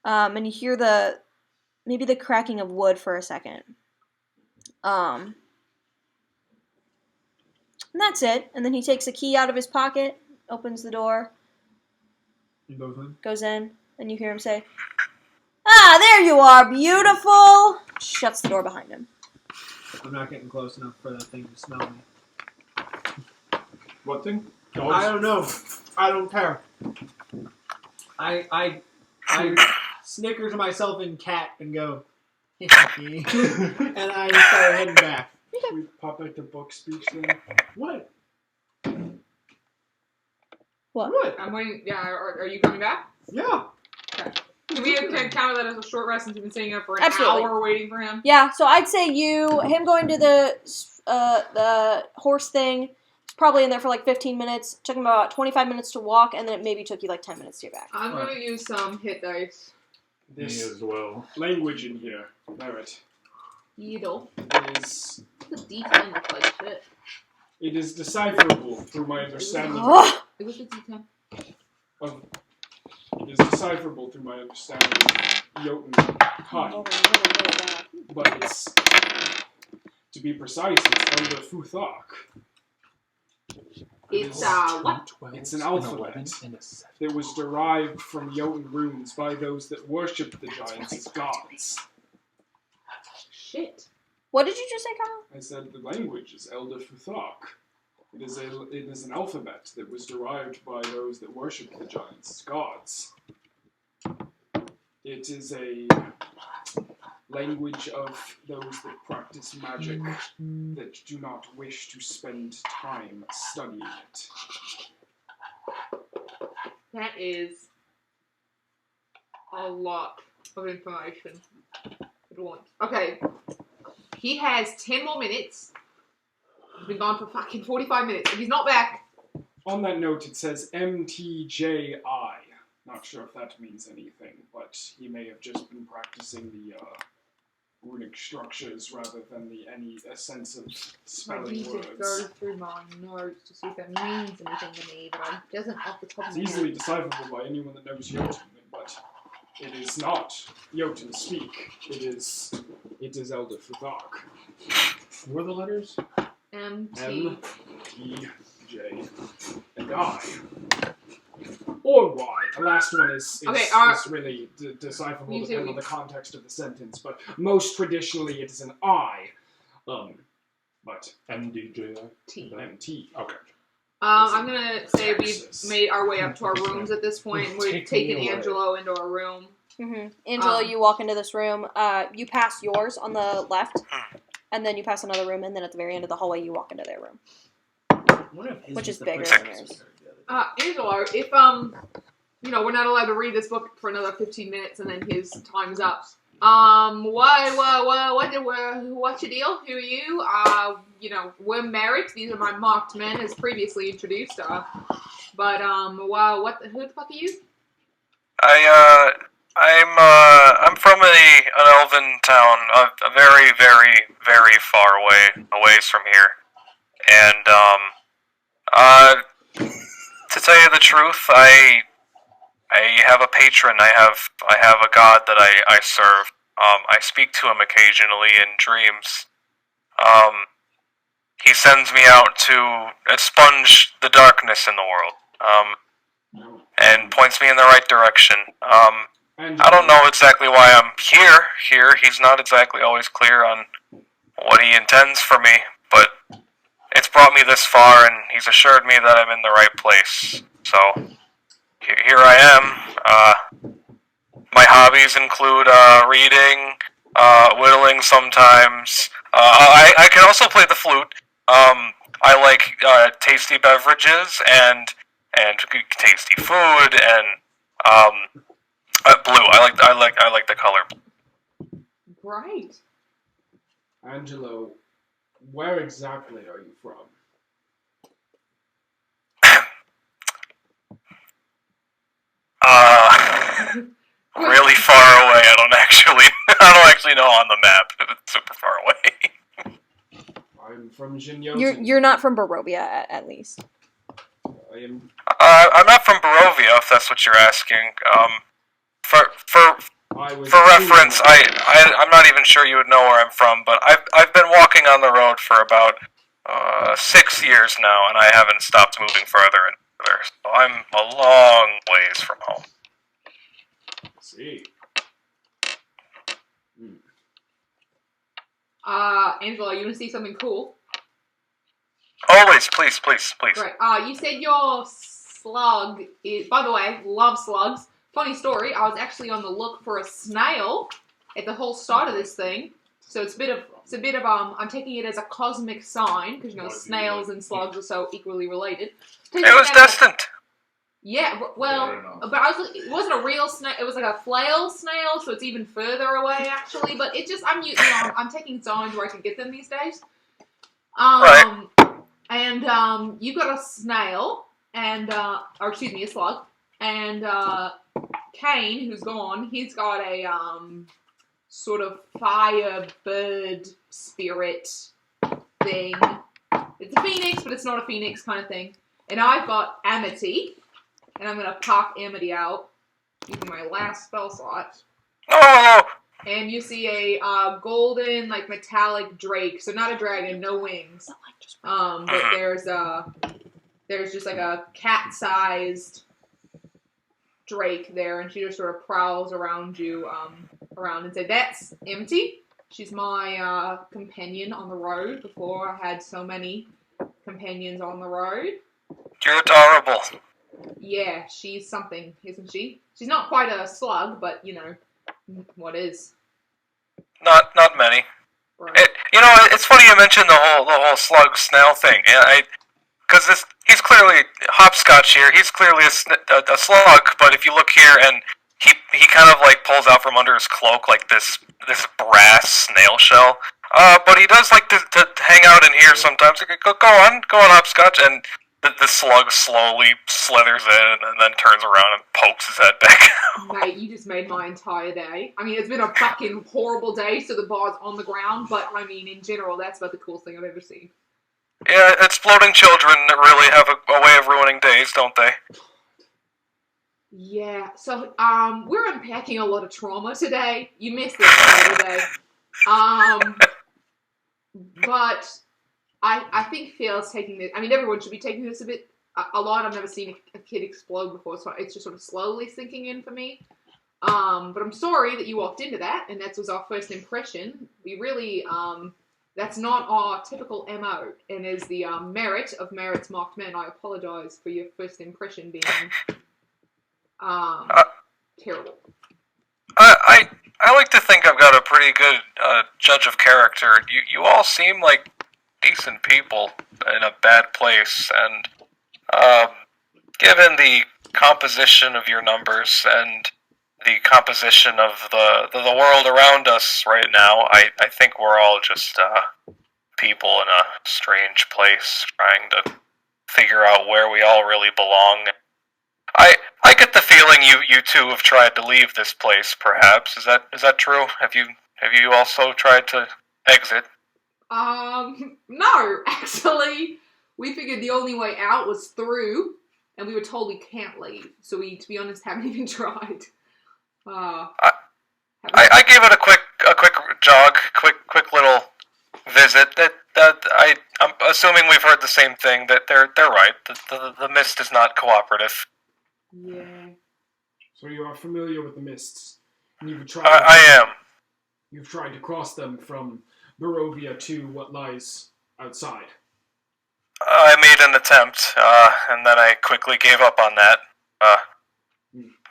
And you hear maybe the cracking of wood for a second. And that's it. And then he takes a key out of his pocket, opens the door, You both in? goes in, and you hear him say, "Ah, there you are, beautiful!" Shuts the door behind him. I'm not getting close enough for that thing to smell me. What thing? I don't know. I don't care. I snicker to myself in cat and go, and I start heading back. We pop back to book speech then. What? What? What? I'm waiting. Yeah, are you coming back? Yeah. Can we count that as a short rest since we've been sitting up for an Absolutely. hour waiting for him? Yeah, so I'd say him going to the horse thing, is probably in there for like 15 minutes. Took him about 25 minutes to walk, and then it maybe took you like 10 minutes to get back. I'm going to use some hit dice. Me This as well. language in here, Merit, Needle. is The D10 looks like shit. it is decipherable through my understanding Oh, It was a D10. of it is decipherable through my understanding of Jotun type, but it's to be precise, it's under Futhok. It's, what? It's an alphabet that was derived from Jotun runes by those that worshipped the giants as gods. Shit. what did you just say, Kyle? I said the language is Elder Futhok. It is an alphabet that was derived by those that worshipped the giants as gods. It is a language of those that practice magic that do not wish to spend time studying it. That is a lot of information at once. Okay. He has 10 more minutes. He's been gone for fucking 45 minutes. If he's not back, On that note, it says MTJI. Not sure if that means anything, but he may have just been practicing the runic structures rather than a sense of I spelling need to go words. through my notes to see if that means anything to me, but it doesn't off the top It's of my easily head. decipherable by anyone that knows Jotun, but it is not Jotun speak. It is Elder Futhok. What are the letters? M-T. M, T, J, and I. or Y. The last one is really decipherable You depending see- on the context of the sentence, but most traditionally it is an I. But MDJ. T. MT. Okay. I'm gonna say Texas. we've made our way up to our rooms at this point. We've Take taken me away. Angelo into our room. Angelo, you walk into this room. You pass yours on the left, and then you pass another room, and then at the very end of the hallway, you walk into their room. Which is bigger than yours. Angelo, if we're not allowed to read this book for another 15 minutes, and then his time's up. What's your deal? Who are you? We're married. These are my marked men, as previously introduced. Who the fuck are you? I'm from an elven town, a very, very, very far away from here, and to tell you the truth, I have a patron. I have a god that I serve. I speak to him occasionally in dreams. He sends me out to expunge the darkness in the world. And points me in the right direction. I don't know exactly why I'm here. He's not exactly always clear on what he intends for me, but it's brought me this far, and he's assured me that I'm in the right place. So, here I am. My hobbies include reading, whittling sometimes. I can also play the flute. I like tasty beverages and tasty food and blue. I like the color. Right. Angelo, where exactly are you from? Really far away. I don't actually know on the map. It's super far away. I'm from Jinyotin. You're not from Barovia, at least. I am. I'm not from Barovia, if that's what you're asking. For reference, I'm not even sure you would know where I'm from, but I've been walking on the road for about 6 years now, and I haven't stopped moving further and further. So I'm a long ways from home. See. Angelo, you want to see something cool? Always, please. Right. You said your slug is. By the way, love slugs. Funny story. I was actually on the look for a snail at the whole start of this thing. So it's a bit of. I'm taking it as a cosmic sign because snails and slugs are so equally related. It was destined. Yeah. Well, but it wasn't a real snail. It was like a flail snail, so it's even further away actually. But it just. I'm taking signs where I can get them these days. Right. And you got a snail, and a slug, and Kane, who's gone, he's got a sort of fire bird spirit thing. It's a phoenix, but it's not a phoenix kind of thing. And I've got Amity, and I'm gonna pop Amity out using my last spell slot. No. And you see a golden, metallic drake. So not a dragon, no wings. But there's just a cat-sized drake there, and she just sort of prowls around you, and say, "That's Amity. She's my companion on the road. Before I had so many companions on the road. You're adorable. Yeah, she's something, isn't she? She's not quite a slug, but what is? Not many. Right. It's funny you mentioned the whole slug snail thing. Because he's clearly hopscotch here. He's clearly a slug, but if you look here, and he kind of pulls out from under his cloak this brass snail shell. But he does like to hang out in here sometimes. Go on, hopscotch, and the slug slowly slithers in and then turns around and pokes his head back out. Mate, you just made my entire day. I mean, it's been a fucking horrible day, so the bar's on the ground, but in general, that's about the coolest thing I've ever seen. Yeah, exploding children really have a way of ruining days, don't they? Yeah, so, we're unpacking a lot of trauma today. You missed this today. But I think Phil's taking this. Everyone should be taking this a bit a lot. I've never seen a kid explode before, so it's just sort of slowly sinking in for me. But I'm sorry that you walked into that, and that was our first impression. We really, that's not our typical MO, and as the merit of merits marked men, I apologize for your first impression being terrible. I like to think I've got a pretty good judge of character. You all seem like decent people in a bad place, and given the composition of your numbers and the composition of the world around us right now, I think we're all just people in a strange place trying to figure out where we all really belong. I get the feeling you two have tried to leave this place, perhaps. Is that true? Have you also tried to exit? No, actually, we figured the only way out was through, and we were told we can't leave, so we, to be honest, haven't even tried. I gave it a quick jog, quick little visit. I'm assuming we've heard the same thing, that they're right. The mist is not cooperative. Yeah. So you are familiar with the mists. And you've tried. I am. You've tried to cross them from Barovia to what lies outside. I made an attempt, and then I quickly gave up on that.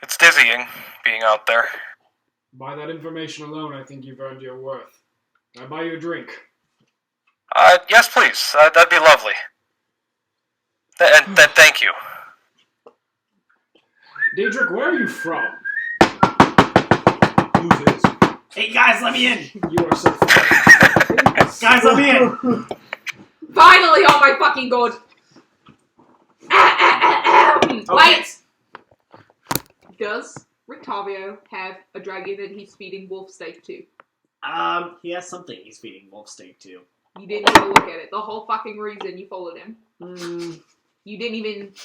It's dizzying being out there. By that information alone, I think you've earned your worth. I buy you a drink. Yes, please. That'd be lovely. Thank you. Daedric, where are you from? Who's this? Hey guys, let me in! You are so funny. Guys, let me in! Finally, oh my fucking god! Wait! Does Rictavio have a dragon that he's feeding wolf steak to? He has something he's feeding wolf steak to. You didn't even look at it. The whole fucking reason you followed him. You didn't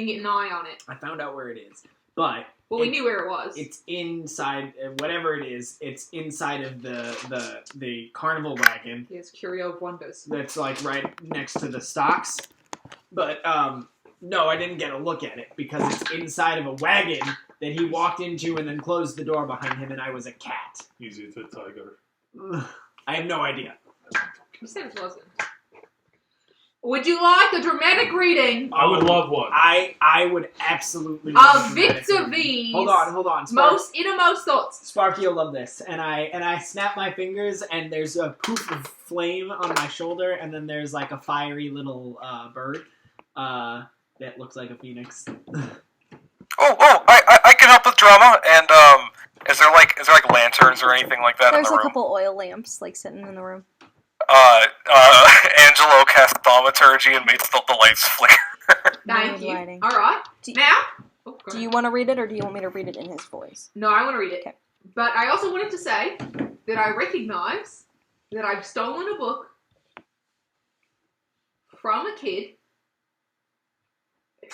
get an eye on it. I found out where it is. But well, we knew where it was. It's inside, whatever it is. It's inside of the carnival wagon. Yes, Curio of Wonders. That's like right next to the stocks. But no, I didn't get a look at it because it's inside of a wagon that he walked into and then closed the door behind him, and I was a cat. Easy to tiger. I have no idea. You said it wasn't. Would you like a dramatic reading? I would love one. I would absolutely love Of Victor V's Hold on. most innermost thoughts. Sparky will love this. And I snap my fingers, and there's a poof of flame on my shoulder, and then there's like a fiery little bird that looks like a phoenix. I can help with drama. And is there like lanterns or anything like that in There's the a room? couple oil lamps like sitting in the room. Angelo cast thaumaturgy and makes the lights flicker. Thank you. Lighting. All right. Do- Now. Oh, go Do ahead. you want to read it, or do you want me to read it in his voice? No, I want to read it. Okay. But I also wanted to say that I recognize that I've stolen a book from a kid.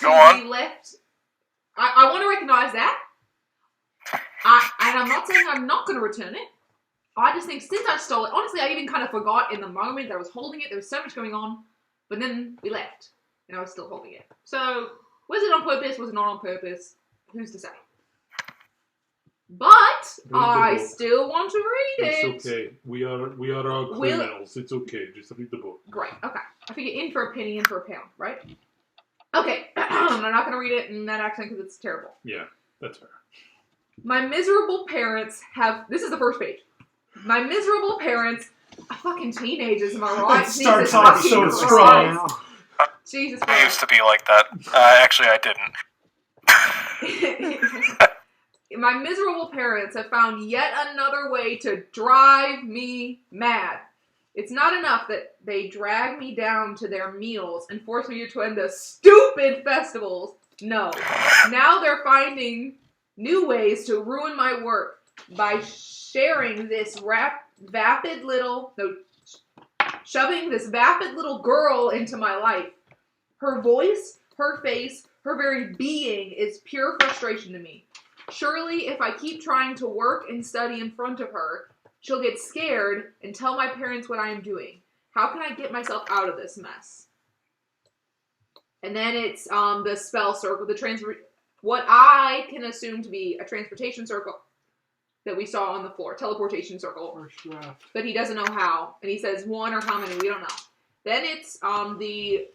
Go on. He left. I want to recognize that. And I'm not saying I'm not going to return it. I just think since I stole it, honestly, I even kind of forgot in the moment that I was holding it. There was so much going on. But then we left, and I was still holding it. So, was it on purpose? Was it not on purpose? Who's to say? But I book. still want to read it. It's okay. We are all criminals. It's okay. Just read the book. Great. Okay. I figure in for a penny, in for a pound, right? Okay. I'm not going to read it in that accent because it's terrible. Yeah, that's fair. My miserable parents have... This is the first page. My miserable parents... Fucking teenagers, am I right? It starts Jesus off fucking so Christ. strong. Jesus I used Christ. to be like that. Actually, I didn't. My miserable parents have found yet another way to drive me mad. It's not enough that they drag me down to their meals and force me to attend the stupid festivals. No. Now they're finding new ways to ruin my work by shoving this vapid little girl into my life. Her voice, her face, her very being is pure frustration to me. Surely, if I keep trying to work and study in front of her, she'll get scared and tell my parents what I am doing. How can I get myself out of this mess? And then it's the spell circle, what I can assume to be a transportation circle that we saw on the floor, teleportation circle. Or strahd. But he doesn't know how, and he says one or how many, we don't know. Then it's the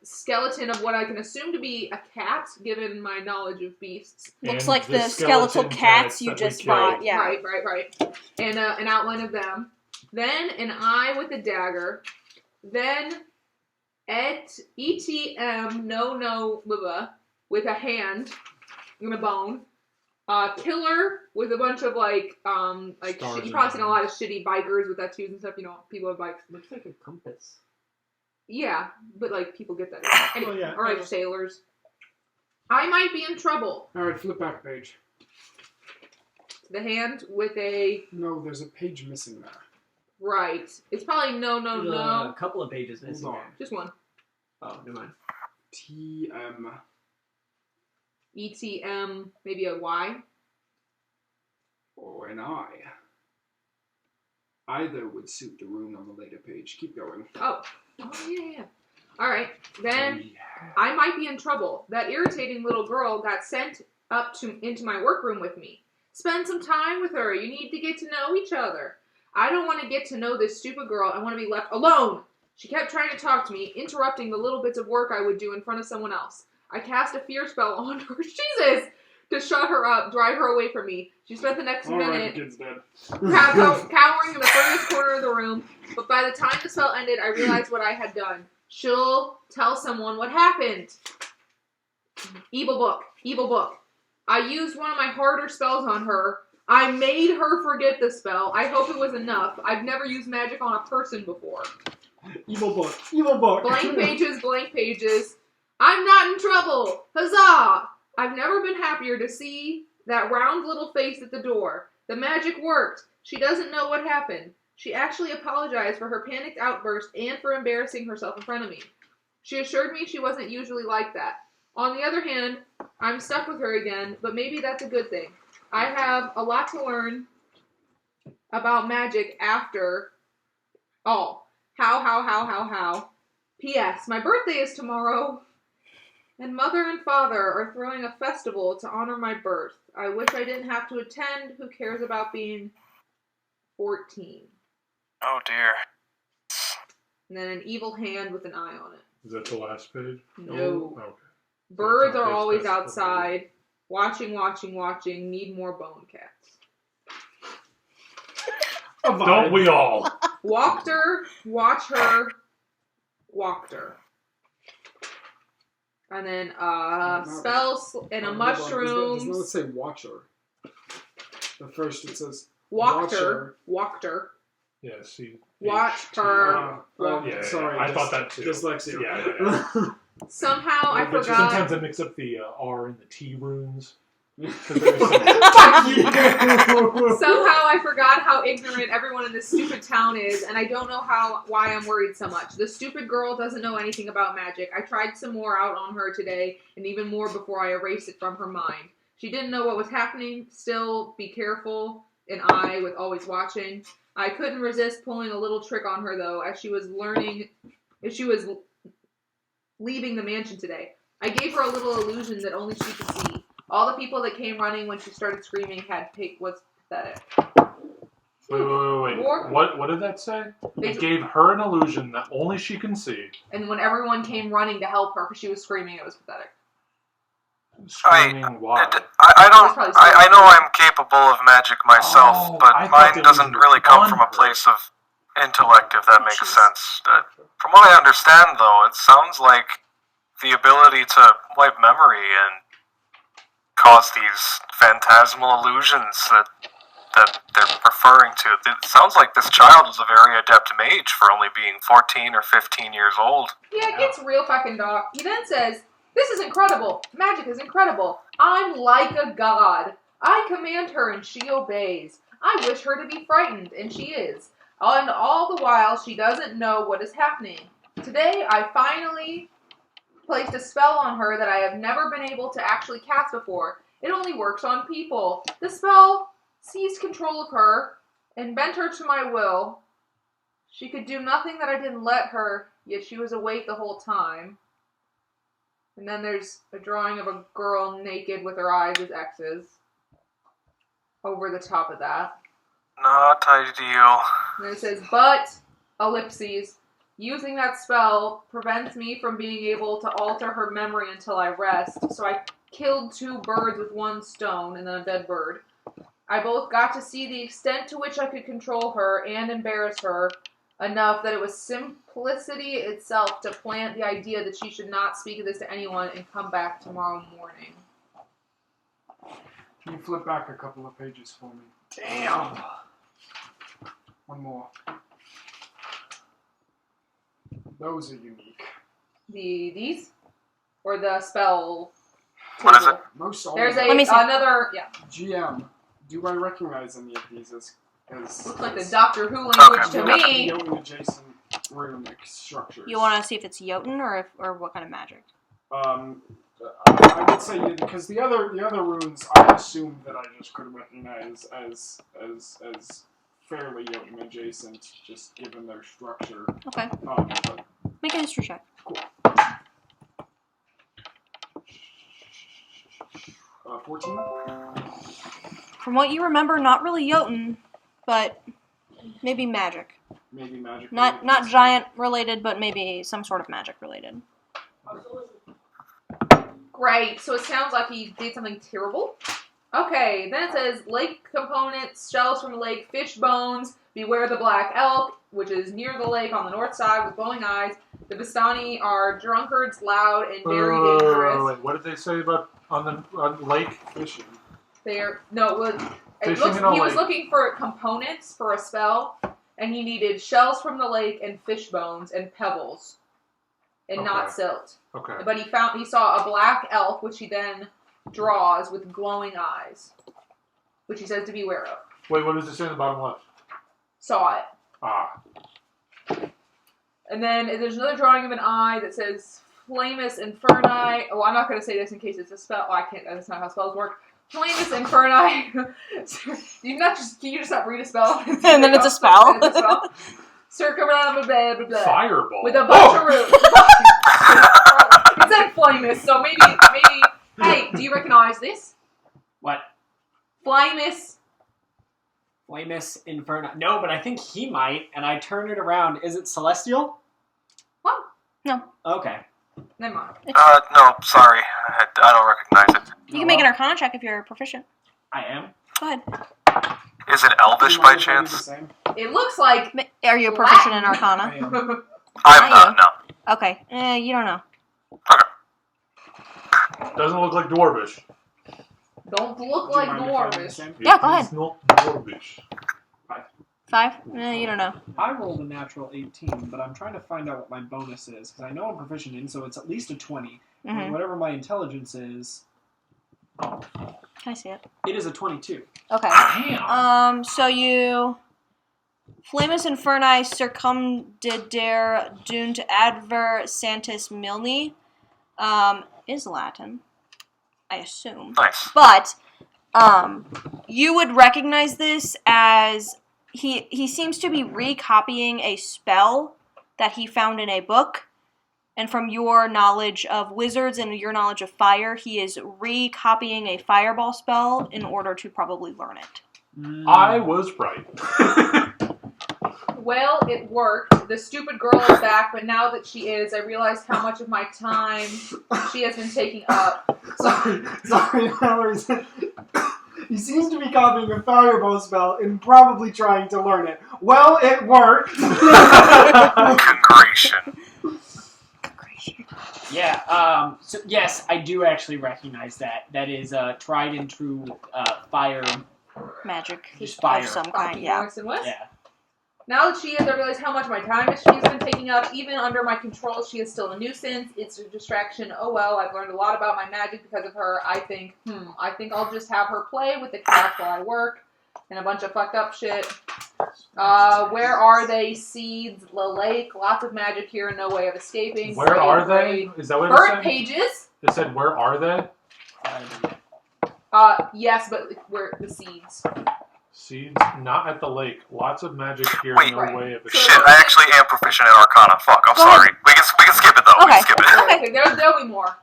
skeleton of what I can assume to be a cat, given my knowledge of beasts. Looks And like the skeletal cats you that we just bought. killed. Yeah. Right. And an outline of them. Then an eye with a dagger. Then ETM with a hand and a bone. Killer with a bunch of Stars you probably in seen a lot of shitty bikers with tattoos and stuff. You know, people have bikes. Looks like a compass. Yeah, but people get that. Anyway, Oh, yeah. all right, sailors. I might be in trouble. Alright, flip back page. The hand with a No, there's a page missing there. right. It's probably no. There's a couple of pages missing Hold on. there. Just one. Oh, never mind. TM. ETM, maybe a Y. Or an I. Either would suit the rune on the later page. Keep going. Oh yeah. All right, then. Oh, yeah. I might be in trouble. That irritating little girl got sent into my workroom with me. Spend some time with her. You need to get to know each other. I don't want to get to know this stupid girl. I want to be left alone. She kept trying to talk to me, interrupting the little bits of work I would do in front of someone else. I cast a fear spell on her, Jesus, to shut her up, drive her away from me. She spent the next Alright, minute the kid's dead. cowering in the furthest corner of the room, but by the time the spell ended, I realized what I had done. She'll tell someone what happened. Evil book. I used one of my harder spells on her. I made her forget the spell. I hope it was enough. I've never used magic on a person before. Evil book. Blank pages. I'm not in trouble. Huzzah! I've never been happier to see that round little face at the door. The magic worked. She doesn't know what happened. She actually apologized for her panicked outburst and for embarrassing herself in front of me. She assured me she wasn't usually like that. On the other hand, I'm stuck with her again, but maybe that's a good thing. I have a lot to learn about magic after all. How? P.S. My birthday is tomorrow, and Mother and Father are throwing a festival to honor my birth. I wish I didn't have to attend. Who cares about being 14? Oh dear. And then an evil hand with an eye on it. Is that the last page? No. Okay. Birds That's are not always this festival. outside. Watching. Need more bone cats. Don't we all? Walked her, watch her, walked her. And then spells and a Hold on, does mushrooms. not say watcher. But first it says Walked watcher. her. Yeah, see. Watched her. Yeah, sorry. I thought that too. Dyslexia. Yeah. Somehow I But forgot. sometimes I mix up the R and the T runes. Somehow I forgot how ignorant everyone in this stupid town is, and I don't know why I'm worried so much. The stupid girl doesn't know anything about magic. I tried some more out on her today, and even more before I erased it from her mind. She didn't know what was happening. Still, be careful. An eye with always watching. I couldn't resist pulling a little trick on her, though, as she was leaving the mansion today. I gave her a little illusion that only she could see. All the people that came running when she started screaming was pathetic. Wait. More- What did that say? They- It gave her an illusion that only she can see. And when everyone came running to help her because she was screaming, it was pathetic. Screaming why? I know I'm capable of magic myself, Oh, but I thought mine that doesn't was really come from a wonder. place of intellect, if that makes Jeez. sense. From what I understand, though, it sounds like the ability to wipe memory and cause these phantasmal illusions that they're referring to. It sounds like this child is a very adept mage for only being 14 or 15 years old. Yeah, it gets real fucking dark. He then says, "This is incredible. Magic is incredible. I'm like a god. I command her and she obeys. I wish her to be frightened, and she is. And all the while, she doesn't know what is happening. Today, I finally placed a spell on her that I have never been able to actually cast before. It only works on people. The spell seized control of her and bent her to my will. She could do nothing that I didn't let her, yet she was awake the whole time. And then there's a drawing of a girl naked with her eyes as X's. Over the top of that. Not ideal. And then it says, but, ellipses, using that spell prevents me from being able to alter her memory until I rest. So I killed 2 birds with 1 stone and then a dead bird. I both got to see the extent to which I could control her and embarrass her enough that it was simplicity itself to plant the idea that she should not speak of this to anyone and come back tomorrow morning. Can you flip back a couple of pages for me? Damn. One more. Those are unique. These? Or the spell What is table? it? Most all There's of them. Let me see. another, yeah. GM, do I recognize any of these as Looks like the Doctor Who language Okay. to me. Jotun adjacent runic structures? You want to see if it's Jotun or what kind of magic? I would say because the other runes I assumed that I just could recognize as fairly Jotun adjacent, just given their structure. Okay. But Make a history check. 14. From what you remember, not really Jotun, but maybe magic. Maybe magic. Not giant related, but maybe some sort of magic related. Great. So it sounds like he did something terrible. Okay, then it says lake components, shells from the lake, fish bones, beware the black elk, which is near the lake on the north side with glowing eyes. The Vistani are drunkards, loud, and very dangerous. Wait, what did they say about on the lake? Fishing. They're no, it was, Fishing in a he was lake. looking for components for a spell, and he needed shells from the lake and fish bones and pebbles, and not Okay. silt. Okay. But he saw a black elk, which he then draws with glowing eyes, which he says to beware of. Wait, what does it say in the bottom left? Saw it. Ah. And then there's another drawing of an eye that says Flamus Inferni. Oh, I'm not going to say this in case it's a spell. Oh, I can't. That's not how spells work. Flamus Inferni. Can you just not read a spell? And then it's a spell. It's a spell. Circumround, blah, blah, blah. Fireball. With a bunch of roots. It said Flamus, so maybe. Hey, do you recognize this? What? Flamus. Flamus Inferno. No, but I think he might, and I turn it around. Is it Celestial? What? No. Okay. Never mind. No, sorry. I don't recognize it. You can make an Arcana check if you're proficient. I am. Go ahead. Is it Elvish by chance? It looks like. Are you proficient in Arcana? I am. I'm Not not, no. Okay. You don't know. Doesn't look like Dwarvish. Don't look Do you like mind if I do the dwarvish. same? Yeah, go It ahead. is not Dwarvish. 5? You don't know. I rolled a natural 18, but I'm trying to find out what my bonus is, because I know I'm proficient in, so it's at least a 20. Mm-hmm. And whatever my intelligence is, Can I see it? it is a 22. Okay. Damn. So you... Flamus Inferni circumdidere dunt adver santis milni is Latin, I assume. Nice. But you would recognize this as he seems to be recopying a spell that he found in a book. And from your knowledge of wizards and your knowledge of fire, he is recopying a fireball spell in order to probably learn it. I was right. Well, it worked. The stupid girl is back, but now that she is, I realized how much of my time she has been taking up. Sorry, Mallory. He seems to be copying a fireball spell and probably trying to learn it. Well, it worked. Congration. Yeah, so yes, I do actually recognize that. That is tried and true fire. Magic Just fire. of some kind, yeah. Morrison West. Yeah. Now that she is, I realize how much of my time she's been taking up. Even under my control, she is still a nuisance. It's a distraction. Oh well, I've learned a lot about my magic because of her. I think I'll just have her play with the cats while I work. And a bunch of fucked up shit. Where are they? Seeds, the lake, lots of magic here and no way of escaping. Where are they? Is that what it Burnt said? pages? It said, where are they? Yes, but where the seeds? Seeds, not at the lake. Lots of magic here, Wait. no Right. way of Shit, escape. I actually am proficient in Arcana. Fuck, I'm Go ahead. sorry. We can skip it though. We Okay. can skip it. Okay, there'll be more.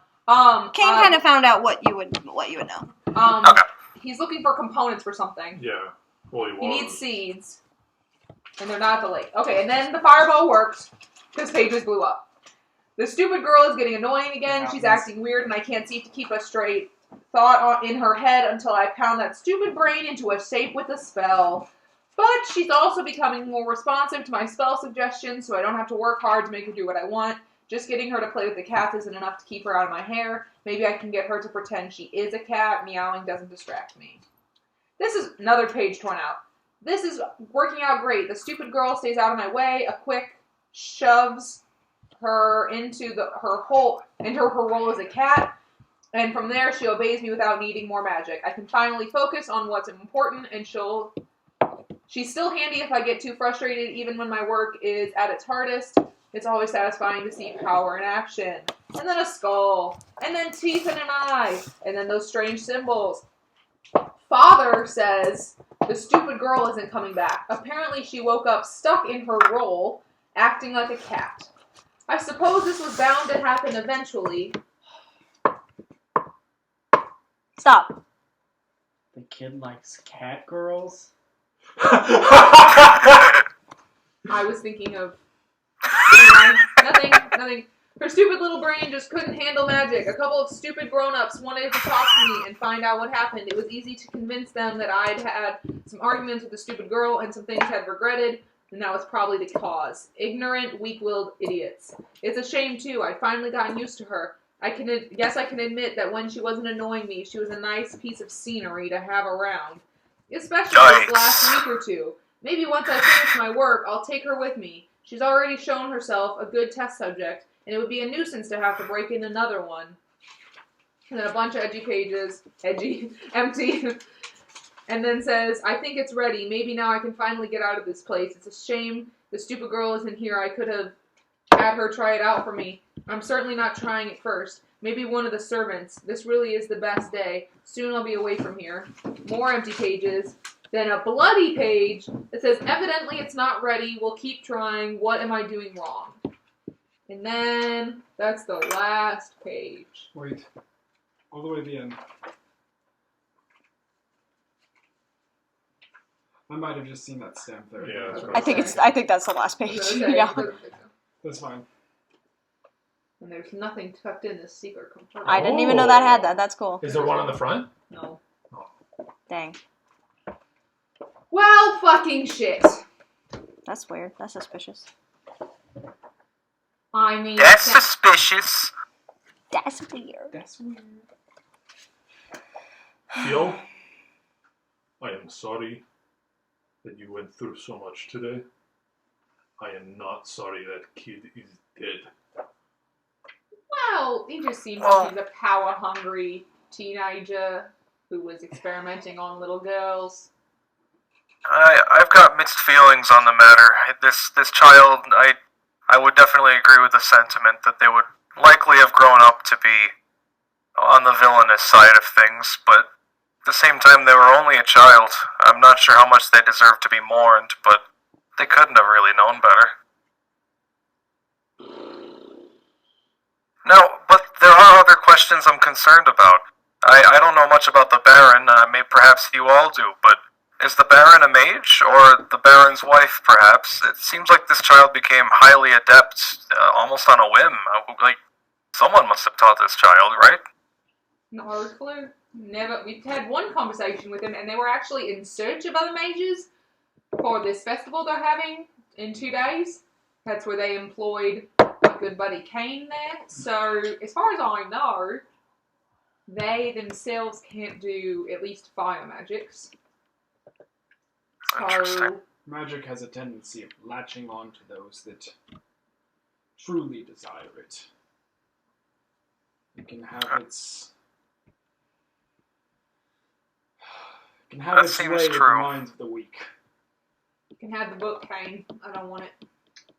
Kane kind of found out what you would know. Okay. He's looking for components for something. Yeah. Well, He needs seeds. And they're not at the lake. Okay, and then the fireball worked, because Pages blew up. The stupid girl is getting annoying again. She's acting weird, and I can't seem to keep a straight thought in her head until I pound that stupid brain into a shape with a spell. But she's also becoming more responsive to my spell suggestions, so I don't have to work hard to make her do what I want. Just getting her to play with the cats isn't enough to keep her out of my hair. Maybe I can get her to pretend she is a cat. Meowing doesn't distract me. This is another page torn out. This is working out great. The stupid girl stays out of my way. A quick shoves her into her role as a cat. And from there, she obeys me without needing more magic. I can finally focus on what's important, and she's still handy if I get too frustrated, even when my work is at its hardest. It's always satisfying to see power in action. And then a skull. And then teeth and an eye. And then those strange symbols. Father says the stupid girl isn't coming back. Apparently she woke up stuck in her role, acting like a cat. I suppose this was bound to happen eventually. Stop. The kid likes cat girls? I was thinking of... Nothing. Her stupid little brain just couldn't handle magic. A couple of stupid grown-ups wanted to talk to me and find out what happened. It was easy to convince them that I'd had some arguments with the stupid girl and some things I'd regretted, and that was probably the cause. Ignorant, weak-willed idiots. It's a shame, too. I'd finally gotten used to her. I can admit that when she wasn't annoying me, she was a nice piece of scenery to have around. Especially this last week or two. Maybe once I finish my work, I'll take her with me. She's already shown herself a good test subject, and it would be a nuisance to have to break in another one. And then a bunch of edgy pages. Edgy. Empty. And then says, I think it's ready. Maybe now I can finally get out of this place. It's a shame the stupid girl isn't here. I could have had her try it out for me. I'm certainly not trying it first. Maybe one of the servants. This really is the best day. Soon I'll be away from here. More empty pages. Then a bloody page that says, evidently it's not ready. We'll keep trying. What am I doing wrong? And then that's the last page. Wait. All the way to the end. I might have just seen that stamp there. Yeah, that's right. I think that's the last page. Yeah. That's fine. And there's nothing tucked in this secret compartment. I didn't even know that had that. That's cool. Is there one on the front? No. Dang. Well, fucking shit. That's weird. That's suspicious. I mean... That's suspicious. That's weird. That's weird. Theo, I am sorry that you went through so much today. I am not sorry that kid is dead. Well, he just seems like he's a power-hungry teenager who was experimenting on little girls. I've got mixed feelings on the matter. This child, I would definitely agree with the sentiment that they would likely have grown up to be on the villainous side of things, but at the same time they were only a child. I'm not sure how much they deserve to be mourned, but they couldn't have really known better. No, but there are other questions I'm concerned about. I don't know much about the Baron, perhaps you all do, but is the Baron a mage, or the Baron's wife, perhaps? It seems like this child became highly adept, almost on a whim. Someone must have taught this child, right? Not a clue. Never. We've had one conversation with them, and they were actually in search of other mages for this festival they're having in 2 days. That's where they employed my good buddy Kane there. So, as far as I know, they themselves can't do at least fire magics. Interesting. Magic has a tendency of latching on to those that truly desire it. It can have its... It can have That its seems way with the true. minds of the weak. You can have the book, Kane. I don't want it.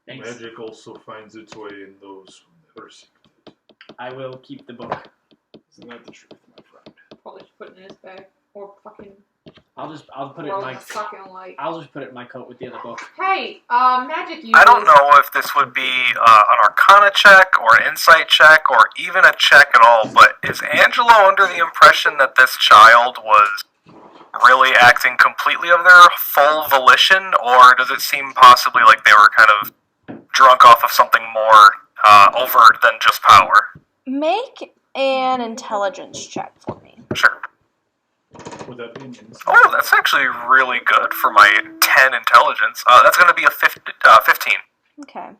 Thanks. Magic also finds its way in those who never seek it. I will keep the book. Isn't that the truth, my friend? Probably should put it in his bag. Or fucking I'll put it in throw my it fucking like... I'll just put it in my coat with the other book. Hey, magic uses... I don't know if this would be an Arcana Arcana check or an Insight check or even a check at all, but is Angelo under the impression that this child was really acting completely of their full volition, or does it seem possibly like they were kind of drunk off of something more overt than just power? Make an intelligence check for me. Sure. Would that be an insight? Oh, that's actually really good for my 10 intelligence. That's going to be a 15. Okay.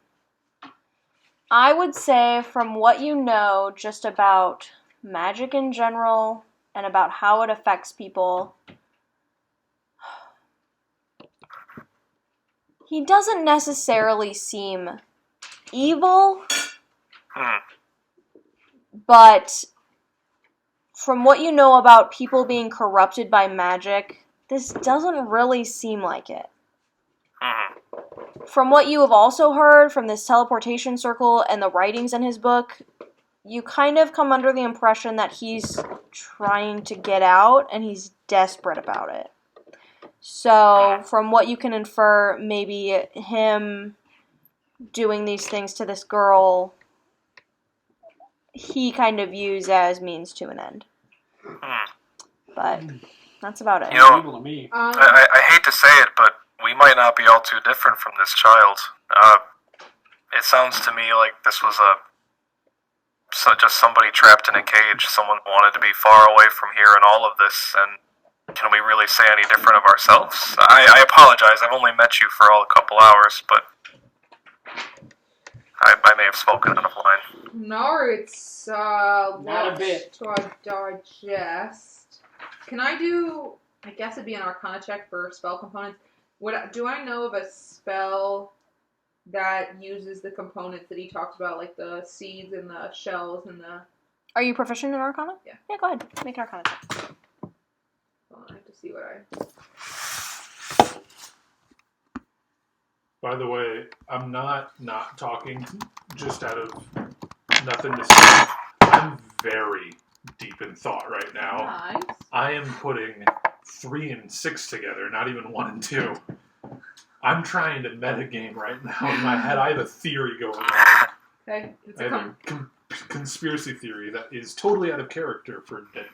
I would say from what you know just about magic in general and about how it affects people, he doesn't necessarily seem evil, but from what you know about people being corrupted by magic, this doesn't really seem like it. From what you have also heard from this teleportation circle and the writings in his book, you kind of come under the impression that he's trying to get out and he's desperate about it. So, from what you can infer, maybe him doing these things to this girl, he kind of views as means to an end. But that's about it. You know, Evil to me. I hate to say it, but we might not be all too different from this child. It sounds to me like this was just somebody trapped in a cage. Someone wanted to be far away from here and all of this, and can we really say any different of ourselves? I apologize, I've only met you for a couple hours, but I may have spoken out of line. No, it's Not a lots bit. to digest. Can I do? I guess it'd be an Arcana check for spell components. Do I know of a spell that uses the components that he talked about, like the seeds and the shells and the? Are you proficient in Arcana? Yeah. Yeah, go ahead. Make an Arcana check. Hold on, I have to see what I. By the way, I'm not talking just out of nothing to say. I'm very deep in thought right now. Nice. I am putting 3 and 6 together, not even 1 and 2. I'm trying to metagame right now in my head. I have a theory going on. Okay, it's I have a conspiracy theory that is totally out of character for Dead.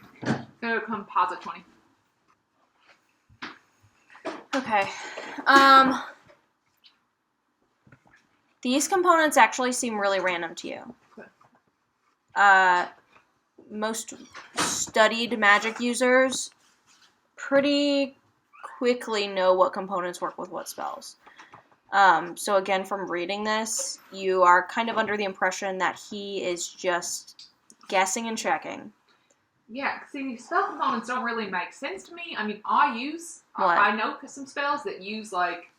gonna composite 20. Okay. These components actually seem really random to you. Most studied magic users pretty quickly know what components work with what spells. So again, from reading this, you are kind of under the impression that he is just guessing and checking. Yeah, see, spell components don't really make sense to me. I mean, I know some spells that use, like,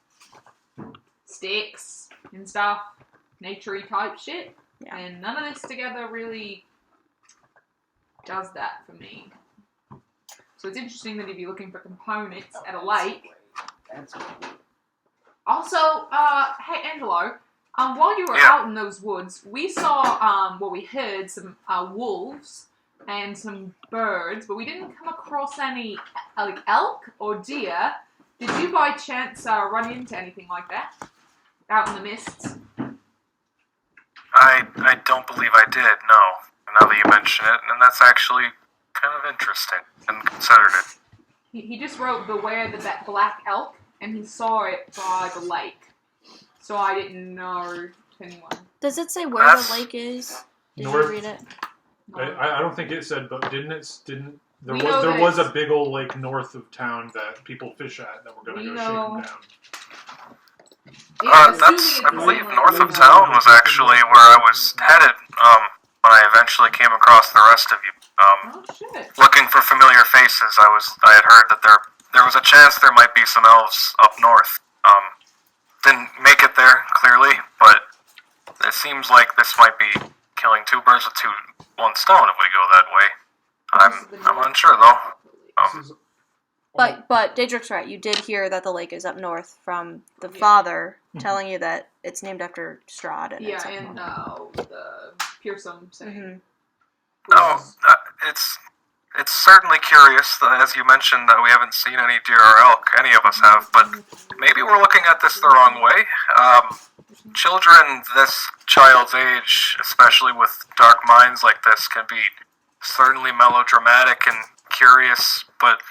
sticks and stuff, nature-y type shit, and none of this together really does that for me. So it's interesting that he'd be looking for components at a lake. That's Also, hey, Angelo, while you were out in those woods, we saw, we heard some wolves and some birds, but we didn't come across any, like, elk or deer. Did you by chance run into anything like that out in the mists? I don't believe I did, no. Now that you mention it, and that's actually kind of interesting, and considered it. He just wrote beware the black elk, and he saw it by the lake. So I didn't know if anyone. Does it say where the lake is? Did you read it? I don't think it said, but there know was that a big old lake north of town that people fish at that we're going to go shake them down. I believe north of town was actually where I was headed when I eventually came across the rest of you. Oh shit! Looking for familiar faces, I had heard that there was a chance there might be some elves up north. Didn't make it there clearly, but it seems like this might be killing 2 birds with one stone if we go that way. I'm unsure though. But Daedric's right. You did hear that the lake is up north from the father telling you that it's named after Strahd. And the the Pearson saying. No, it's It's certainly curious, as you mentioned, that we haven't seen any deer or elk. Any of us have, but maybe we're looking at this the wrong way. Children this child's age, especially with dark minds like this, can be certainly melodramatic and curious, but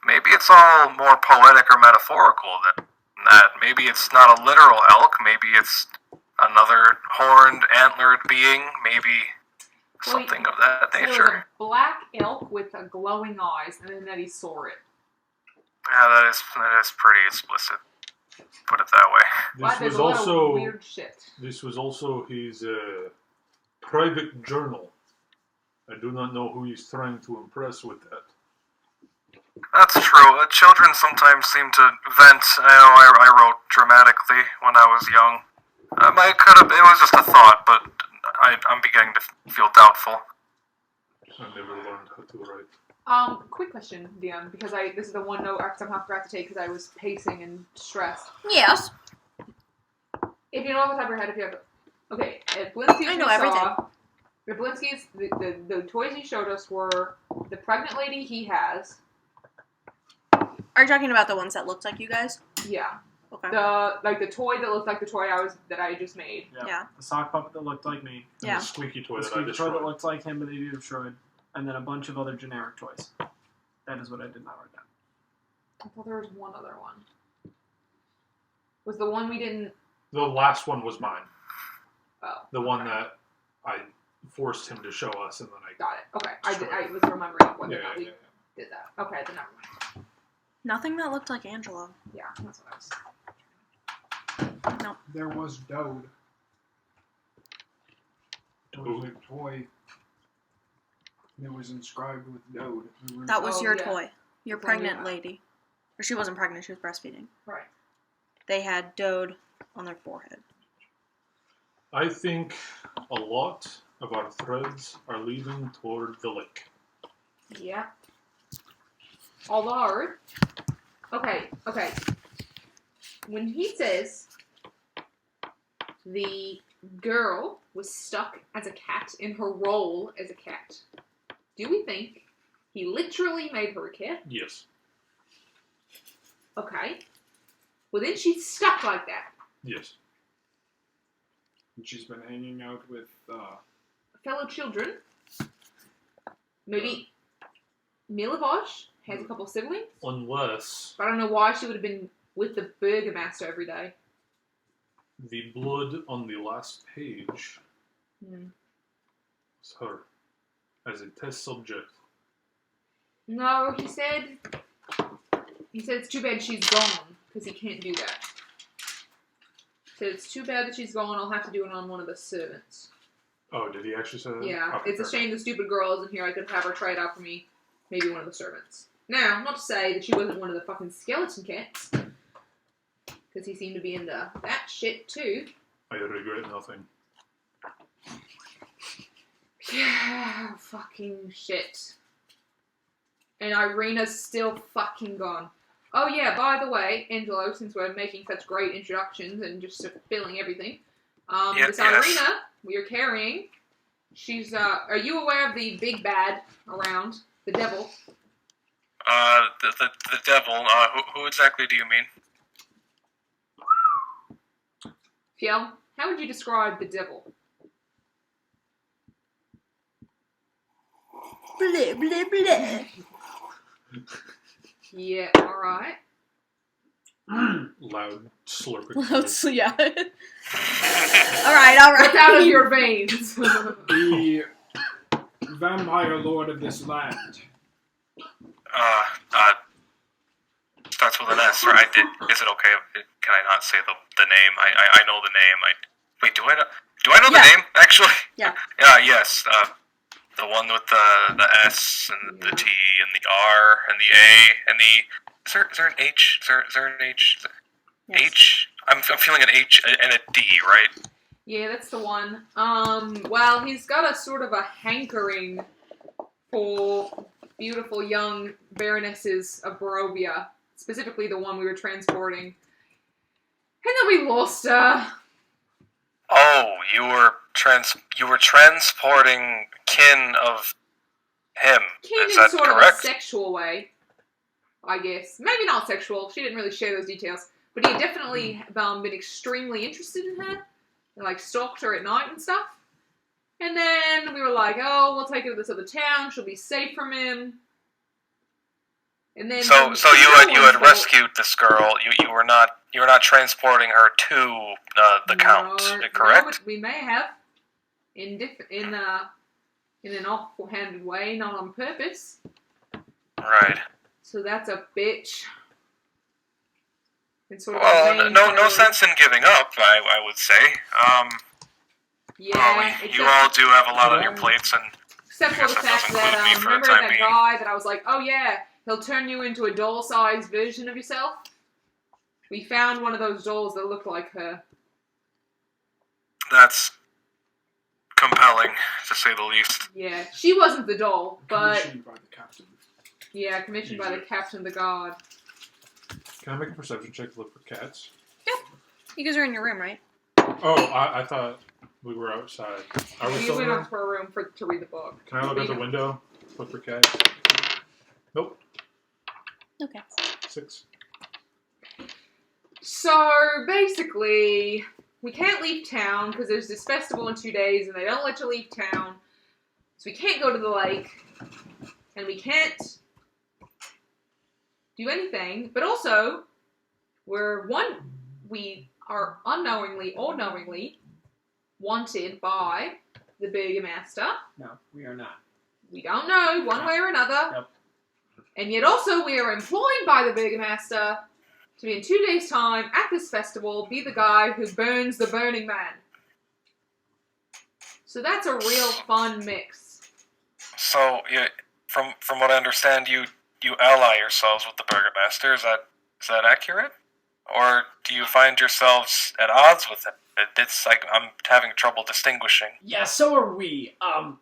maybe it's all more poetic or metaphorical than that. Maybe it's not a literal elk, maybe it's another horned, antlered being, maybe something of that There was nature. a black elk with glowing eyes, and then that he saw it. Yeah, that is pretty explicit. Put it that way. But there's a lot of weird shit. This was also his private journal. I do not know who he's trying to impress with that. That's true. Children sometimes seem to vent. I wrote dramatically when I was young. It was just a thought, but I'm beginning to feel doubtful. I never learned how to write. Quick question, DM, because this is the one note I somehow forgot to take because I was pacing and stressed. Yes. If you know off the top of your head, if you have... Okay, at Blinsky's I know we everything. saw... The Blinsky's, the toys he showed us were the pregnant lady he has. Are you talking about the ones that looked like you guys? Yeah. Okay. The toy that looked like the toy that I just made. Yeah. The sock puppet that looked like me. And Yeah. the squeaky toy The that I squeaky toy destroyed. that looked like him, but that you destroyed. And then a bunch of other generic toys. That is what I did not write down. I thought there was one other one. Was the one we didn't... The last one was mine. Oh. The one that I forced him to show us, and then I... Got it. Okay. I Destroyed. was remembering whether or not we Yeah. did that. Okay, then never mind. Nothing that looked like Angelo. Yeah, that's what I was... No. There was Dode. There was a toy that was inscribed with Dode. That was Oh, your yeah. toy. Your That's pregnant yeah. lady. Or she wasn't pregnant, she was breastfeeding. Right. They had Dode on their forehead. I think a lot of our threads are leading toward the lake. Yeah. Although... Okay. When he says the girl was stuck as a cat in her role as a cat, do we think he literally made her a cat? Yes. Okay. Well, then she's stuck like that. Yes. And she's been hanging out with Fellow children. Maybe Milivosh has a couple siblings. Unless But I don't know why she would have been with the Burgomaster every day. the blood on the last page is her as a test subject. No, he said it's too bad she's gone, because he can't do that. He said it's too bad that she's gone, I'll have to do it on one of the servants. Oh, did he actually say that? Yeah, Okay, it's a fair shame the stupid girl isn't here, I could have her try it out for me, maybe one of the servants. Now, not to say that she wasn't one of the fucking skeleton cats, because he seemed to be into that shit too. I regret nothing. Yeah, fucking shit. And Irina's still fucking gone. Oh yeah, by the way, Angelo, since we're making such great introductions and just filling everything, this Yes. Irina we are carrying, she's, are you aware of the big bad around? The devil? The devil. Who exactly do you mean? Fiel, how would you describe the devil? Blah, blah, blah. Yeah, alright. Loud slurping. Let's, yeah. Alright. What's out of your veins? the vampire lord of this land. Starts with an S, right? Is it okay? Can I not say the name? I know the name. Wait, do I know the Yeah. name, actually? Yeah. Yes. The one with the S and the T and the R and the A and the... Is there an H? Is there an H? Yes. H? I'm feeling an H and a D, right? Yeah, that's the one. Well, he's got a sort of a hankering for beautiful young baronesses of Barovia. Specifically the one we were transporting. And then we lost her. Oh, you were transporting kin of him. Kid Is in that sort correct? of a sexual way, I guess. Maybe not sexual. She didn't really share those details. But he had definitely been extremely interested in her. And, like, stalked her at night and stuff. And then we were like, oh, we'll take her to this other town. She'll be safe from him. And then So you had rescued this girl. You were not transporting her to the Count, correct? No, but we may have. In an awful-handed way, not on purpose. Right. So that's a bitch. It's sort of Well, no sense in giving up, I would say. Yeah, you all do have a lot on your plates, and except for the that fact doesn't include me that, for the remember time that being. guy that I was like, oh yeah, he'll turn you into a doll-sized version of yourself? We found one of those dolls that looked like her. That's compelling, to say the least. Yeah, she wasn't the doll, but... Commissioned by the captain. Yeah, commissioned by the captain of the guard. Can I make a perception check to look for cats? You guys are in your room, right? Oh, I thought we were outside. Are we We still went there? up to our room to read the book. Can I look out the window? Look for cats? Nope. No cats. 6. So, basically, we can't leave town because there's this festival in 2 days and they don't let you leave town. So we can't go to the lake. And we can't do anything. But also, we are unknowingly or knowingly wanted by the Burgomaster. No, we are not. We don't know, one way or another. Nope. And yet also we are employed by the Burgomaster to be in 2 days' time at this festival, be the guy who burns the Burning Man. So that's a real fun mix. So, from what I understand, you ally yourselves with the Burgomaster. Is that accurate? Or do you find yourselves at odds with him? It's like I'm having trouble distinguishing. Yeah, so are we.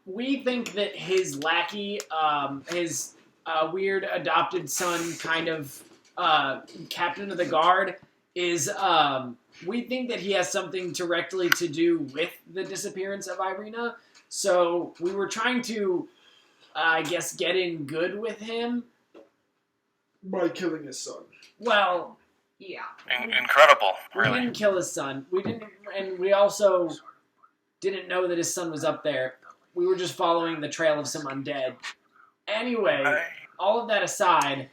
We think that his lackey, his weird adopted son, kind of captain of the guard, is. We think that he has something directly to do with the disappearance of Irina. So we were trying to, I guess, get in good with him. By killing his son. Well, Yeah. Incredible, we really. didn't kill his son. We didn't, and we also didn't know that his son was up there. We were just following the trail of some undead. Anyway, all of that aside,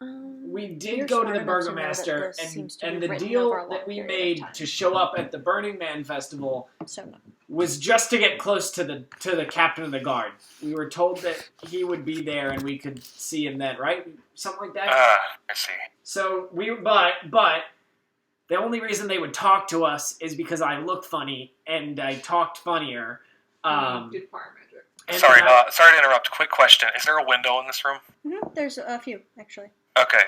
we did you're go to smart the enough to know that Burgomaster, this seems to and be the written deal over a long that we period of made time. to show up at the Burning Man Festival So no. was just to get close to the captain of the guard. We were told that he would be there and we could see him then, right? Something like that. I see. So but the only reason they would talk to us is because I look funny and I talked funnier. Did fire magic. And Sorry, I- sorry to interrupt. Quick question: is there a window in this room? Mm-hmm. There's a few, actually. Okay,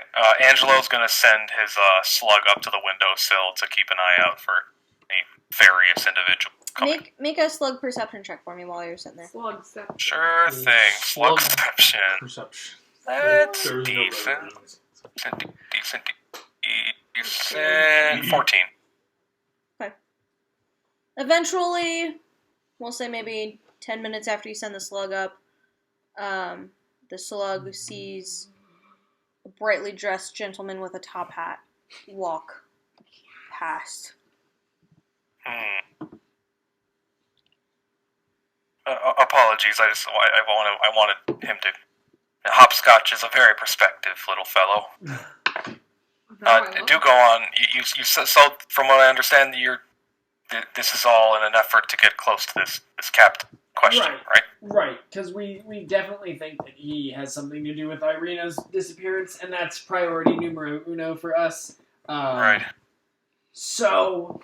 Angelo's gonna send his slug up to the windowsill to keep an eye out for any various individual coming. Make a slug perception check for me while you're sitting there. Slug step. Sure thing. Slug perception. Perception. That's There is no decent. evidence. Decent. 14. Eventually, we'll say maybe 10 minutes after you send the slug up, the slug sees a brightly dressed gentleman with a top hat walk past. Apologies. I wanted him to. Hopscotch is a very perspective little fellow. Do go on. You so from what I understand, this is all in an effort to get close to this captain question, right? Right, because we definitely think that he has something to do with Irina's disappearance, and that's priority numero uno for us. Right. So,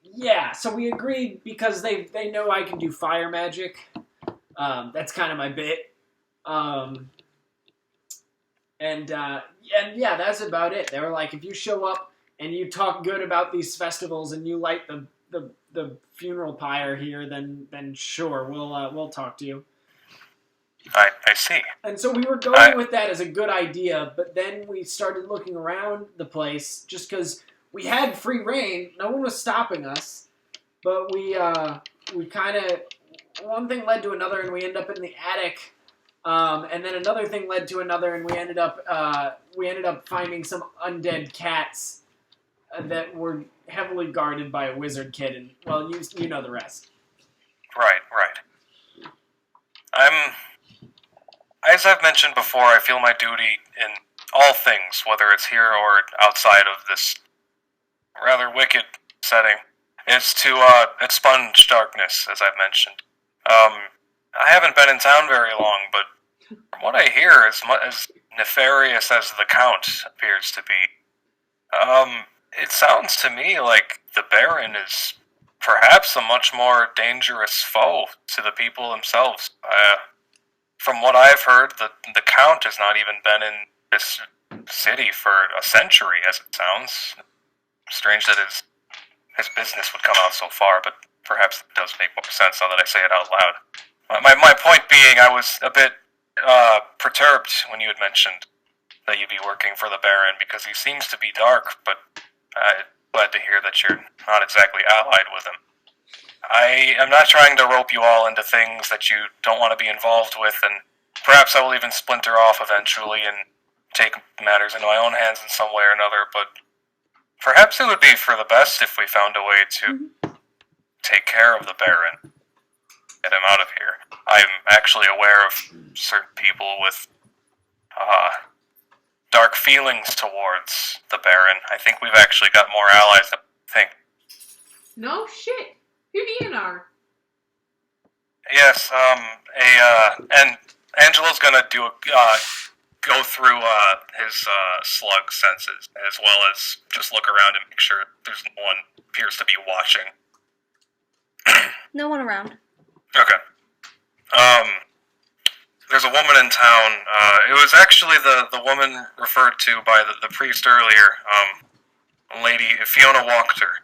yeah, so we agreed because they know I can do fire magic. That's kind of my bit. And yeah, that's about it. They were like, if you show up and you talk good about these festivals and you light the funeral pyre here, then sure, we'll talk to you. I see. And so we were going with that as a good idea, but then we started looking around the place just because we had free reign. No one was stopping us, but we kind of one thing led to another, and we end up in the attic. And then another thing led to another, and we ended up finding some undead cats that were heavily guarded by a wizard kid. And well, you know the rest. Right. As I've mentioned before, I feel my duty in all things, whether it's here or outside of this rather wicked setting, is to expunge darkness, as I've mentioned. I haven't been in town very long, but from what I hear, as nefarious as the Count appears to be, it sounds to me like the Baron is perhaps a much more dangerous foe to the people themselves. From what I've heard, the Count has not even been in this city for a century, as it sounds. Strange that his business would come out so far, but perhaps it does make more sense now that I say it out loud. My point being, I was a bit perturbed when you had mentioned that you'd be working for the Baron, because he seems to be dark, but I'm glad to hear that you're not exactly allied with him. I am not trying to rope you all into things that you don't want to be involved with, and perhaps I will even splinter off eventually and take matters into my own hands in some way or another, but perhaps it would be for the best if we found a way to take care of the Baron. Get him out of here. I'm actually aware of certain people with dark feelings towards the Baron. I think we've actually got more allies than we think. No shit. Who do you know? Yes, and Angelo's gonna go through his slug senses, as well as just look around and make sure there's no one appears to be watching. No one around. Okay. There's a woman in town. It was actually the woman referred to by the priest earlier. Lady Fiona Walker.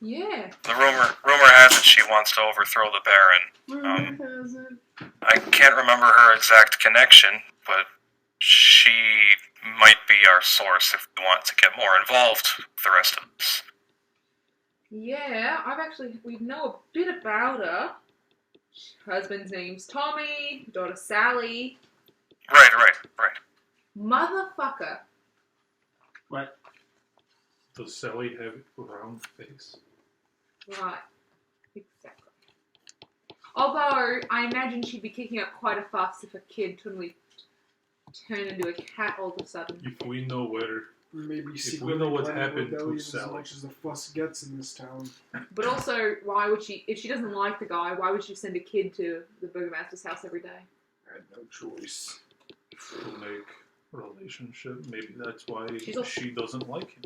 Yeah. The rumor has it she wants to overthrow the Baron. I can't remember her exact connection, but she might be our source if we want to get more involved with the rest of us. Yeah, we know a bit about her. Her husband's name's Tommy, daughter Sally. Right. Motherfucker. What? Does Sally have a round face? Right. Exactly. Although, I imagine she'd be kicking up quite a fuss if a kid suddenly turned into a cat all of a sudden. If we know where... Maybe If we know what planning happened to rebellion as Sally. much as the fuss gets in this town. But also, why would she, if she doesn't like the guy, why would she send a kid to the burgomaster's house every day? I had no choice. to make relationship, maybe that's why She's she doesn't like him.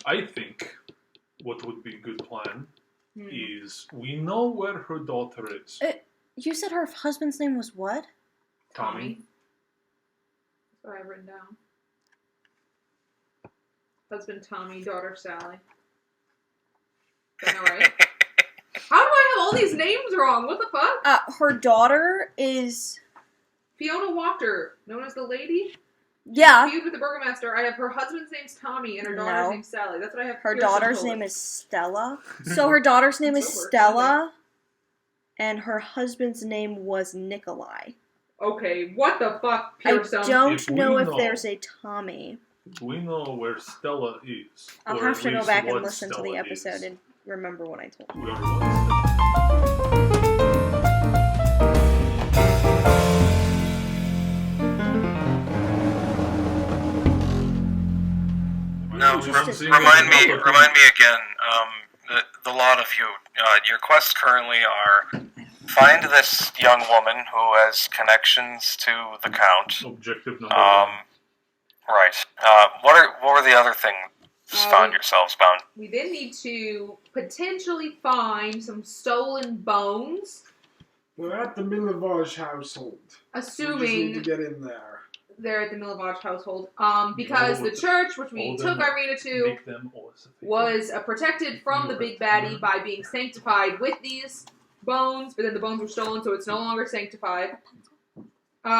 I think what would be a good plan is we know where her daughter is. You said her husband's name was what? Tommy. That's what I have written down. Husband Tommy, daughter Sally. Is that right? How do I have all these names wrong? What the fuck? Her daughter is... Fiona Walker, known as the lady? Yeah. Feud with the burgomaster. I have her husband's name's Tommy and her daughter's name's Sally. That's what I have. Her Pearson daughter's told name us. is Stella. So her daughter's name is It's over. Stella, and her husband's name was Nikolai. Okay, what the fuck, Pearson? I don't If we know if know- there's a Tommy. We know where Stella is. I'll or have at to go least back and what listen to the Stella episode is. and remember what I told you. Whoever was Now, Just remind me again, the lot of you, your quests currently are find this young woman who has connections to the Count. Objective number one. Right. What were the other things you found yourselves bound? We then need to potentially find some stolen bones, We're at the Milavage household. We just need to assuming get in there. they're at the Milavage household. Because No, the church, which we all took them Irina to, Make them ossified. was protected from the big baddie by being sanctified with these bones, but then the bones were stolen, so it's no longer sanctified. We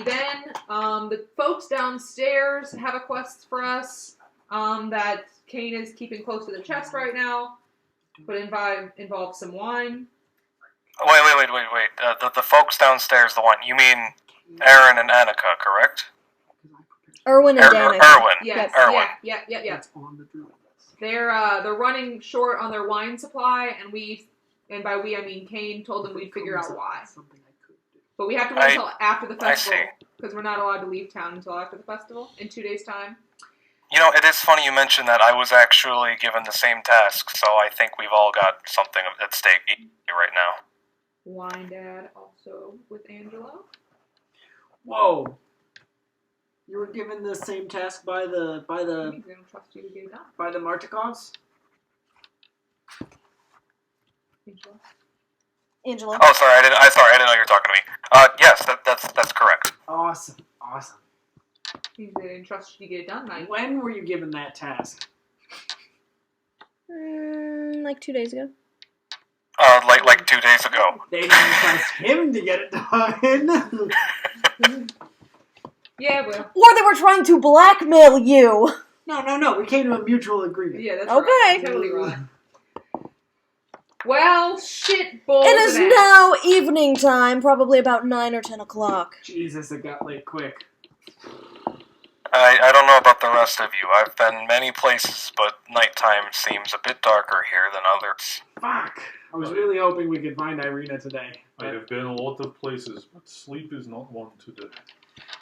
then, the folks downstairs have a quest for us, that Kane is keeping close to the chest right now. but involve some wine. Wait. The folks downstairs, the one. You mean Aaron and Annika, correct? Erwin and Danica. Erwin. Yes, Erwin. yeah. That's on the druid list. They're running short on their wine supply, and by we I mean Kane told them we'd figure out why. Something I could do. But we have to wait until after the festival, see. because we're not allowed to leave town until after the festival in 2 days' time. You know, it is funny you mentioned that. I was actually given the same task, so I think we've all got something at stake right now. Wine Dad also with Angelo. Whoa. You were given the same task by the They don't trust you to get it done. Martikovs? Angelo. Angelo. Oh, sorry, I didn't know you were talking to me. Yes, that's correct. Awesome. They didn't trust you to get it done, mate. When were you given that task? Like 2 days ago. Like 2 days ago. They didn't trust him to get it done. Yeah, well. Or they were trying to blackmail you. No. We came to a mutual agreement. Yeah, that's Okay. right. Totally right. Well, shit balls. It is now evening time, probably about 9 or 10 o'clock. Jesus, it got late quick. I don't know about the rest of you. I've been many places, but nighttime seems a bit darker here than others. Fuck. I was really hoping we could find Irina today. I have been a lot of places, but sleep is not one to do.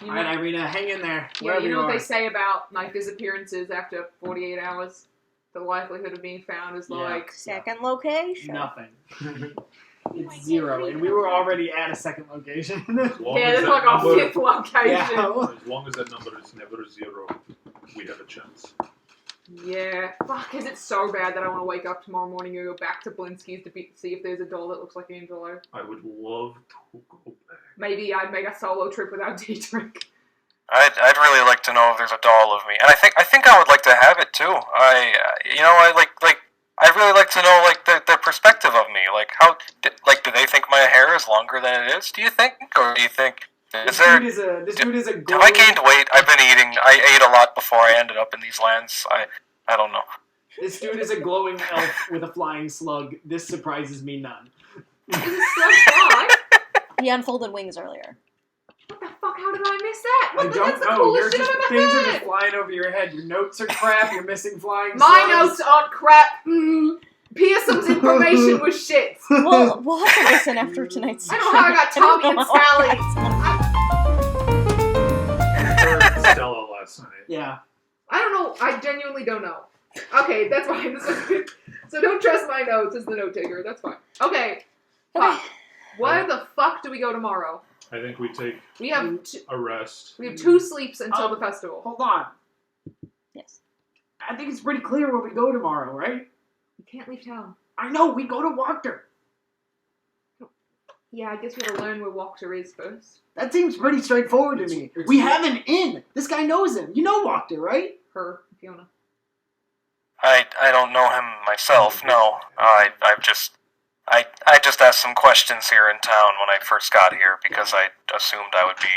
You Alright, know, Irina, hang in there. yeah, Wherever you know what are. they say about like disappearances after 48 hours? The likelihood of being found is Yeah. like Second location. Nothing. It's 0, and we were already at a second location. As long yeah, as there's that like a number- fifth location. Yeah. As long as that number is never 0, we have a chance. Yeah. Fuck, is it so bad that I want to wake up tomorrow morning and go back to Blinsky's to see if there's a doll that looks like Angelo? I would love to go back. Maybe I'd make a solo trip without Dietrich. I'd really like to know if there's a doll of me, and I think I would like to have it too. I really like to know like their perspective of me. Like do they think my hair is longer than it is? Do you think, or do you think This dude is a have I gained weight? I've been eating. I ate a lot before I ended up in these lands. I don't know. This dude is a glowing elf with a flying slug. This surprises me none. Is it so fly? He unfolded wings earlier. What the fuck? How did I miss that? I That's don't the know. coolest shit I've ever Things are heard. just flying over your head. Your notes are crap. You're missing flying My slugs. notes aren't crap. Pearson's information was shit. We'll have to listen after tonight's I don't know how I got Tommy and Sally. I heard Stella last night. Yeah. I don't know. I genuinely don't know. Okay, that's fine. This is good. So don't trust my notes as the note taker. That's fine. Okay. Fuck. Where the fuck do we go tomorrow? I think we take We have a rest. we have 2 sleeps until the festival. Hold on. Yes. I think it's pretty clear where we go tomorrow, right? We can't leave town. I know. We go to Wachter. Yeah, I guess we gotta learn where Wachter is first. That seems pretty straightforward to me. We have an inn. This guy knows him. You know Wachter, right? Her, Fiona. I don't know him myself. No, I just asked some questions here in town when I first got here because I assumed I would be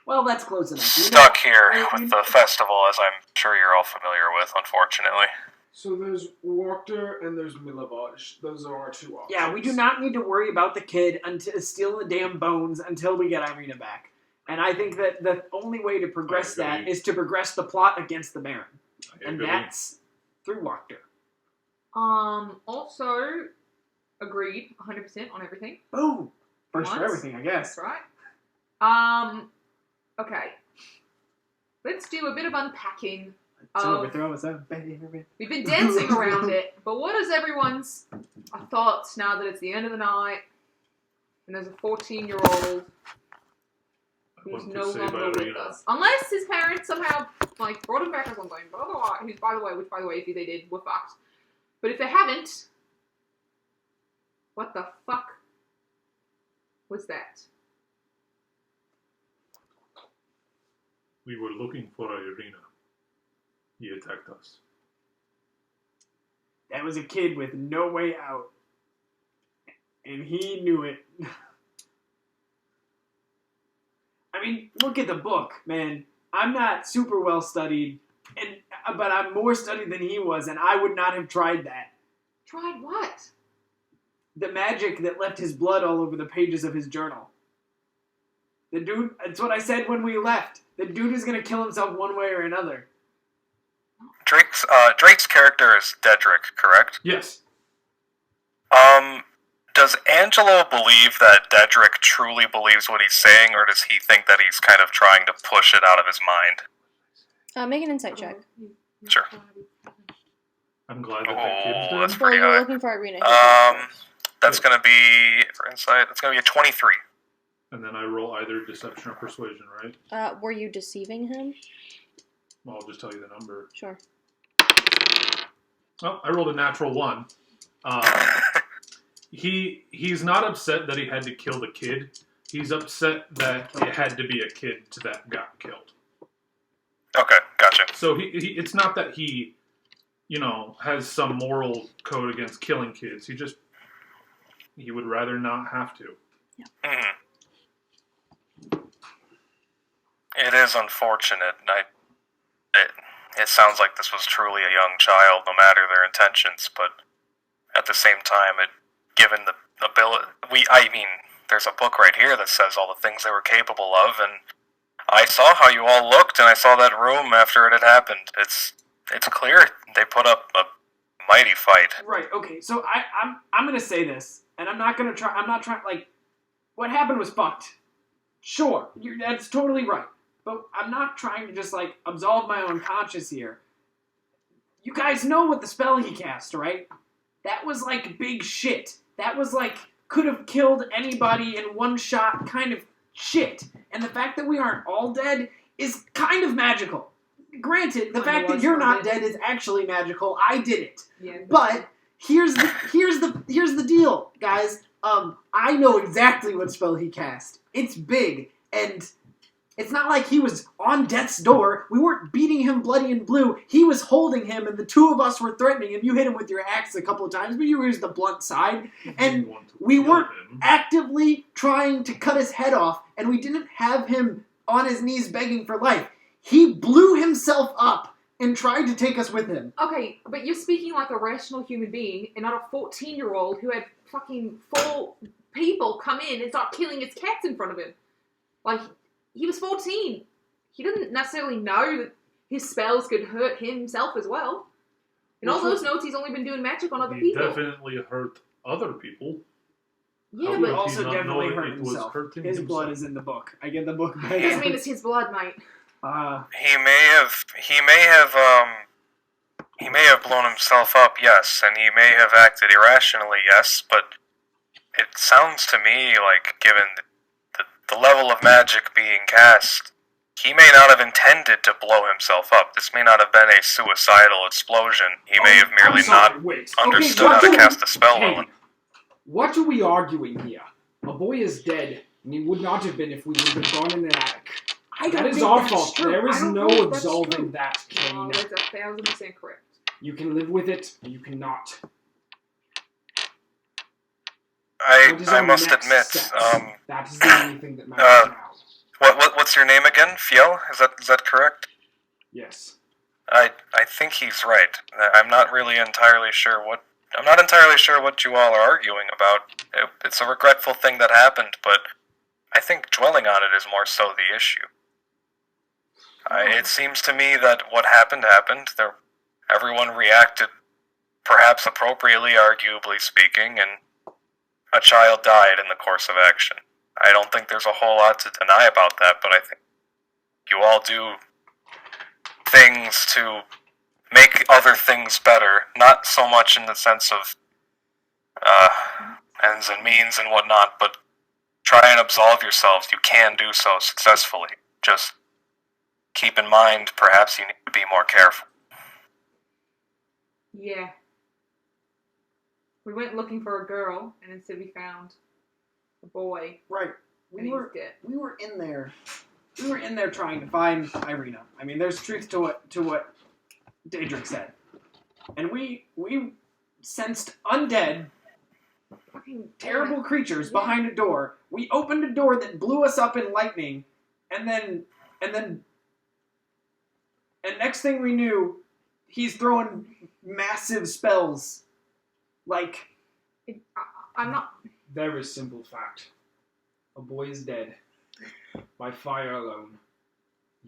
Well, that's close enough. You know- stuck here with the festival, as I'm sure you're all familiar with, unfortunately. So there's Wachter and there's Milovaj. Those are our 2 options. Yeah, we do not need to worry about the kid until stealing the damn bones until we get Irina back. And I think that the only way to progress I that agree. is to progress the plot against the Baron. I And agree. that's through Wachter. Also, agreed 100% on everything. Boom! First for Once. everything, I guess. That's right. Okay. Let's do a bit of unpacking. To overthrow us, We've been dancing around it, but what is everyone's thoughts now that it's the end of the night and there's a 14-year-old who's want to no say longer with ballerina. us? Unless his parents somehow like brought him back or something. But otherwise, which by the way, if they did, we're fucked. But if they haven't, what the fuck was that? We were looking for Irina. He attacked us. That was a kid with no way out. And he knew it. I mean, look at the book, man. I'm not super well studied, but I'm more studied than he was, and I would not have tried that. Tried what? The magic that left his blood all over the pages of his journal. The dude, that's what I said when we left. The dude is gonna kill himself one way or another. Drake's character is Dedrick, correct? Yes. Does Angelo believe that Dedrick truly believes what he's saying, or does he think that he's kind of trying to push it out of his mind? Make an insight check. Sure. I'm glad that kid's dead. That's Well, pretty you're high. looking for Irina. That's gonna be, for insight, that's gonna be a 23. And then I roll either deception or persuasion, right? Were you deceiving him? Well, I'll just tell you the number. Sure. Well, I rolled a natural 1. He's not upset that he had to kill the kid. He's upset that it had to be a kid that got killed. Okay, gotcha. So he it's not that he, has some moral code against killing kids. He would rather not have to. Mm-hmm. It is unfortunate. It sounds like this was truly a young child, no matter their intentions, but at the same time, given the ability, there's a book right here that says all the things they were capable of, and I saw how you all looked, and I saw that room after it had happened. It's clear they put up a mighty fight. Right. Okay. So I'm gonna say this, and I'm not trying. Like, what happened was fucked. Sure, that's totally right. But I'm not trying to just absolve my own conscience here. You guys know what the spell he cast, right? That was big shit. That was could have killed anybody in one shot kind of shit. And the fact that we aren't all dead is kind of magical. Granted, the fact that you're not dead is actually magical. I did it. Yeah. But here's the deal, guys. I know exactly what spell he cast. It's big, and it's not like he was on death's door. We weren't beating him bloody and blue. He was holding him, and the two of us were threatening him. You hit him with your axe a couple of times, but you used the blunt side. And we weren't actively trying to cut his head off, and we didn't have him on his knees begging for life. He blew himself up and tried to take us with him. Okay, but you're speaking like a rational human being and not a 14-year-old who had fucking 4 people come in and start killing his cats in front of him. He was 14. He didn't necessarily know that his spells could hurt himself as well. In all those notes, he's only been doing magic on other He people. definitely hurt other people. Yeah, How but would also he not definitely know hurt it was himself. hurting His himself? blood is in the book. I get the book back. it doesn't mean it's his blood, mate. He may have blown himself up, yes, and he may have acted irrationally, yes, but it sounds to me like, given the level of magic being cast, he may not have intended to blow himself up. This may not have been a suicidal explosion. He may have merely not understood how to cast a spell well. What are we arguing here? A boy is dead, and he would not have been if we would have gone in an attic. That is our fault. There is no absolving that, Kane. Oh, that's 1,000% correct. You can live with it, or you cannot. I must admit, that is the only thing that matters now. What's your name again? Fiel? Is that correct? Yes. I think he's right. I'm not entirely sure what you all are arguing about. It's a regretful thing that happened, but I think dwelling on it is more so the issue. It seems to me that what happened. Everyone reacted, perhaps appropriately, arguably speaking, and a child died in the course of action. I don't think there's a whole lot to deny about that, but I think you all do things to make other things better, not so much in the sense of ends and means and whatnot, but try and absolve yourselves. You can do so successfully. Just keep in mind, perhaps you need to be more careful. Yeah. We went looking for a girl, and instead we found a boy. Right. And he's dead. We were in there. We were in there trying to find Irina. I mean, there's truth to what Daedric said. And we sensed undead, terrible creatures behind a door. We opened a door that blew us up in lightning, and next thing we knew, he's throwing massive spells Like, I'm not. Very simple fact. A boy is dead. By fire alone.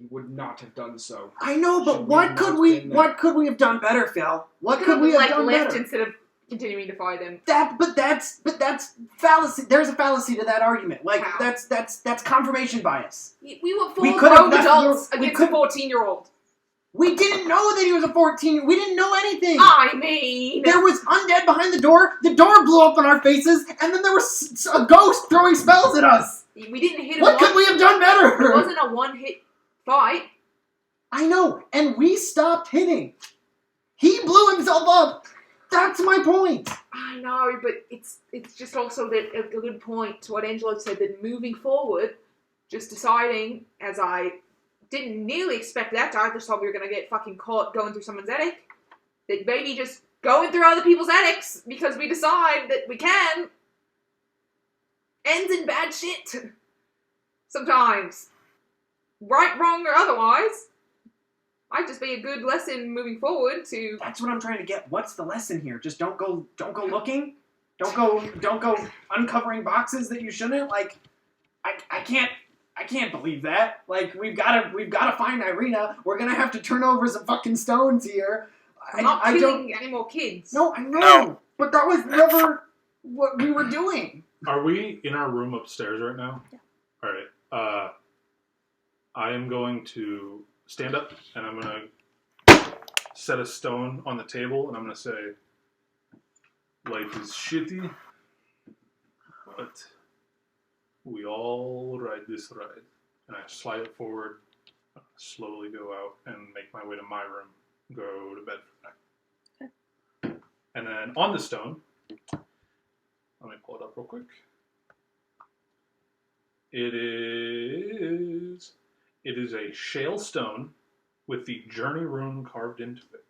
You would not have done so. I know, but Should what not could we have done better, Phil? What Could could we have like done left better? instead of continuing to fight them. But that's fallacy. There's a fallacy to that argument. Like, How? that's confirmation bias. We were We full could have grown left adults the- we against a could- 14-year-old. We didn't know that he was a 14. We didn't know anything. I mean, There was undead behind the door blew up in our faces, and then there was a ghost throwing spells at us. we didn't hit him. What could we have done It better? wasn't a one-hit fight. I know, and we stopped hitting. He blew himself up. That's my point. I know, but it's just also that a good point to what Angelo said, that moving forward, just deciding, as I didn't nearly expect that, I just thought we were going to get fucking caught going through someone's attic, that maybe just going through other people's attics, because we decide that we can, ends in bad shit. Sometimes. Right, wrong, or otherwise. Might just be a good lesson moving forward to... That's what I'm trying to get. What's the lesson here? Just don't go looking. Don't go uncovering boxes that you shouldn't. Like, I can't believe that. Like, we've gotta find Irina. We're gonna have to turn over some fucking stones here. I'm not killing any more kids. No, I know. No. But that was never what we were doing. Are we in our room upstairs right now? Yeah. All right. I am going to stand up and I'm going to set a stone on the table and I'm going to say, life is shitty, but we all ride this ride. And I slide it forward, slowly go out and make my way to my room, go to bed for the night. And then on the stone, let me pull it up real quick. It is a shale stone with the journey rune carved into it.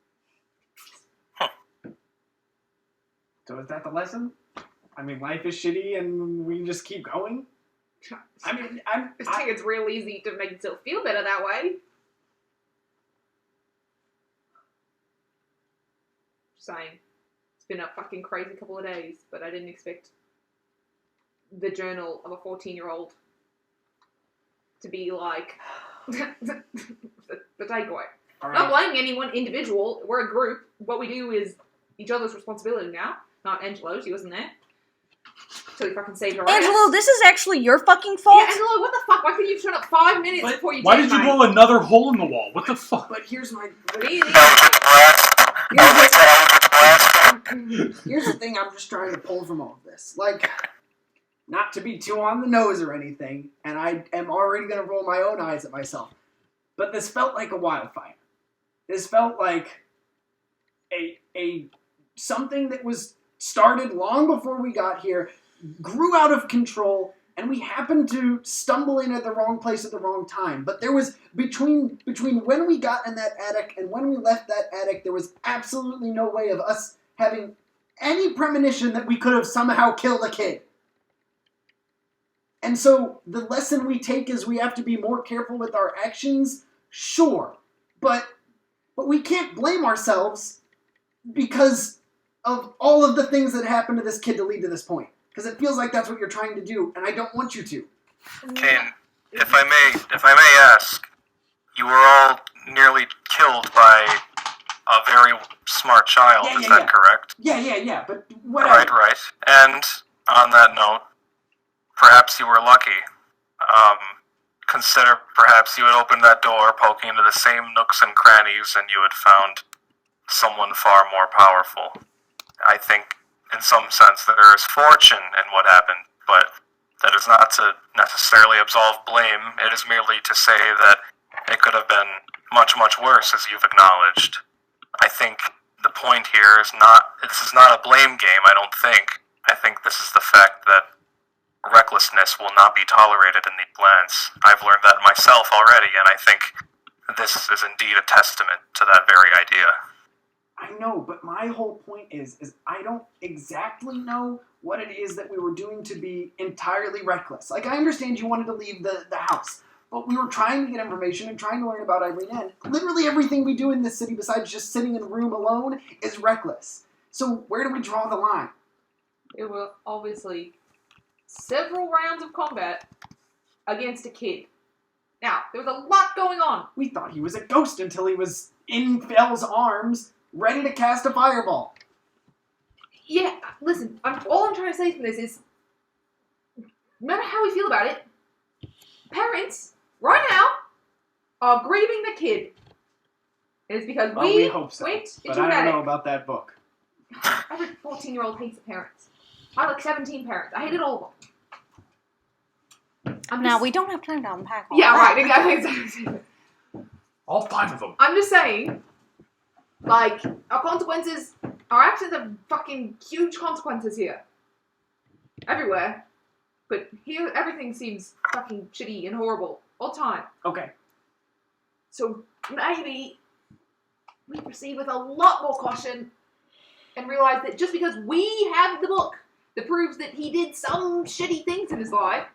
So is that the lesson? I mean, life is shitty and we just keep going? I mean, I think it's real easy to make yourself feel better that way. Just saying. It's been a fucking crazy couple of days, but I didn't expect the journal of a 14-year-old to be like the takeaway. all I'm not right. blaming any one individual. We're a group. What we do is each other's responsibility now. Not Angelo's. He wasn't there. Till he fucking saved our ass. Angelo, this is actually your fucking fault. Yeah, Angelo, what the fuck? Why couldn't you turn up 5 minutes But before you Why did, did you mate? blow another hole in the wall? What the fuck? But here's my... Really? Here's the thing I'm just trying to pull from all of this. Like, not to be too on the nose or anything, and I am already going to roll my own eyes at myself, but this felt like a wildfire. This felt like a something that was started long before we got here, grew out of control, and we happened to stumble in at the wrong place at the wrong time. But there was, between when we got in that attic and when we left that attic, there was absolutely no way of us having any premonition that we could have somehow killed a kid. And so the lesson we take is we have to be more careful with our actions, sure. But we can't blame ourselves because of all of the things that happened to this kid to lead to this point. Because it feels like that's what you're trying to do, and I don't want you to. Kane, if I may ask, you were all nearly killed by a very smart child, Yeah, is yeah, that correct? Yeah, but whatever. Right. And on that note, perhaps you were lucky. Consider perhaps you had opened that door, poking into the same nooks and crannies, and you had found someone far more powerful. I think, in some sense, there is fortune in what happened, but that is not to necessarily absolve blame. It is merely to say that it could have been much, much worse, as you've acknowledged. I think the point here is this is not a blame game, I don't think. I think this is the fact that recklessness will not be tolerated in these lands. I've learned that myself already, and I think this is indeed a testament to that very idea. I know, but my whole point is I don't exactly know what it is that we were doing to be entirely reckless. Like, I understand you wanted to leave the house, but we were trying to get information and trying to learn about Irina, and literally everything we do in this city besides just sitting in a room alone is reckless. So where do we draw the line? There were obviously several rounds of combat against a kid. Now, there was a lot going on. We thought he was a ghost until he was in Fell's arms, ready to cast a fireball. Yeah, listen, all I'm trying to say from this is, no matter how we feel about it, parents, right now, are grieving the kid. And it's because We hope so, went but into I an don't attic. know about that book. Every 14-year-old hates parents. I like 17 parents. I hated all of them. Now, we don't have time to unpack all Yeah, that. right, exactly. All 5 of them. I'm just saying, like, our consequences, our actions have fucking huge consequences here. Everywhere. But here, everything seems fucking shitty and horrible. All the time. Okay. So, maybe we proceed with a lot more caution and realize that just because we have the book that proves that he did some shitty things in his life,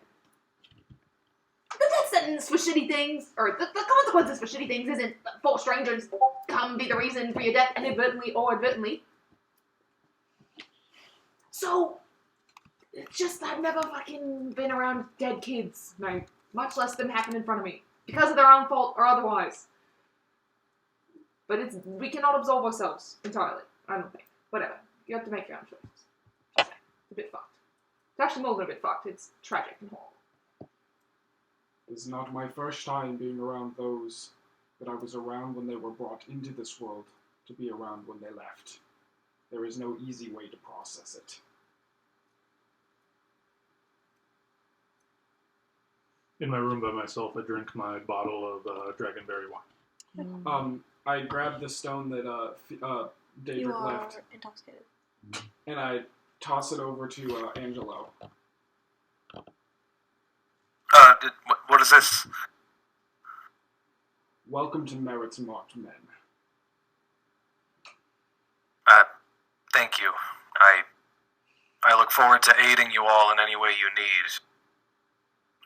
the death sentence for shitty things, or the consequences for shitty things isn't 4 strangers come be the reason for your death inadvertently or advertently. So, it's just I've never fucking been around dead kids, mate. Much less them happen in front of me. Because of their own fault or otherwise. But we cannot absolve ourselves entirely, I don't think. Whatever. You have to make your own choices. It's a bit fucked. It's actually more than a bit fucked. It's tragic and horrible. It's not my first time being around those that I was around when they were brought into this world to be around when they left. There is no easy way to process it. In my room by myself, I drink my bottle of dragonberry wine. I grabbed the stone that You Daedric are left, intoxicated. and I toss it over to Angelo. What is this? Welcome to Merit's Marked Men. Thank you. I look forward to aiding you all in any way you need.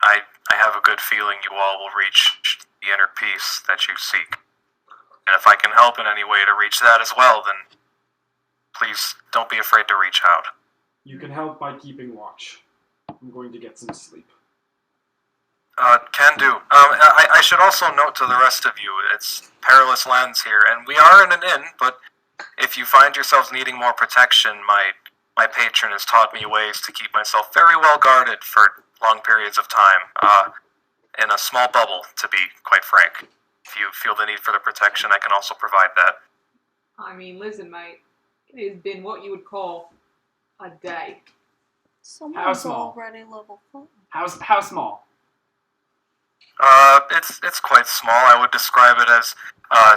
I have a good feeling you all will reach the inner peace that you seek. And if I can help in any way to reach that as well, then please don't be afraid to reach out. You can help by keeping watch. I'm going to get some sleep. Can do. I should also note to the rest of you, it's perilous lands here, and we are in an inn, but if you find yourselves needing more protection, my patron has taught me ways to keep myself very well guarded for long periods of time, in a small bubble, to be quite frank. If you feel the need for the protection, I can also provide that. I mean, listen, mate. It has been what you would call a day. Someone's small? already level 4. How small? It's quite small. I would describe it as,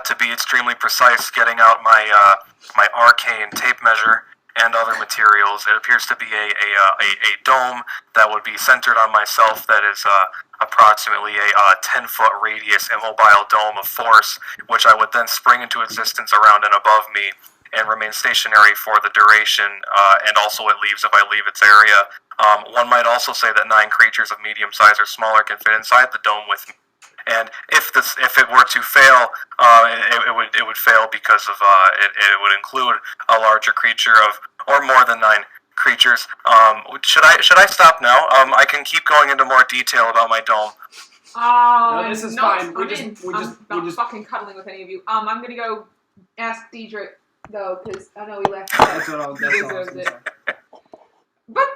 to be extremely precise, getting out my arcane tape measure and other materials. It appears to be a dome that would be centered on myself that is approximately a 10-foot radius immobile dome of force, which I would then spring into existence around and above me and remain stationary for the duration, and also it leaves if I leave its area. One might also say that 9 creatures of medium size or smaller can fit inside the dome with me. And if it were to fail, it would fail because of it would include a larger creature or more than 9 creatures. Should I stop now? I can keep going into more detail about my dome. No, this is fine. I'm not fucking cuddling with any of you. I'm gonna go ask Deidre though, because I know he left. That's all I was deserves gonna it. say. But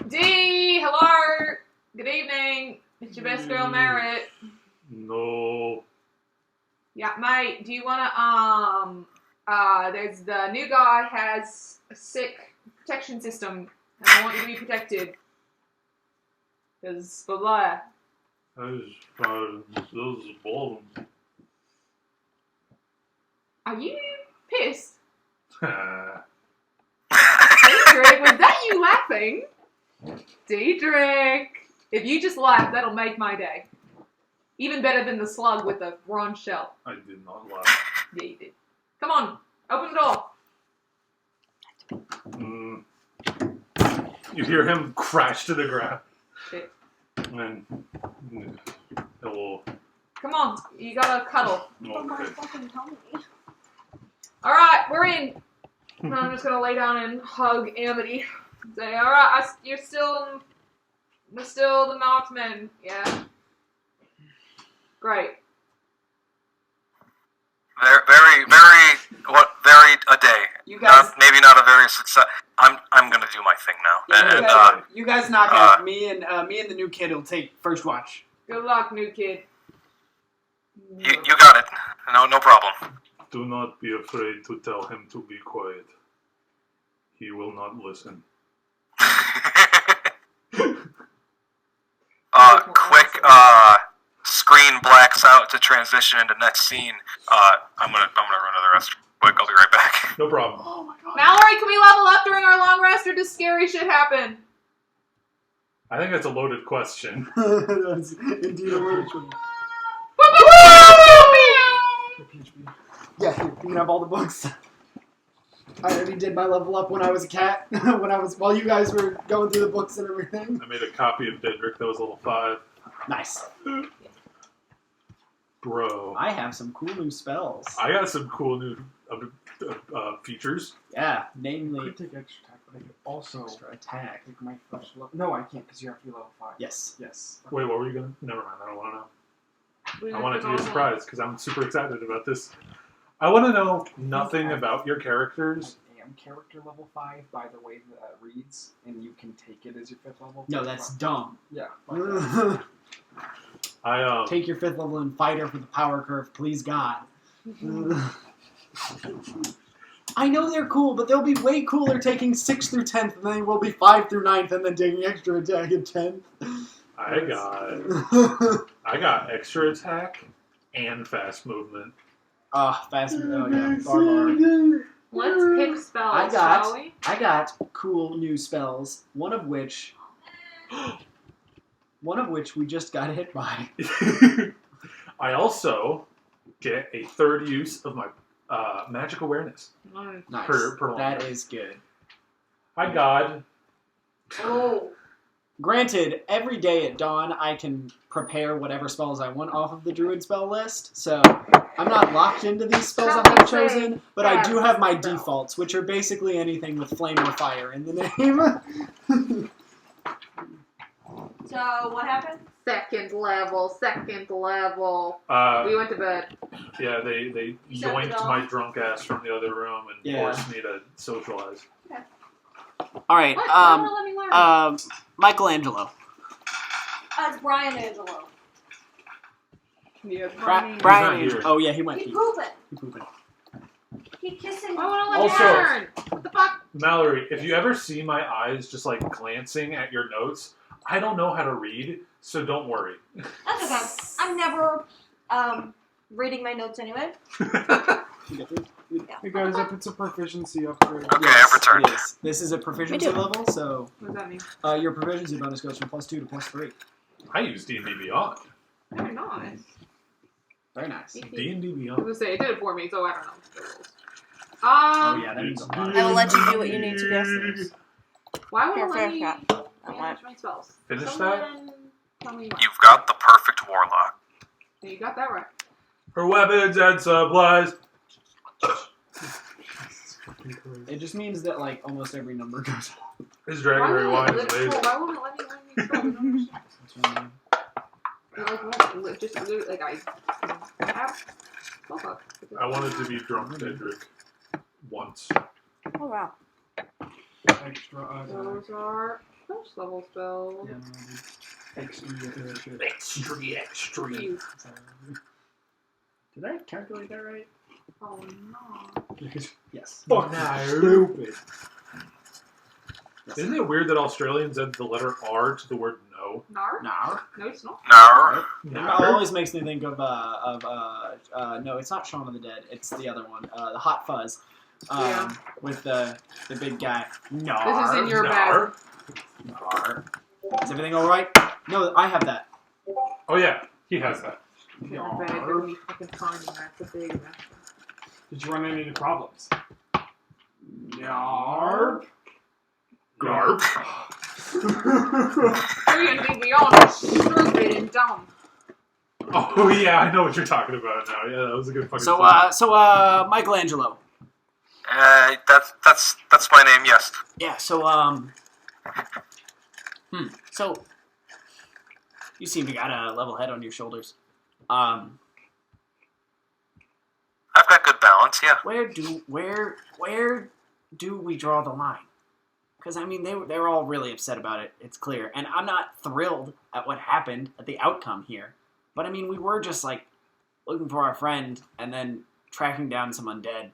Dee, hello, good evening. It's your best girl, Merritt. No. Yeah, mate. Do you wanna there's the new guy has a sick protection system, and I want you to be protected. Cause blah blah. Those balls. Are you pissed? Deidre, was that you laughing? Deidre, if you just laugh, that'll make my day. Even better than the slug with the bronze shell. I did not laugh. Yeah, you did. Come on, open the door. You hear him crash to the ground. Shit. And hello. Come on, you gotta cuddle. But my Okay. fucking tummy. Alright, we're in. And I'm just gonna lay down and hug Amity. Say, alright, you're still the marksman, yeah. Great. Very a day. You guys, Maybe not a very success. I'm gonna do my thing now. you guys knock out. Me and the new kid will take first watch. Good luck, new kid. You got it. No problem. Do not be afraid to tell him to be quiet. He will not listen. Quick, screen blacks out to transition into next scene. I'm gonna run to the restroom. Quick, I'll be right back. No problem. Oh my god. Mallory, can we level up during our long rest, or does scary shit happen? I think that's a loaded question. That's indeed a word. Yeah, you can have all the books. I already did my level up when I was a cat. While you guys were going through the books and everything. I made a copy of Dedrick that was level 5. Nice. Bro. I have some cool new spells. I got some cool new features. Yeah, I namely could take extra attack, but I could also extra attack. take my first level. No, I can't because you have to be level 5. Yes. Yes. Wait, what were you gonna? Never mind. I don't want to know. We I just want it to be a all- surprise because I'm super excited about this. I want to know nothing about your characters. I am character level 5 by the way that reads, and you can take it as your 5th level. No, that's dumb. Yeah. I Take your 5th level and fight her for the power curve, please God. I know they're cool, but they'll be way cooler taking 6th through 10th than they will be 5th through 9th and then taking extra attack at 10th. I got extra attack and fast movement. Fast. Oh yeah, barbar. Let's pick spells, shall we? I got cool new spells. One of which we just got hit by. I also get a third use of my magic awareness. Nice. Per long That rest. is good. Hi, God. Oh. Granted, every day at dawn I can prepare whatever spells I want off of the druid spell list, so I'm not locked into these spells I have chosen, but I do have my defaults, which are basically anything with flame or fire in the name. So, what happened? Second level. We went to bed. Yeah, they Shut it yoinked off. my drunk ass from the other room and Yeah. forced me to socialize. All right, What? You don't wanna let me learn. Michelangelo. It's Brian Angelo. Yeah, Brian not Angelo. here. Oh yeah, he went He pee. pooping. He pooping. He kissing. I wanna let Also- you learn. What the fuck? Mallory, if you ever see my eyes just like glancing at your notes, I don't know how to read, so don't worry. That's okay. I'm never reading my notes anyway. Hey guys, if it's a proficiency upgrade. Okay, I've returned. It is. This is a proficiency Me too. level, so What does that mean? your proficiency bonus goes from +2 to +3. I use D&D Beyond. Very nice. Very nice. D&D I was Beyond. gonna say, it did it for me, so I don't know. Oh yeah, that means a lot. I will let you do what you need to do. Why would Fair, it fair, let me fair. manage my spells? Finish Someone tell me why. You've got the perfect warlock. Yeah, you got that right. For weapons and supplies. It just means that like almost every number goes up. This dragonberry wine is amazing. Why wouldn't it let me learn these spells? I don't understand. It, like, won't just literally, like, I have. Oh, fuck. I wanted to be drunk Dedrick once. Oh wow. Extra attack. Those are first level spells. Extra attack. Extra. You. Did I calculate that right? Oh, no. Yes. Fuck stupid. Isn't it weird that Australians add the letter R to the word no? Nar? No. No, it's not. No. It always makes me think of no, it's not Shaun of the Dead. It's the other one, the Hot Fuzz, Yeah. with the big guy. No. This is in your bag. Nar. Is everything all right? No, I have that. Oh yeah, he has that. Your bag. They're gonna be fucking finding that. The big mess. Did you run into any problems? Yarp. Garp. You're gonna think we all are stupid and dumb. Oh yeah, I know what you're talking about now. Yeah, that was a good fucking. So, slap. Michelangelo. That's my name. Yes. Yeah. So So you seem to got a level head on your shoulders. I've got good balance. Yeah. Where do we draw the line? Because I mean, they're all really upset about it. It's clear, and I'm not thrilled at what happened, at the outcome here. But I mean, we were just like looking for our friend, and then tracking down some undead,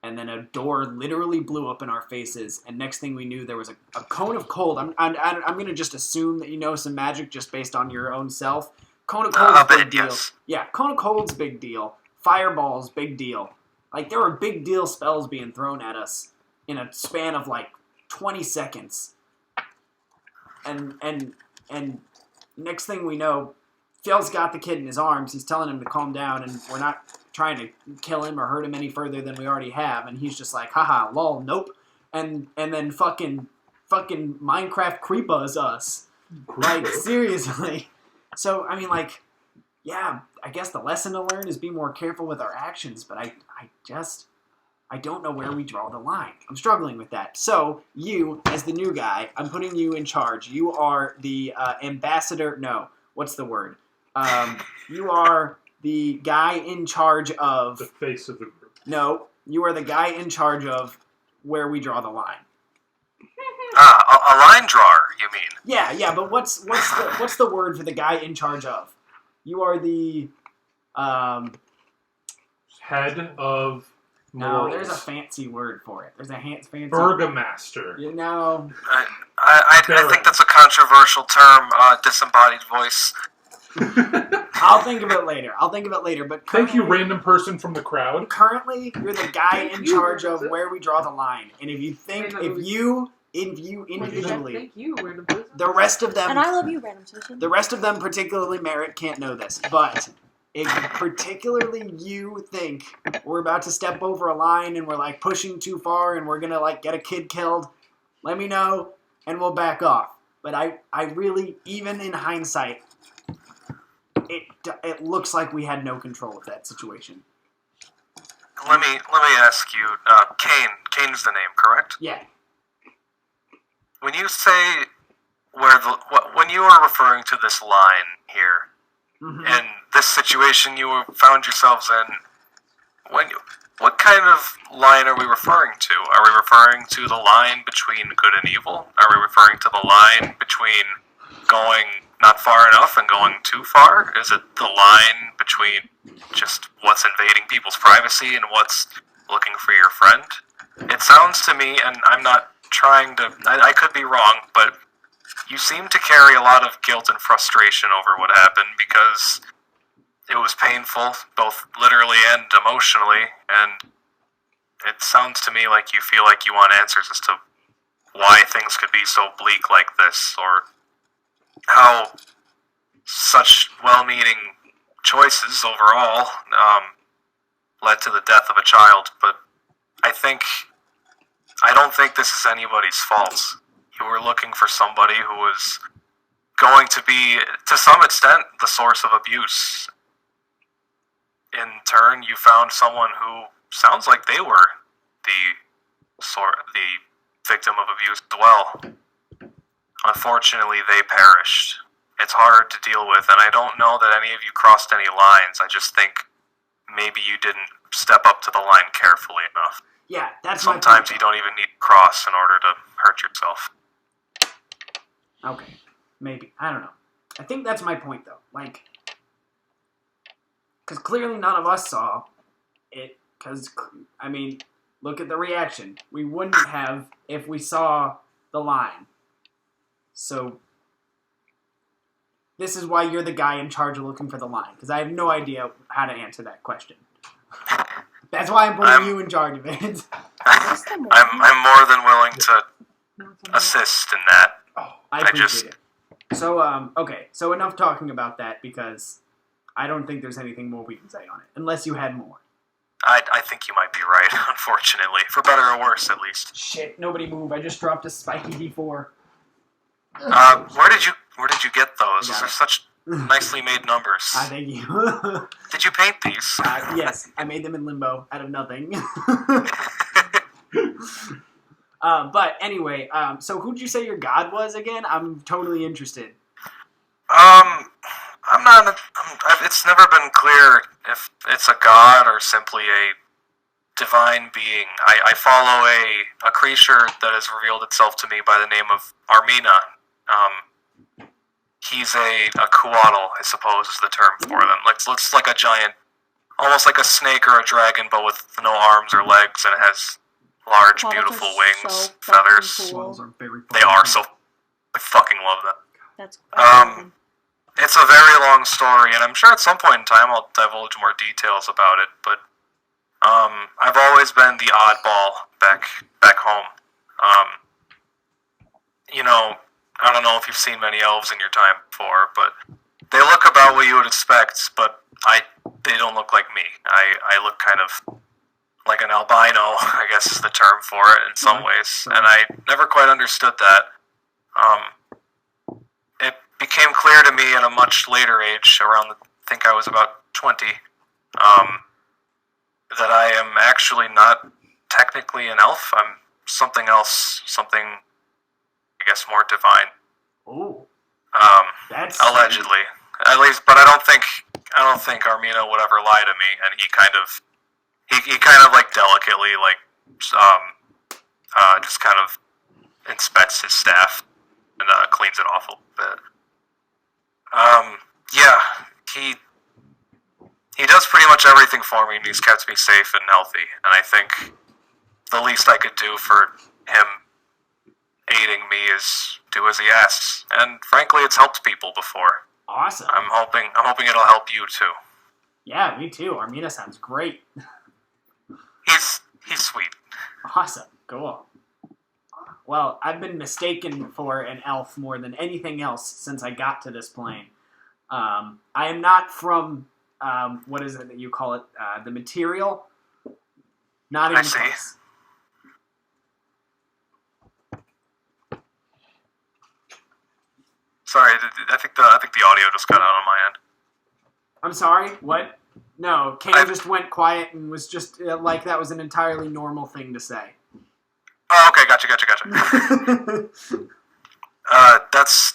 and then a door literally blew up in our faces. And next thing we knew, there was a cone of cold. I'm gonna just assume that you know some magic just based on your own self. Cone of cold's big deal. Yes. Yeah, cone of cold's big deal. Fireball's big deal. Like there were big deal spells being thrown at us in a span of like 20 seconds. And next thing we know, Fjell's got the kid in his arms. He's telling him to calm down, and we're not trying to kill him or hurt him any further than we already have. And he's just like, haha, lol, nope. And then fucking Minecraft creepas us. Like, seriously. So, I mean, like, yeah, I guess the lesson to learn is be more careful with our actions, but I don't know where we draw the line. I'm struggling with that. So, you, as the new guy, I'm putting you in charge. You are the ambassador. No, what's the word? You are the guy in charge of... The face of the group. No, you are the guy in charge of where we draw the line. A line drawer, you mean? Yeah, but what's the word for the guy in charge of? You are the... Head of... No, morals. there's a fancy word for it. There's a fancy... Burgomaster. You know... I think that's a controversial term, disembodied voice. I'll think of it later. But Thank you, random person from the crowd. currently, you're the guy in charge of where we draw the line. And if you individually, Thank you, random person. the rest of them... And I love you, random citizen. The rest of them, particularly Merritt, can't know this, but if particularly you think we're about to step over a line and we're like pushing too far and we're gonna like get a kid killed, let me know and we'll back off. But I really, even in hindsight, it looks like we had no control of that situation. Let me ask you, Kane's the name, correct? Yeah. When you say when you are referring to this line here, Mm-hmm. in this situation you found yourselves in, what kind of line are we referring to? Are we referring to the line between good and evil? Are we referring to the line between going not far enough and going too far? Is it the line between just what's invading people's privacy and what's looking for your friend? It sounds to me, and I'm not trying to... I could be wrong, but you seem to carry a lot of guilt and frustration over what happened because it was painful, both literally and emotionally, and it sounds to me like you feel like you want answers as to why things could be so bleak like this, or how such well-meaning choices overall led to the death of a child. But I don't think this is anybody's fault. You were looking for somebody who was going to be, to some extent, the source of abuse. In turn, you found someone who sounds like they were the victim of abuse as well. Unfortunately, they perished. It's hard to deal with, and I don't know that any of you crossed any lines. I just think maybe you didn't step up to the line carefully enough. Yeah, that's Sometimes my you don't even need to cross in order to hurt yourself. Okay, maybe. I don't know. I think that's my point, though. Like, because clearly none of us saw it, because, I mean, look at the reaction. We wouldn't have if we saw the line. So, this is why you're the guy in charge of looking for the line, because I have no idea how to answer that question. That's why I'm putting you in charge of it. I'm more than willing to assist in that. I appreciate it. So, okay. So enough talking about that, because I don't think there's anything more we can say on it. Unless you had more. I think you might be right, unfortunately. For better or worse, at least. Shit, nobody move. I just dropped a spiky D4. Where did you get those? Those are such nicely made numbers. Thank you. Did you paint these? Yes, I made them in limbo out of nothing. But anyway, so who'd you say your god was again? I'm totally interested. I'm not. It's never been clear if it's a god or simply a divine being. I follow a creature that has revealed itself to me by the name of Armina. He's a Kuatl, I suppose is the term for them. Looks like a giant, almost like a snake or a dragon, but with no arms or legs, and it has large, Koalas beautiful are wings, so feathers. fucking cool. Koalas are very They are so. I fucking love them. That's It's a very long story, and I'm sure at some point in time I'll divulge more details about it, but I've always been the oddball back home. I don't know if you've seen many elves in your time before, but they look about what you would expect, but they don't look like me. I look kind of like an albino, I guess is the term for it in some ways, and I never quite understood that. It became clear to me at a much later age, I think I was about 20, that I am actually not technically an elf. I'm something else, something, I guess, more divine. Oh, that's allegedly, at least. But I don't think Armina would ever lie to me, and he kind of like delicately just kind of inspects his staff and cleans it off a little bit. Yeah, he does pretty much everything for me, and he's kept me safe and healthy. And I think the least I could do for him aiding me is do as he asks. And frankly, it's helped people before. awesome. I'm hoping it'll help you too. Yeah, me too. Armina sounds great. He's sweet. Awesome. Cool. Well, I've been mistaken for an elf more than anything else since I got to this plane. I am not from, what is it that you call it? The material? Not even I see. close. Sorry, I think the audio just cut out on my end. I'm sorry? What? No, Kane just went quiet and was just like that was an entirely normal thing to say. Oh, okay, gotcha. That's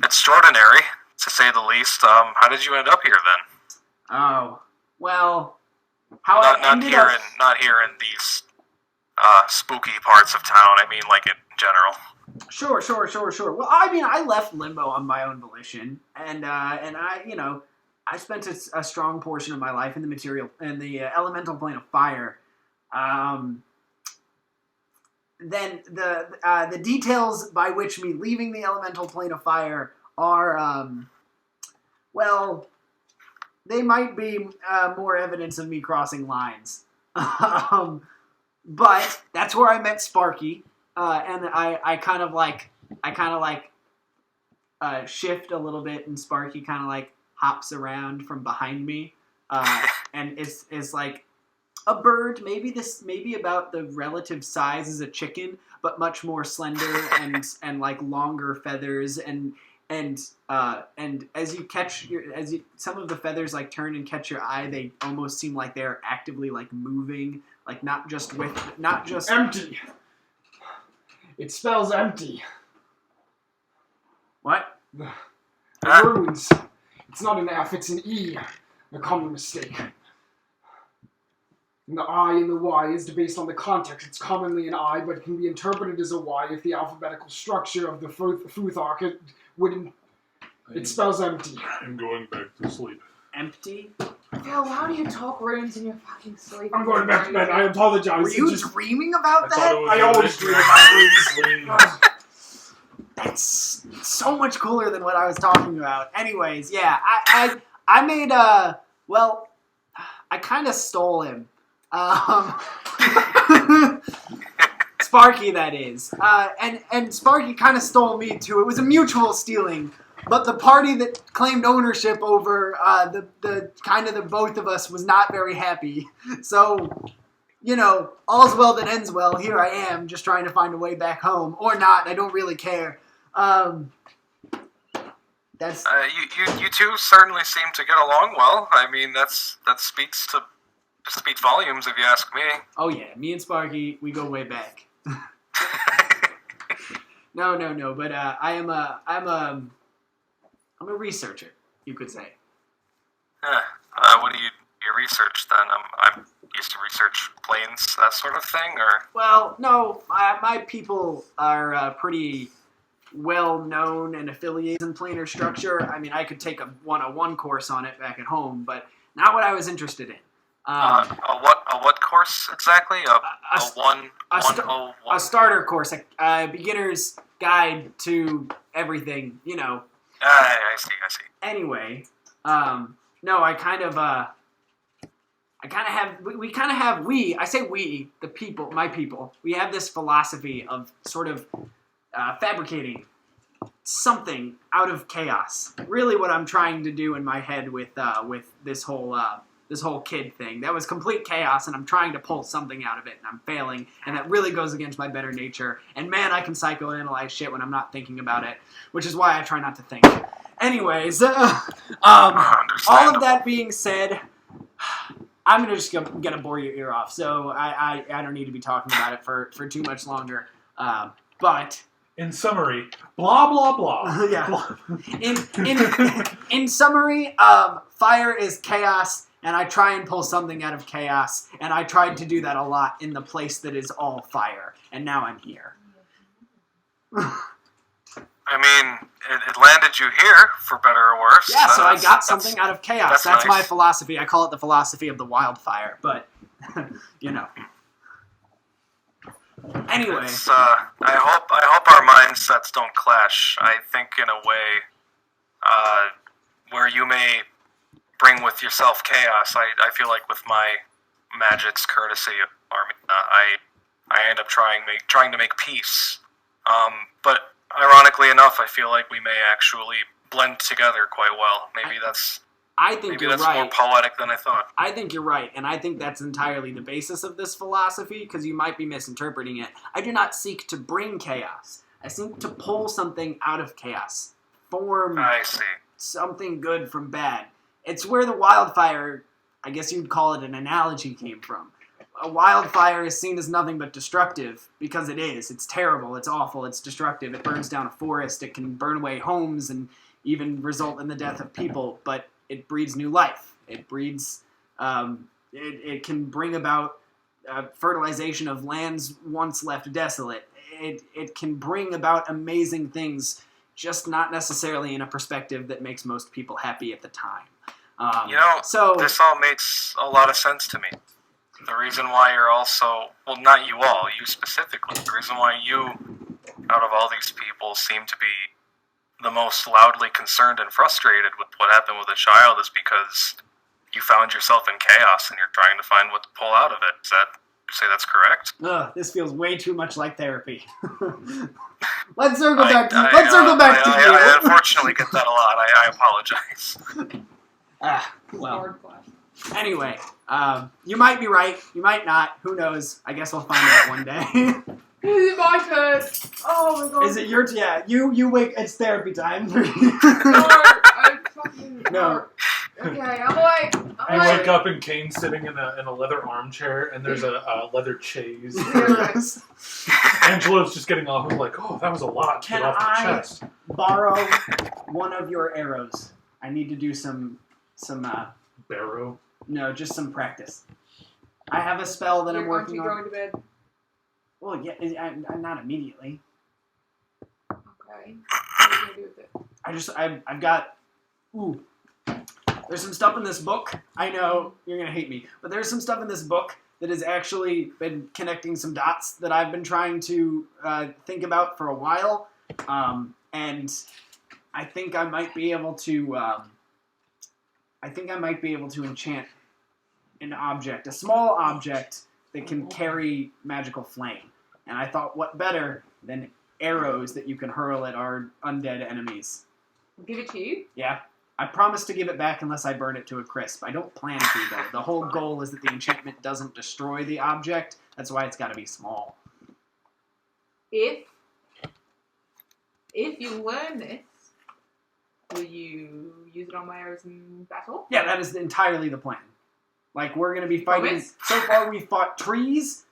extraordinary, to say the least. How did you end up here then? Oh, well, how I Not ended here up... in these spooky parts of town. I mean, like in general. Sure. Well, I mean, I left Limbo on my own volition, and I, I spent a strong portion of my life in the elemental plane of fire. Then the details by which me leaving the elemental plane of fire are, well, they might be more evidence of me crossing lines. But that's where I met Sparky, and I kind of shift a little bit, and Sparky kind of like hops around from behind me, and it's like a bird, maybe about the relative size as a chicken, but much more slender and like longer feathers and as you catch some of the feathers like turn and catch your eye, they almost seem like they're actively like moving, like not just Empty. It spells empty. What? The runes. It's not an F, it's an E. A common mistake. And the I and the Y is based on the context. It's commonly an I, but it can be interpreted as a Y if the alphabetical structure of the Futhark wouldn't. It spells empty. I'm going back to sleep. Empty? Phil, how do you talk runes in your fucking sleep? I'm going back to bed. I apologize. Were you dreaming about that? I always dream about runes. That's so much cooler than what I was talking about. Anyways, yeah, I made well, I kind of stole him. Sparky, that is. And Sparky kind of stole me too. It was a mutual stealing, but the party that claimed ownership over the both of us was not very happy. So, all's well that ends well. Here I am, just trying to find a way back home, or not. I don't really care. You two certainly seem to get along well. I mean, that speaks to speaks volumes if you ask me. Oh yeah, me and Sparky, we go way back. No. But I'm a researcher, you could say. What do you research then? I'm used to research planes, that sort of thing, or? Well, no, my people are pretty well known and affiliated in planar structure. I mean, I could take a 101 course on it back at home, but not what I was interested in. A what course exactly? A starter course, a beginner's guide to everything, you know. I see. Anyway, no, I kind of have, I say we, the people, my people, we have this philosophy of sort of fabricating something out of chaos. Really what I'm trying to do in my head with this whole kid thing. That was complete chaos, and I'm trying to pull something out of it, and I'm failing, and that really goes against my better nature. And man, I can psychoanalyze shit when I'm not thinking about it, which is why I try not to think. Anyways, all of that being said, I'm just gonna bore your ear off, so I don't need to be talking about it for too much longer. But in summary, blah blah blah. Yeah. In summary, fire is chaos, and I try and pull something out of chaos, and I tried to do that a lot in the place that is all fire, and now I'm here. I mean, it landed you here, for better or worse. Yeah, so I got something out of chaos. That's nice. My philosophy. I call it the philosophy of the wildfire, but, you know. Anyway. I hope our mindsets don't clash. I think in a way, where you may bring with yourself chaos, I feel like with my magic's courtesy of Armina, I end up trying to make peace. But ironically enough, I feel like we may actually blend together quite well. Maybe that's more poetic than I thought. I think you're right, and I think that's entirely the basis of this philosophy, because you might be misinterpreting it. I do not seek to bring chaos. I seek to pull something out of chaos. Form something good from bad. It's where the wildfire, I guess you'd call it an analogy, came from. A wildfire is seen as nothing but destructive, because it is. It's terrible, it's awful, it's destructive. It burns down a forest, it can burn away homes, and even result in the death of people, but it breeds new life. It breeds, it can bring about fertilization of lands once left desolate. It can bring about amazing things, just not necessarily in a perspective that makes most people happy at the time. This all makes a lot of sense to me. The reason why you're also, well, not you all, you specifically, the reason why you, out of all these people, seem to be the most loudly concerned and frustrated with what happened with the child is because you found yourself in chaos and you're trying to find what to pull out of it. Is that, you say that's correct? This feels way too much like therapy. Let's circle back to you. I unfortunately get that a lot. I apologize. Well. Anyway, you might be right. You might not. Who knows? I guess we'll find out one day. Is it my turn? Oh my god. Is it your turn? Yeah, you wake. It's therapy time. No, I fucking... No. Okay, I wake up and Kane's sitting in a leather armchair, and there's a leather chaise. Angelo's just getting off. I'm like, oh, that was a lot to get off my chest. Borrow one of your arrows? I need to do some barrow. No, just some practice. I have a spell that I'm working on. Going to bed? Well, yeah, I'm not immediately. Okay. What are you gonna do with it? I've got. Ooh. There's some stuff in this book. I know you're gonna hate me, but there's some stuff in this book that has actually been connecting some dots that I've been trying to think about for a while, and I think I might be able to. I think I might be able to enchant an object, a small object that can carry magical flame. And I thought, what better than arrows that you can hurl at our undead enemies? I'll give it to you. Yeah. I promise to give it back unless I burn it to a crisp. I don't plan to, though. The whole goal is that the enchantment doesn't destroy the object. That's why it's got to be small. If you learn this, will you use it on my arrows in battle? Yeah, that is entirely the plan. Like, we're going to be fighting... Promise? So far, we fought trees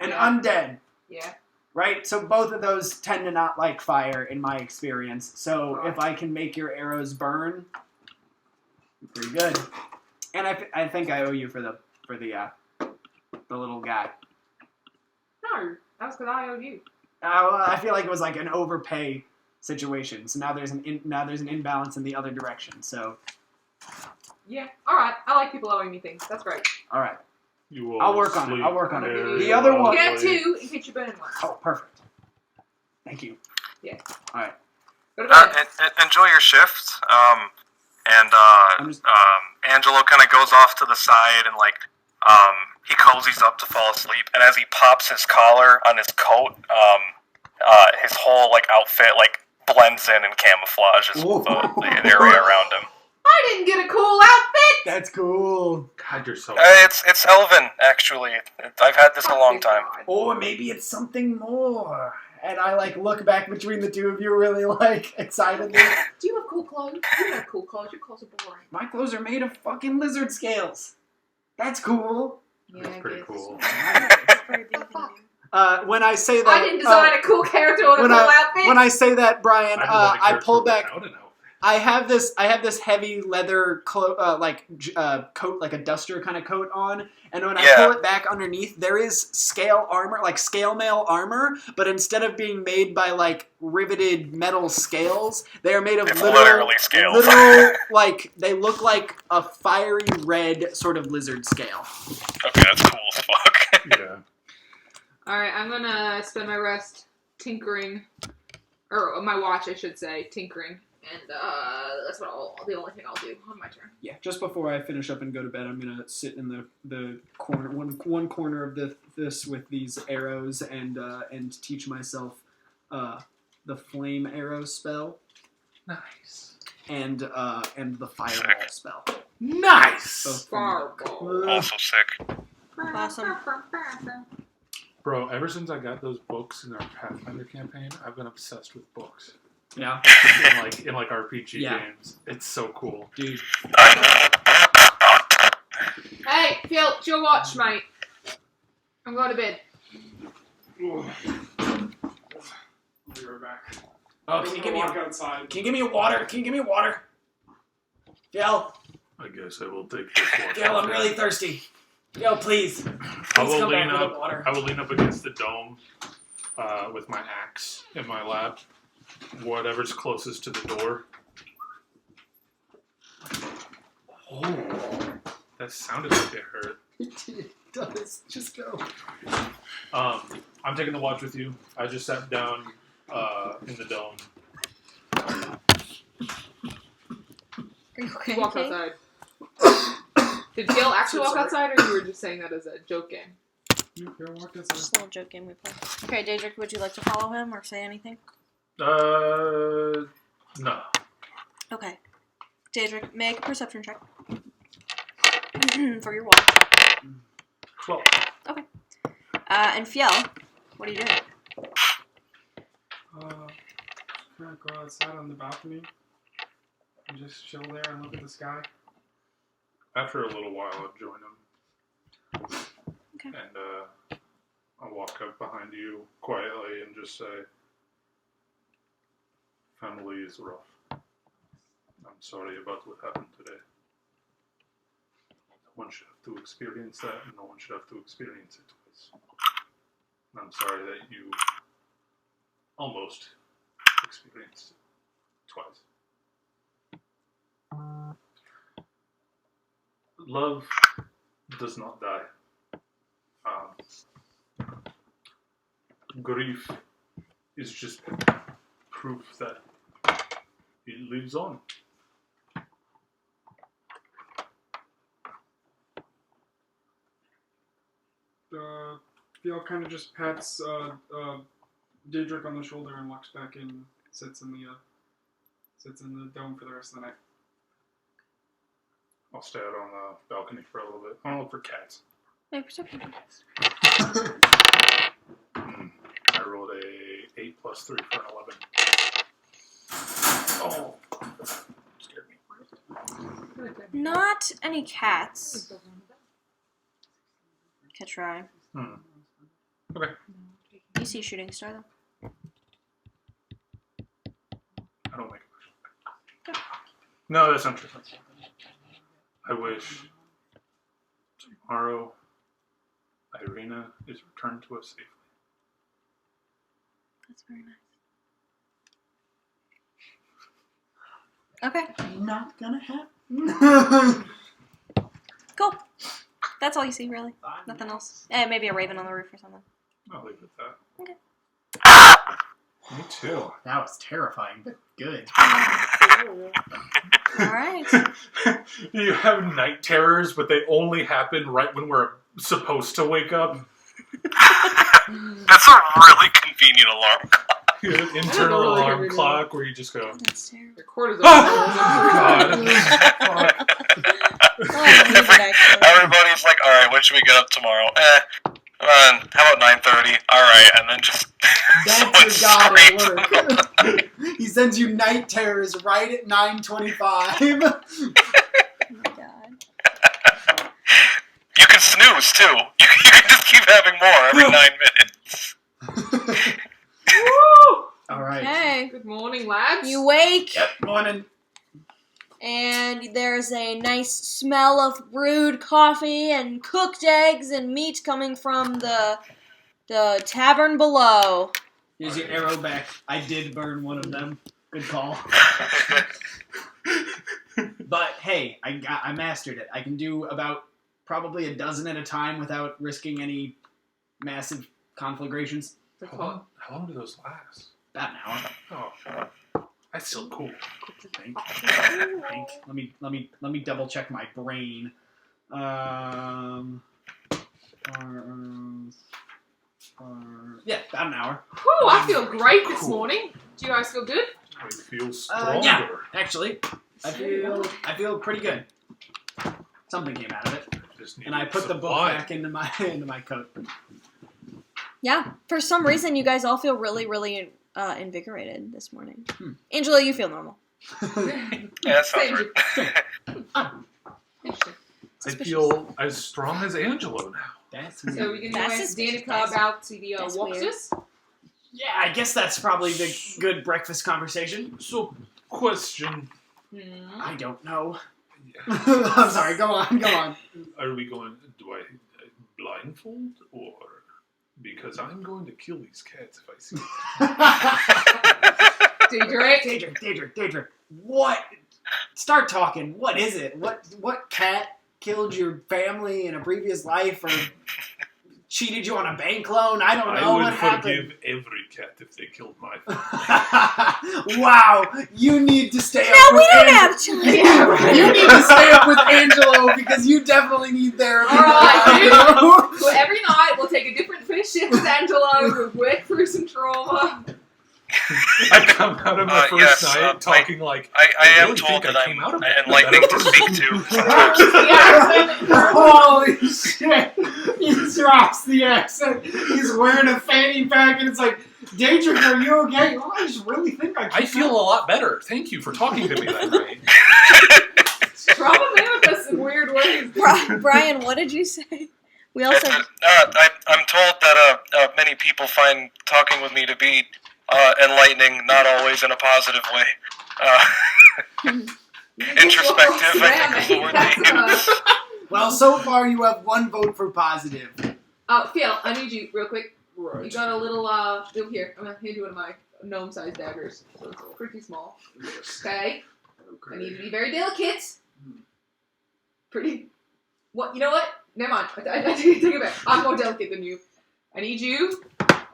and Yeah. undead. Yeah. Right? So both of those tend to not like fire, in my experience. So Right. if I can make your arrows burn, pretty good. And I think I owe you for the little guy. No, that was because I owed you. Well, I feel like it was like an overpay situation. So now there's an imbalance in the other direction. So Yeah. All right. I like people owing me things. That's great. all right, You will I'll work on it. sleep I'll work on it. very The other one- You can have loudly. 2 in case you're burning one. oh perfect. Thank you. Yeah. All right. Go to bed. Enjoy your shift. I'm just- Angelo kind of goes off to the side and he cozies up to fall asleep. And as he pops his collar on his coat, his whole outfit blends in and camouflages the area around him. I didn't get a cool outfit. That's cool. God, you're so. It's Elven, actually. I've had this a long time. Or maybe it's something more. And I look back between the two of you really excitedly. Do you have cool clothes? You don't have cool clothes. Your clothes are boring. My clothes are made of fucking lizard scales. That's cool. Yeah, That's I pretty guess. cool. When I say that, I didn't design a cool character with a when cool I- outfit. when I say that, Brian, I designed a I character pull back. without an outfit. I have this heavy leather coat, like a duster kind of coat on, and when I pull it back underneath, there is scale armor, scale mail armor, but instead of being made by riveted metal scales, they are made of It's literally scales. they look like a fiery red sort of lizard scale. Okay, that's cool as fuck. Yeah. All right, I'm gonna spend my rest tinkering, or my watch, I should say, tinkering, and that's the only thing I'll do on my turn. Yeah, just before I finish up and go to bed, I'm gonna sit in the corner, one corner of this with these arrows and teach myself the flame arrow spell Nice. and the fireball spell. Nice. Both from Fireball. Also sick. Awesome. Bro, ever since I got those books in our Pathfinder campaign, I've been obsessed with books. Yeah, in RPG Yeah. games. It's so cool. dude. Hey, Phil, it's your watch, mate. I'm going to bed. I'll be right back. Oh, can you give me walk outside? Can you give me a water? Can you give me water? Gil, I guess I will take this one. Gil, I'm really thirsty. Gil, please. I Please will come lean back with up. water. I will lean up against the dome with my axe in my lap. Whatever's closest to the door. Oh, that sounded like it hurt. It does. Just go. I'm taking the watch with you. I just sat down in the dome. Okay. You walked outside. Did Gil actually walk outside, or you were just saying that as a joke game? You go walk Just outside. a little joke game we play. Okay, Daedric, would you like to follow him or say anything? No. Okay. Daedric, make a perception check. For your watch. 12. And Fiel, what are you doing? Can I go outside on the balcony and just chill there and look at the sky? After a little while, I'll join him. Okay. And I'll walk up behind you quietly and just say, family is rough. I'm sorry about what happened today. No one should have to experience that, and no one should have to experience it twice. And I'm sorry that you almost experienced it twice. Love does not die. Grief is just proof that it lives on. Theo kind of just pats Daedric on the shoulder and walks back in, sits in the dome for the rest of the night. I'll stay out on the balcony for a little bit. I'll look for cats. Make a perception check. I rolled a 8 plus 3 for an 11. Oh, scared me. Not any cats. catch your eye. Okay. You see a shooting star, though. I don't like it. No, that's not true. I wish tomorrow Irina is returned to us safely. That's very nice. Okay, Not gonna happen. cool. That's all you see, really. Nothing else. Maybe a raven on the roof or something. I'll leave it at that. Okay. Me too. That was terrifying, but good. Alright. You have night terrors, but they only happen right when we're supposed to wake up. That's a really convenient alarm clock. You have an internal alarm clock where you just go, That's terrible. The cortisol. God. Everybody's like, alright, when should we get up tomorrow? How about 9:30? Alright, and then just That's your god at work. He sends you night terrors right at 9:25. Oh my god. You can snooze, too. You can just keep having more every 9 minutes. Woo! All right. Okay. Good morning, lads. You wake, Yep. Morning. and there's a nice smell of brewed coffee and cooked eggs and meat coming from the tavern below. Here's your arrow back. I did burn one of them. Good call. But hey, I mastered it. I can do about probably a dozen at a time without risking any massive conflagrations. How long do those last? About an hour. Oh, that's still cool. I think. Let me double check my brain. Yeah, about an hour. Whew, I feel great this morning. Do you guys feel good? I feel stronger. Yeah, actually, I feel pretty good. Something came out of it, Just need and I put the book supply. back into my coat. Yeah, for some reason you guys all feel really, really invigorated this morning. Angelo, you feel normal. Yeah, that sounds Same. right. Interesting. I feel as strong as Angelo now. That's So we can That's ask suspicious. Danica about the That's walkers. yeah. I guess that's probably the good breakfast conversation. So, question. I don't know. Yeah. I'm sorry. Go on. Are we going, do I blindfold or, because I'm going to kill these cats if I see them. Daedric. What? Start talking. What is it? What cat killed your family in a previous life or cheated you on a bank loan? I don't know I would what forgive happened. every cat if they killed my Wow, you need to stay up No, with we don't Angelo. have time. Yeah, right. You need to stay up with Angelo because you definitely need therapy. Alright, So every night we'll take a different fish shift with Angelo. We'll work through some trauma. I come out of my first yes, night talking like, I am really told think that I came out I'm of it. enlightening to speak to sometimes. Holy shit! He drops the accent. He's wearing a fanny pack, and it's like, Daedric, are you okay? Oh, I just really think I feel a lot better. Thank you for talking to me that night. Trauma manifests in weird ways. Brian, what did you say? We also. I'm told that many people find talking with me to be enlightening, not always in a positive way. Introspective, I think is the word they use. Well, so far you have one vote for positive. Phil, I need you real quick. You got a little, over here. I'm gonna hand you one of my gnome-sized daggers. So it's pretty small. Okay? I need you to be very delicate. Pretty. What? You know what? Never mind. I take it back. I'm more delicate than you. I need you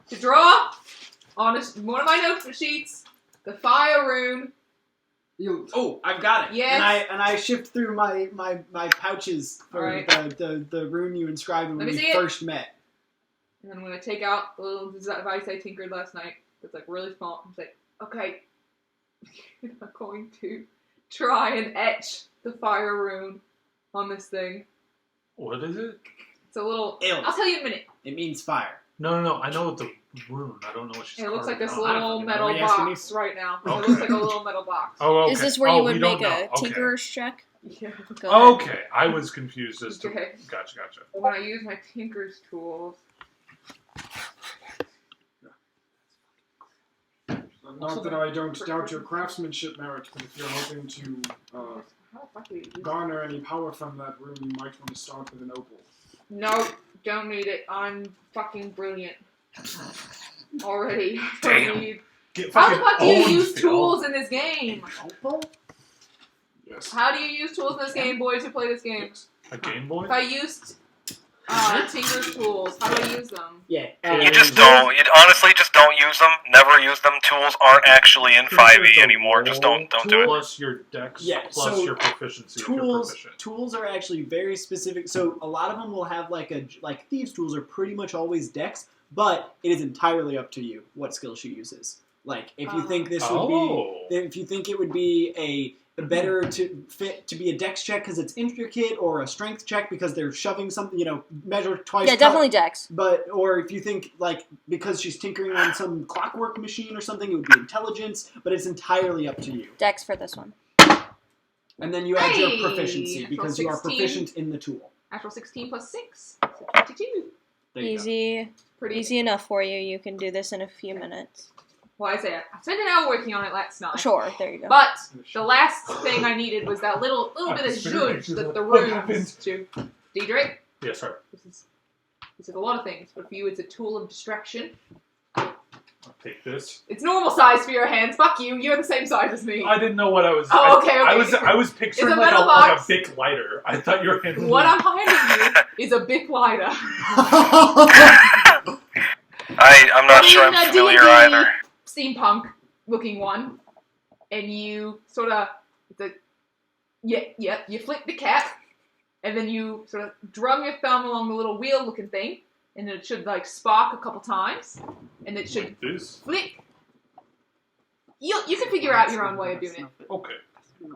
to draw on one of my note sheets the fire rune. Oh, I've got it. Yes. And I shift through my pouches for Alright. the rune you inscribed when Let me we see it. first met. And then I'm gonna take out the little device I tinkered last night. It's like really small. I'm like, okay, I'm going to try and etch the fire rune on this thing. What is it? It's a little. Ill. I'll tell you in a minute. It means fire. No. I know the rune. I don't know what she's It looks like carving this on. little fucking know. metal Are you asking me? box right now. Okay. It looks like a little metal box. Oh, okay. Is this where you would we don't make a know. Okay. tinkerer's check? Yeah. Go ahead. Okay, I was confused as to. Okay. Gotcha. When I use my tinker's tools. Not that I don't doubt your craftsmanship merit, but if you're hoping to How the fuck do you use garner any power from that room, you might want to start with an opal. No, don't need it. I'm fucking brilliant. Already. Damn. Don't need... Get How the fucking fuck do you owned, use Phil. tools in this game? Opal? Yes. How do you use tools in this game, boys who play this game? Yes. A Game Boy? If I used Tinker's tools, how do I use them? Yeah. You just don't. You honestly just don't use them. Never use them. Tools aren't actually in 5e anymore. Just don't do it. Plus your dex, Yeah, plus so your proficiency if you're proficient. Tools are actually very specific. So a lot of them will have like thieves' tools are pretty much always dex, but it is entirely up to you what skill she uses. Like if you think this would be, if you think it would be a better to be a dex check because it's intricate, or a strength check because they're shoving something, measure twice. Yeah, definitely Dex. But or if you think like because she's tinkering on some clockwork machine or something, it would be intelligence. But it's entirely up to you. Dex for this one. And then you add Hey! your proficiency because you are 16. proficient in the tool. Natural 16 plus 6. So 22. There you go. Easy. Pretty Easy enough for you. You can do this in a few minutes. Well, I say I spent an hour working on it last night. Sure, there you go. But the last thing I needed was that little bit of zhuzh that the runes do. Diedrich, Yes, sir. this is a lot of things, but for you it's a tool of distraction. I'll take this. It's normal size for your hands. Fuck you. You're the same size as me. I didn't know what I was. Oh, okay, I okay. was picturing It's a like metal like a box. Bic lighter. I thought you were handling. What I'm handing you is a Bic lighter. I'm not sure I'm familiar either. Steampunk looking one, and you sort of you flip the cap, and then you sort of drum your thumb along the little wheel looking thing, and then it should like spark a couple times, and it should This. flick. You can figure out your own way of doing it. Okay. And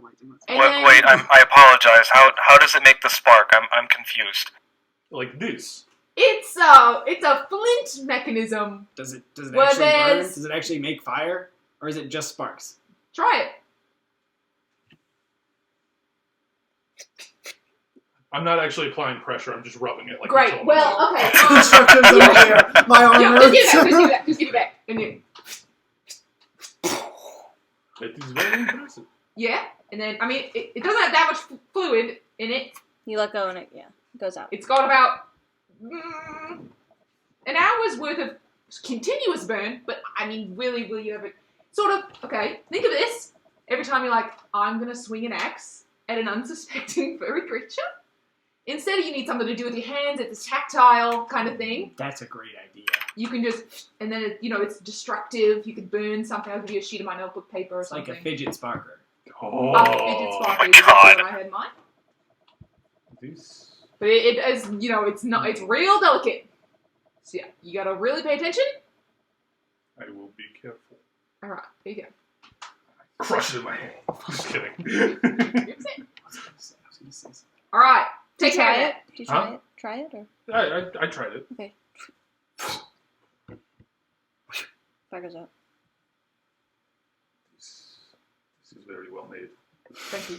Wait, I apologize. How does it make the spark? I'm confused. Like this. It's a flint mechanism. Does it Well, actually burn? there's- Does it actually make fire? Or is it just sparks? Try it. I'm not actually applying pressure. I'm just rubbing it. Like you Great. told me. Well, okay. Instructions over here. My arm Yo, hurts. just give it back. Just give it back. And you, It is very impressive. yeah. And then it doesn't have that much fluid in it. You let go and it goes out. It's got about an hour's worth of continuous burn, but really, will you ever sort of, okay, think of this. Every time you're like, I'm going to swing an axe at an unsuspecting furry creature, instead of you need something to do with your hands, it's a tactile kind of thing. That's a great idea. You can just, and then, it's destructive. You could burn something. I'll give you a sheet of my notebook paper or It's like something. a fidget sparker. Oh, Fidget sparker my is exactly God. what I had in mind. This. But it is, it's real delicate. So yeah, you gotta really pay attention. I will be careful. Alright, there you go. Crush it in my hand. Just kidding. Here's it. Alright, Did you take care try of it? it. Did you try Huh? it? Try it or I tried it. okay. Fire goes out. This is very well made. Thank you.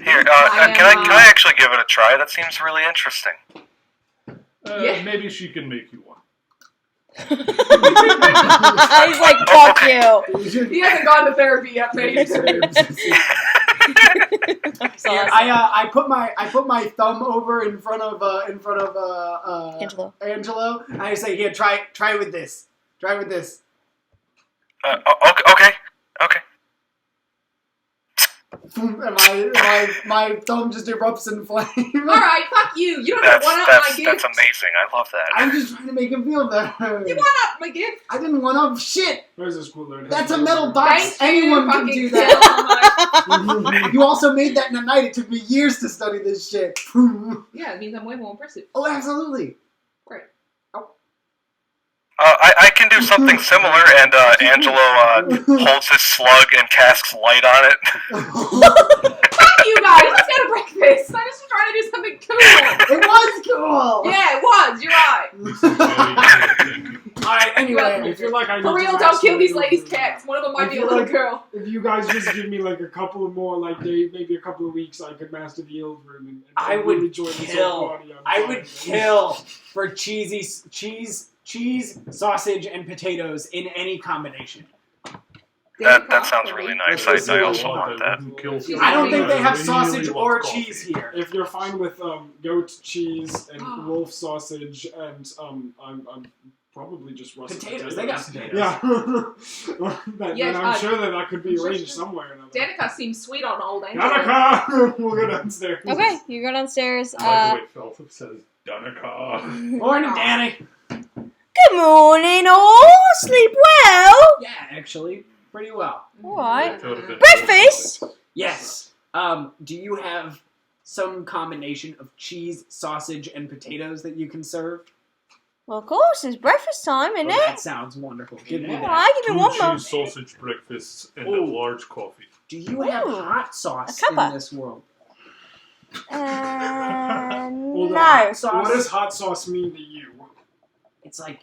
Here, I can am, I actually give it a try? That seems really interesting. Yeah. Maybe she can make you one. He's like, fuck you. He hasn't gone to therapy yet, maybe. I put my thumb over in front of Angelo. Angelo, and I say, here, try with this. Try with this. Okay. And my thumb just erupts in flame. Alright, fuck you. You don't have to one up my gift. That's amazing. I love that. I'm just trying to make him feel better. You one up my gift. I didn't one up shit. Where's this cooler? That's a metal box. Thank you, Anyone can fucking do that. Phil. You also made that in a night. It took me years to study this shit. Yeah, it means I'm way more impressive. Oh, absolutely. Great. I can do something similar, and Angelo holds his slug and casts light on it. Fuck you guys. Let's go to breakfast. I just was trying to do something cool. It was cool. Yeah, it was. You're right. This is very good. Thank you. Alright, anyway. I feel like I need For to real, rest don't kill a these little ladies' bit. cats. One of them might I be a feel little like- girl. If you guys just give me like a couple of more like days, maybe a couple of weeks, I could master the old room and I would really join this kill. old party. I would kill for cheese, sausage, and potatoes in any combination. That sounds really nice. That's I really also what want that. I don't think they have really sausage want or coffee. cheese here. If you're fine with goat cheese and wolf sausage and I'm probably just russet Potatoes, they got potatoes. Yeah. Yes, then I'm sure that could be arranged somewhere. Danica seems sweet on old Angelo. Danica! We'll go downstairs. Okay, you go downstairs. I like the way Felth says Danica. Morning, Danny. Good morning, all. Sleep well. Yeah, actually, pretty well. All right. That would have been Breakfast. Yes. Do you have some combination of cheese, sausage, and potatoes that you can serve? Well, of course, it's breakfast time, isn't Oh, it? that sounds wonderful. Give me All that. right, give me one more. cheese sausage breakfasts and a Ooh. large coffee. Do you have Ooh, hot sauce a cuppa. in this world? Hold No. on. Sauce. What does hot sauce mean to you? It's like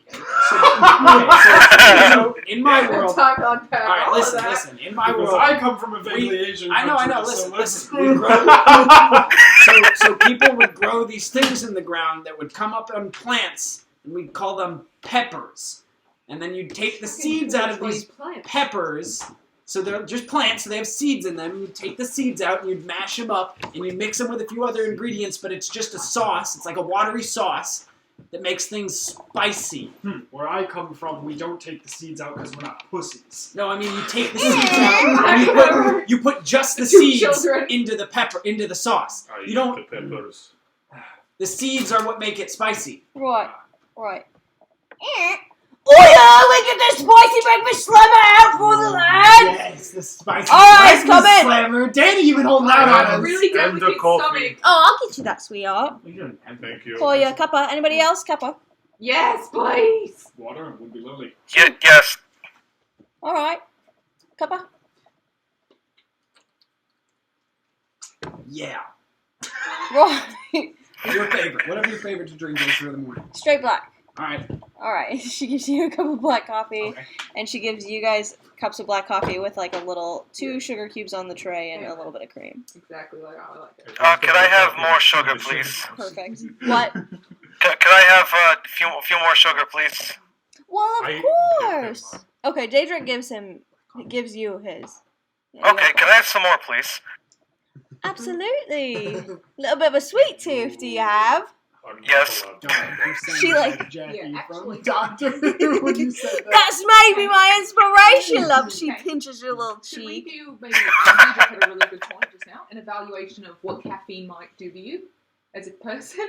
so in my world. Time to unpack All right, all of listen, that. listen. In my Because world, I come from a vaguely Asian I know. country, Listen, so listen. let's- We grow, so people would grow these things in the ground that would come up on plants, and we'd call them peppers. And then you'd take the seeds out of these peppers. So they're just plants, so they have seeds in them. You'd take the seeds out and you'd mash them up, and you'd mix them with a few other ingredients, but it's just a sauce. It's like a watery sauce that makes things spicy. Where I come from, we don't take the seeds out because we're not pussies. No, I mean you take the seeds out and you put just the Two seeds children. into the sauce. I You eat don't. the peppers. The seeds are what make it spicy. Right. Oh yeah, we get the spicy breakfast slammer out for the lads. Yes, the spicy. All right, it's breakfast coming. Slammer. Danny even holding I out have on a us. really And the delicate coffee. stomach. Oh, I'll get you that, sweetheart. Thank you. For your cuppa. Anybody else? Cuppa. Yes, please. Water would be lovely. Yes. All right. Cuppa. Yeah. Right. Your favorite. Whatever your favorite to drink is for the morning. Straight black. All right. All right. She gives you a cup of black coffee, Okay. and she gives you guys cups of black coffee with like a little 2 sugar cubes on the tray and a little bit of cream. Exactly like how I like it. Could I have more sugar, please? Perfect. What? Could I have a few more sugar, please? Well, I of give course. him Okay, Daedric gives you his. Yeah, you Okay, got can I have some more, please? Absolutely. Little bit of a sweet tooth, do you have? Yes. She like Jackie Yeah, actually- from Doctor Who when you said that. that's maybe my inspiration, love. She Okay. pinches your little Should we cheek. do maybe Deidre had a really good point just now, an evaluation of what caffeine might do to you as a person?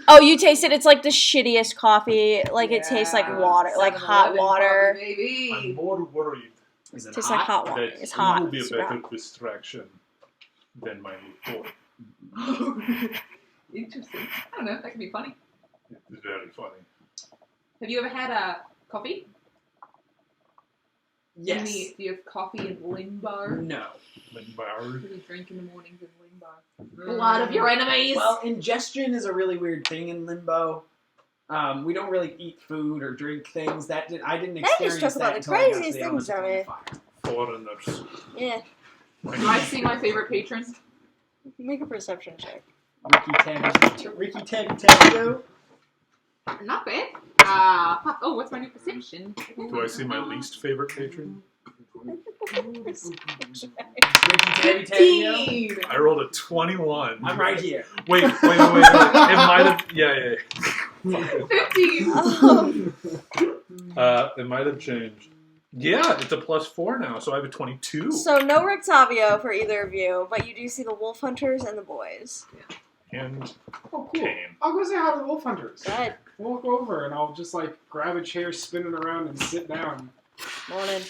Oh, you taste it. It's like the shittiest coffee. Like it tastes like water, like hot 7-Eleven water. coffee, baby. I'm more worried Is it Tastes hot? like hot water. that It's you hot. will be a Super better hot. distraction than my boy. Interesting. I don't know. That could be funny. It's very funny. Have you ever had a coffee? Yes. Do you have coffee in limbo? No. Limbar. What do you drink in the mornings in limbo? Blood of your enemies. Well, ingestion is a really weird thing in limbo. We don't really eat food or drink things. I didn't They experience just talk that about the until I got to craziest the things elements of down here. fire. Foreigners. Yeah. Do I see my favorite patron? Make a perception check. Ricky Tabby. Not bad. Oh, what's my new perception? Do I see my least favorite patron? Ricky Tabby. I rolled a 21. I'm right here. Wait. It might have. Yeah. 15! It might have changed. Yeah, it's a +4 now, so I have a 22. So no Rictavio for either of you, but you do see the wolf hunters and the boys. And Oh, cool. Kane. I'll go say hi to the wolf hunters. Good Walk over and I'll just like grab a chair, spin it around, and sit down. morning.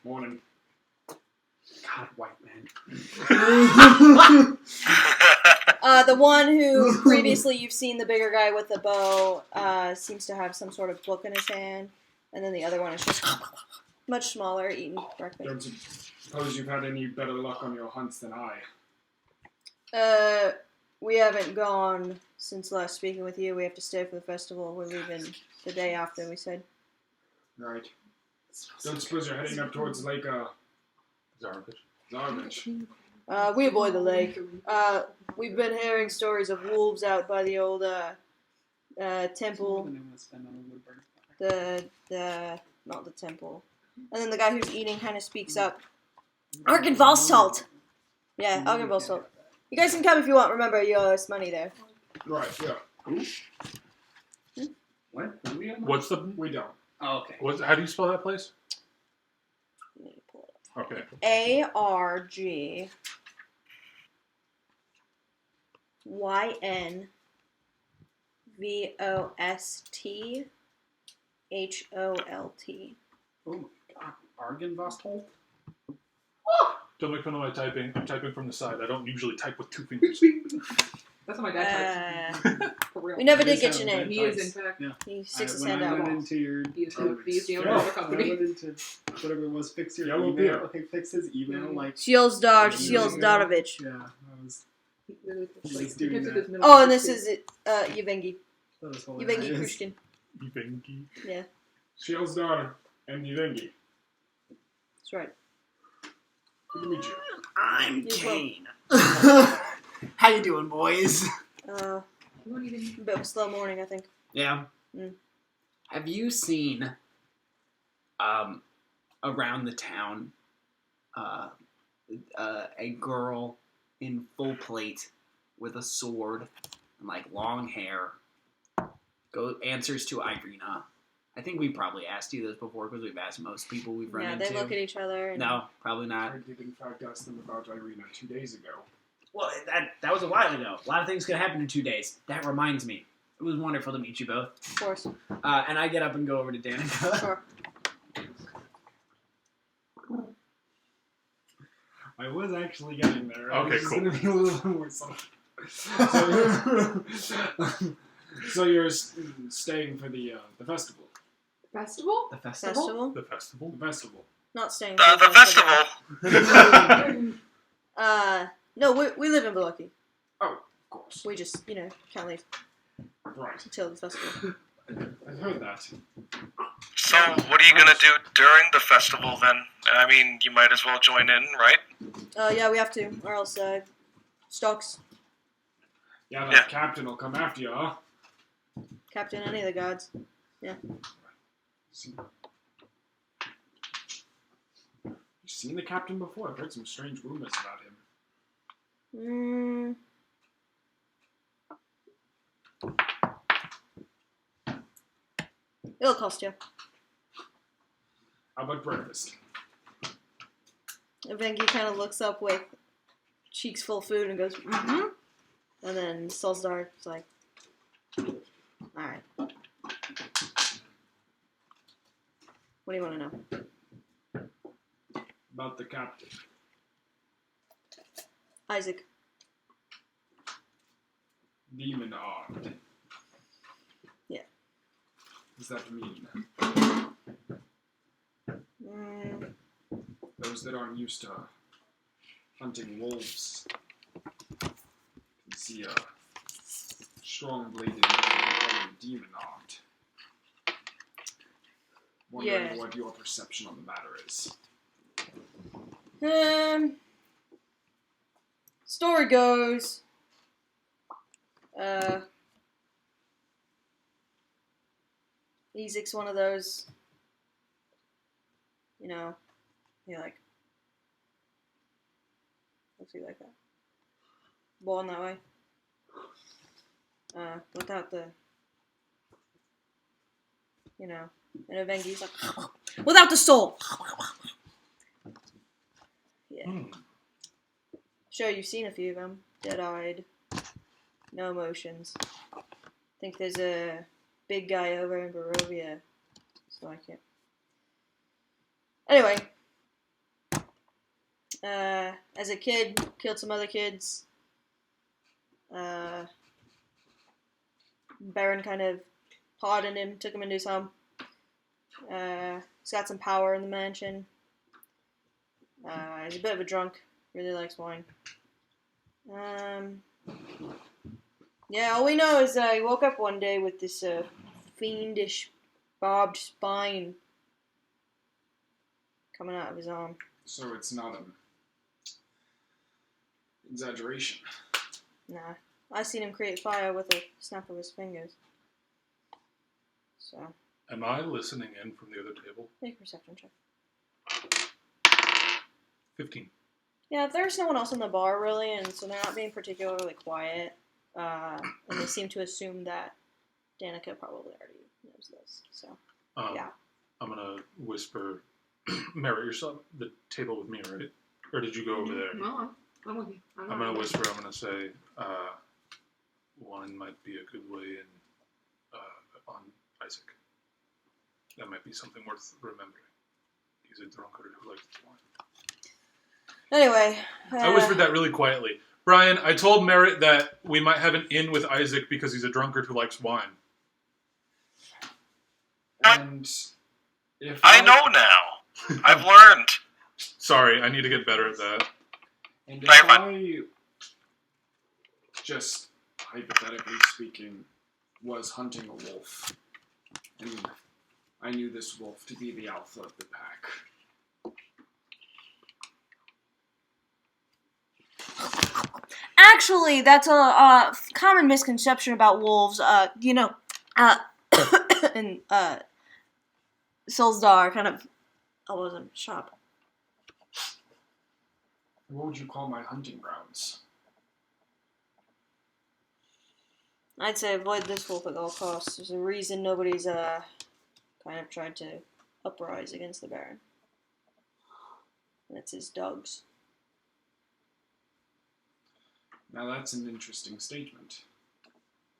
Morning. God, white man. The one who previously you've seen, the bigger guy with the bow, seems to have some sort of book in his hand, and then the other one is just much smaller, eating breakfast. Don't suppose you've had any better luck on your hunts than I. we haven't gone since last speaking with you. We have to stay for the festival. We're leaving the day after, we said. Right. Don't suppose you're heading up towards Lake Zarvich. Zarvich. We avoid the lake. We've been hearing stories of wolves out by the old temple. The not the temple. And then the guy who's eating kind of speaks up. Arcana salt. Yeah, Arcana salt. You guys can come if you want. Remember, you owe us money there. Right, yeah. What? Do we have money? What's the? We don't. Oh, okay. How do you spell that place? Let me pull it up. Okay. ARGYNVOSTHOLT. Oh my god. Argenvostholt? Don't make fun of my typing. I'm typing from the side. I don't usually type with 2 fingers. That's what my dad types. For real. We never It did is get how your my name. He is, in fact. He sticks his When hand I out. went into your He is the owner of the company. I went into whatever it was, fix your Yellow email. beer. He fixed his email like Shieldsdarovich. yeah. That was He's doing that. Oh, and this is it. Yevgengi. that was Yevgengi hilarious. Krushkin. Ivengi. Yeah, Shields daughter and Yuvengi. that's right. Good to meet you. I'm You as well. Kane. How you doing, boys? A bit of a slow morning, I think. Yeah. Mm. Have you seen, around the town, a girl in full plate with a sword and like long hair? Answers to Irina. I think we probably asked you this before because we've asked most people we've run Yeah, into. they look at each other. And No, probably not. I did in fact ask them about Irina 2 days ago. Well, that was a while ago. A lot of things could happen in 2 days. That reminds me. It was wonderful to meet you both. Of course. And I get up and go over to Danica. Sure. I was actually getting there. I Okay, was cool. Gonna be a little more soft. So you're staying for the festival. Festival? The festival? Festival? The festival. The festival. Not staying. The for festival. No, we live in Biloxi. Of course. We just, can't leave Right. until the festival. I've heard that. So, what are you gonna do during the festival then? I mean, you might as well join in, right? Yeah, we have to, or else, Stocks, Yeah, that Yeah. captain will come after you, huh? Captain, any of the gods. You've seen the captain before. I've heard some strange rumors about him. It'll cost you. How about breakfast? Venki kind of looks up with cheeks full of food and goes, mm-hmm. And then Solstar's like, alright. What do you want to know? About the captain. Isaac. Demon armed. Yeah. What does that mean? Those that aren't used to hunting wolves can see a strong-bladed man demon armed. Wondering Yeah. what your perception on the matter is. Story goes, Isaac's one of those, he looks like that. Born that way. Without the, and Vengi's like, without the soul! Yeah. Sure, you've seen a few of them. Dead-eyed. No emotions. Think there's a big guy over in Barovia. So I can't. Anyway. As a kid, killed some other kids. Baron kind of pardoned him, took him into his home. He's got some power in the mansion. He's a bit of a drunk. Really likes wine. Yeah, all we know is he woke up one day with this fiendish barbed spine coming out of his arm. So it's not an exaggeration. Nah. I seen him create fire with a snap of his fingers. So, Am I listening in from the other table? make a perception check. 15. Yeah, there's no one else in the bar, really, and so they're not being particularly quiet. And they seem to assume that Danica probably already knows this. So, yeah. I'm gonna whisper, Merritt, you're still at the table with me, right? Or did you go over there? No, I'm with you. I'm gonna whisper, I'm gonna say, wine might be a good way in, on Isaac. That might be something worth remembering. He's a drunkard who likes wine. Anyway. I whispered that really quietly. Brian, I told Merritt that we might have an in with Isaac because he's a drunkard who likes wine. And if I know now. I've learned. Sorry, I need to get better at that. And if Very I, just hypothetically speaking, was hunting a wolf, and I knew this wolf to be the alpha of the pack, Actually, that's a common misconception about wolves. And Solstar kind of elbows him. Shut up. what would you call my hunting grounds? I'd say avoid this wolf at all costs. There's a reason nobody's kind of tried to uprise against the Baron. And it's his dogs. Now that's an interesting statement.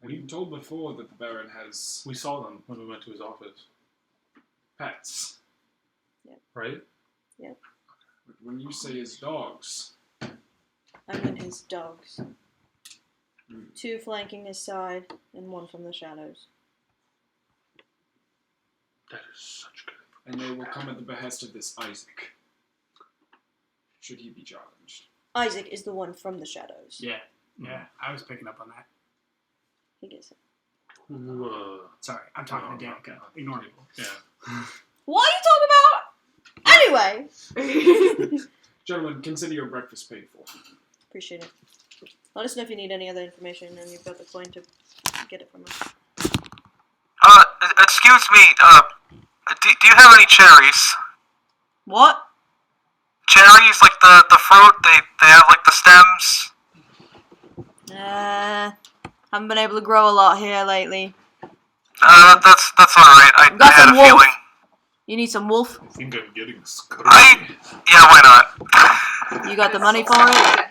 I've been told before that the Baron has We saw them when we went to his office, pets. right? But when you say his dogs, I mean his dogs. Hmm. 2 flanking his side, and 1 from the shadows. That is such good. and they will come at the behest of this Isaac, should he be challenged. Isaac is the one from the shadows. Yeah, I was picking up on that. He gets it. Who, Sorry, I'm talking to Danica. Ignore me. Yeah. What are you talking about? Anyway! Gentlemen, consider your breakfast paid for. Appreciate it. Let us know if you need any other information, and you've got the coin to get it from us. Excuse me, do you have any cherries? What? Cherries, like the fruit, they have like the stems? Haven't been able to grow a lot here lately. That's alright, I had a wolf. feeling. You need some wolf? I think I'm getting screwed. Yeah, why not? You got the money for it?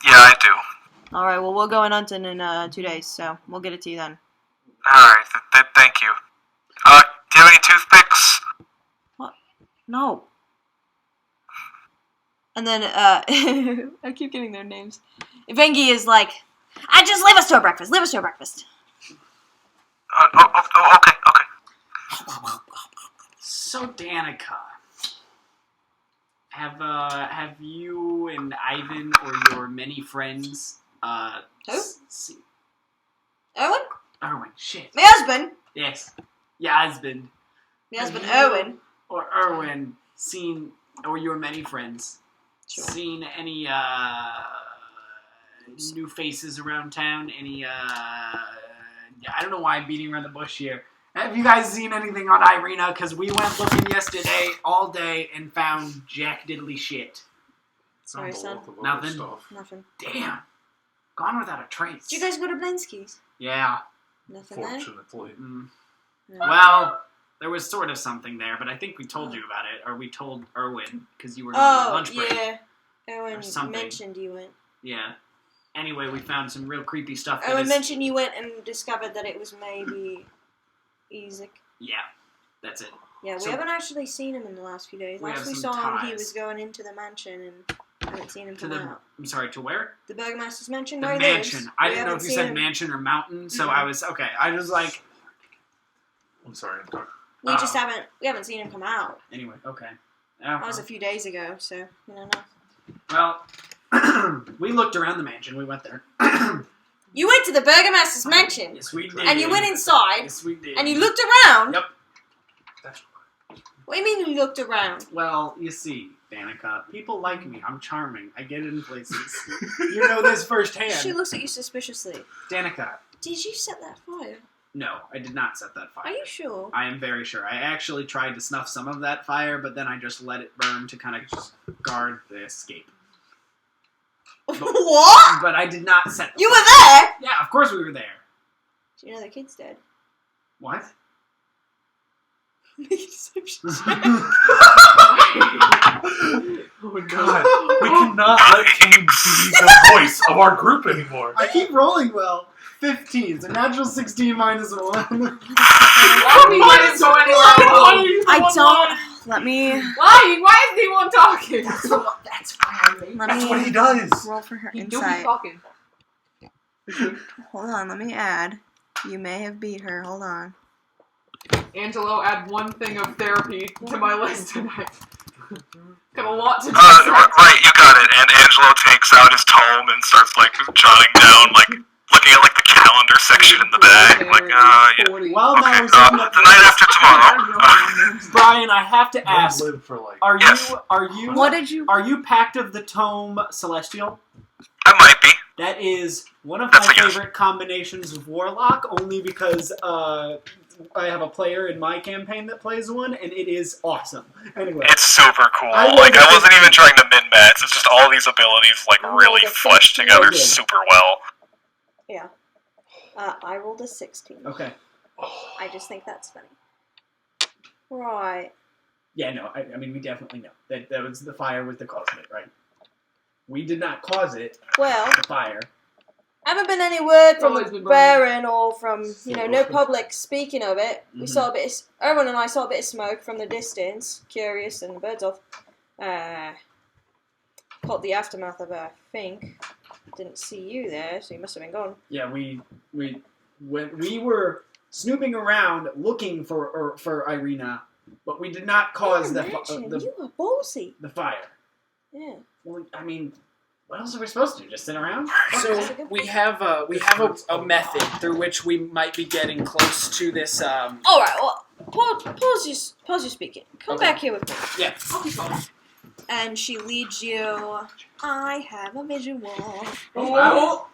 Yeah, I do. Alright, well, we'll go in hunting in 2 days, so we'll get it to you then. Alright, thank you. Do you have any toothpicks? What? No. And then, I keep getting their names. Vengi is like, just leave us to our breakfast. Leave us to our breakfast. Okay. So, Danica, have you and Ivan or your many friends, Who? Owen? Erwin, shit. My husband. Yes. Yeah, husband. My husband, Have you Owen. Or Erwin seen, or your many friends, Sure. seen any, new faces around town? Any, I don't know why I'm beating around the bush here. Have you guys seen anything on Irina? Because we went looking yesterday all day and found jack diddly shit. Sorry, son. Nothing. Stuff. Nothing. Damn. Gone without a trace. Did you guys go to Blinsky's? Yeah. Nothing then? Fortunately. Mm. No. Well, there was sort of something there, but I think we told you about it, or we told Erwin, because you were on your lunch break. Yeah. Owen something. mentioned you went. Yeah. Anyway, we found some real creepy stuff. Owen mentioned you went and discovered that it was maybe Isaac. Yeah, that's it. Yeah, we So- haven't actually seen him in the last few days. We Last have we some saw him, he ties. was going into the mansion, and I haven't seen him To come the, out. I'm sorry, to where? The Burgomaster's mansion, The where he mansion. lives. I We didn't know haven't if you seen said him. mansion or mountain, so Mhm. I was, okay, I was like, I'm sorry, I'm talking. We just haven't seen him come out. anyway, okay. That was a few days ago, so, you know, no. Well, we looked around the mansion, we went there. You went to the Burgomaster's mansion, Yes, we did. and you went inside, Yes, we did. and you looked around. Yep. What do you mean you looked around? Well, you see, Danica, people like me. I'm charming. I get in places. You know this firsthand. She looks at you suspiciously. Danica. Did you set that fire? No, I did not set that fire. Are you sure? I am very sure. I actually tried to snuff some of that fire, but then I just let it burn to kind of just guard the escape. What? But I did not set the You fire. were there? Yeah, of course we were there. Do you know the kid's dead? What? Oh God, we cannot let Kane be the voice of our group anymore. I keep rolling well. 15. So natural 16 minus 1. Why we wouldn't go anywhere alone? I don't. Let me. Why? Why is the one talking? That's why I made Let That's me what he does. roll for her He do be insight. talking. Hold on. Let me add. You may have beat her. Hold on. Angelo, add one thing of therapy to my list tonight. Got a lot to do. Right, you got it. And Angelo takes out his tome and starts, like, jotting down, like, looking at, like, the calendar section in the back. Like, yeah. While Okay, I was looking at the night after tomorrow. Brian, I have to I'll ask: live for like. Are Yes. you? What did you? Are you Pact of the Tome Celestial? I might be. That is one of That's my a yes. favorite combinations of Warlock, only because I have a player in my campaign that plays one, and it is awesome. Anyway, It's super cool. I will Like, get I wasn't this- even trying to min-max. It's just all these abilities, like, I'll really get fleshed this. together Good. super well. Yeah. I rolled a 16. okay. I just think that's funny. Right. Yeah, no, I mean, we definitely know. That was the fire was the cause of it, right? We did not cause it, Well, the fire. haven't been any word from Always the been burning. Baron or from, no public speaking of it. We saw a bit of, Erwin and I saw a bit of smoke from the distance. Curious and birds off. Caught the aftermath of it, I think. Didn't see you there, so you must have been gone. Yeah, we were snooping around looking for Irina, but we did not cause Yeah, the imagine, you were ballsy. fire. Yeah. Well, I mean, what else are we supposed to do? Just sit around? That's a So good we have a method through which we might be getting close to this. Alright, well, pause your speaking. Come Okay. back here with me. Yeah. And she leads you. I have a visual. Oh,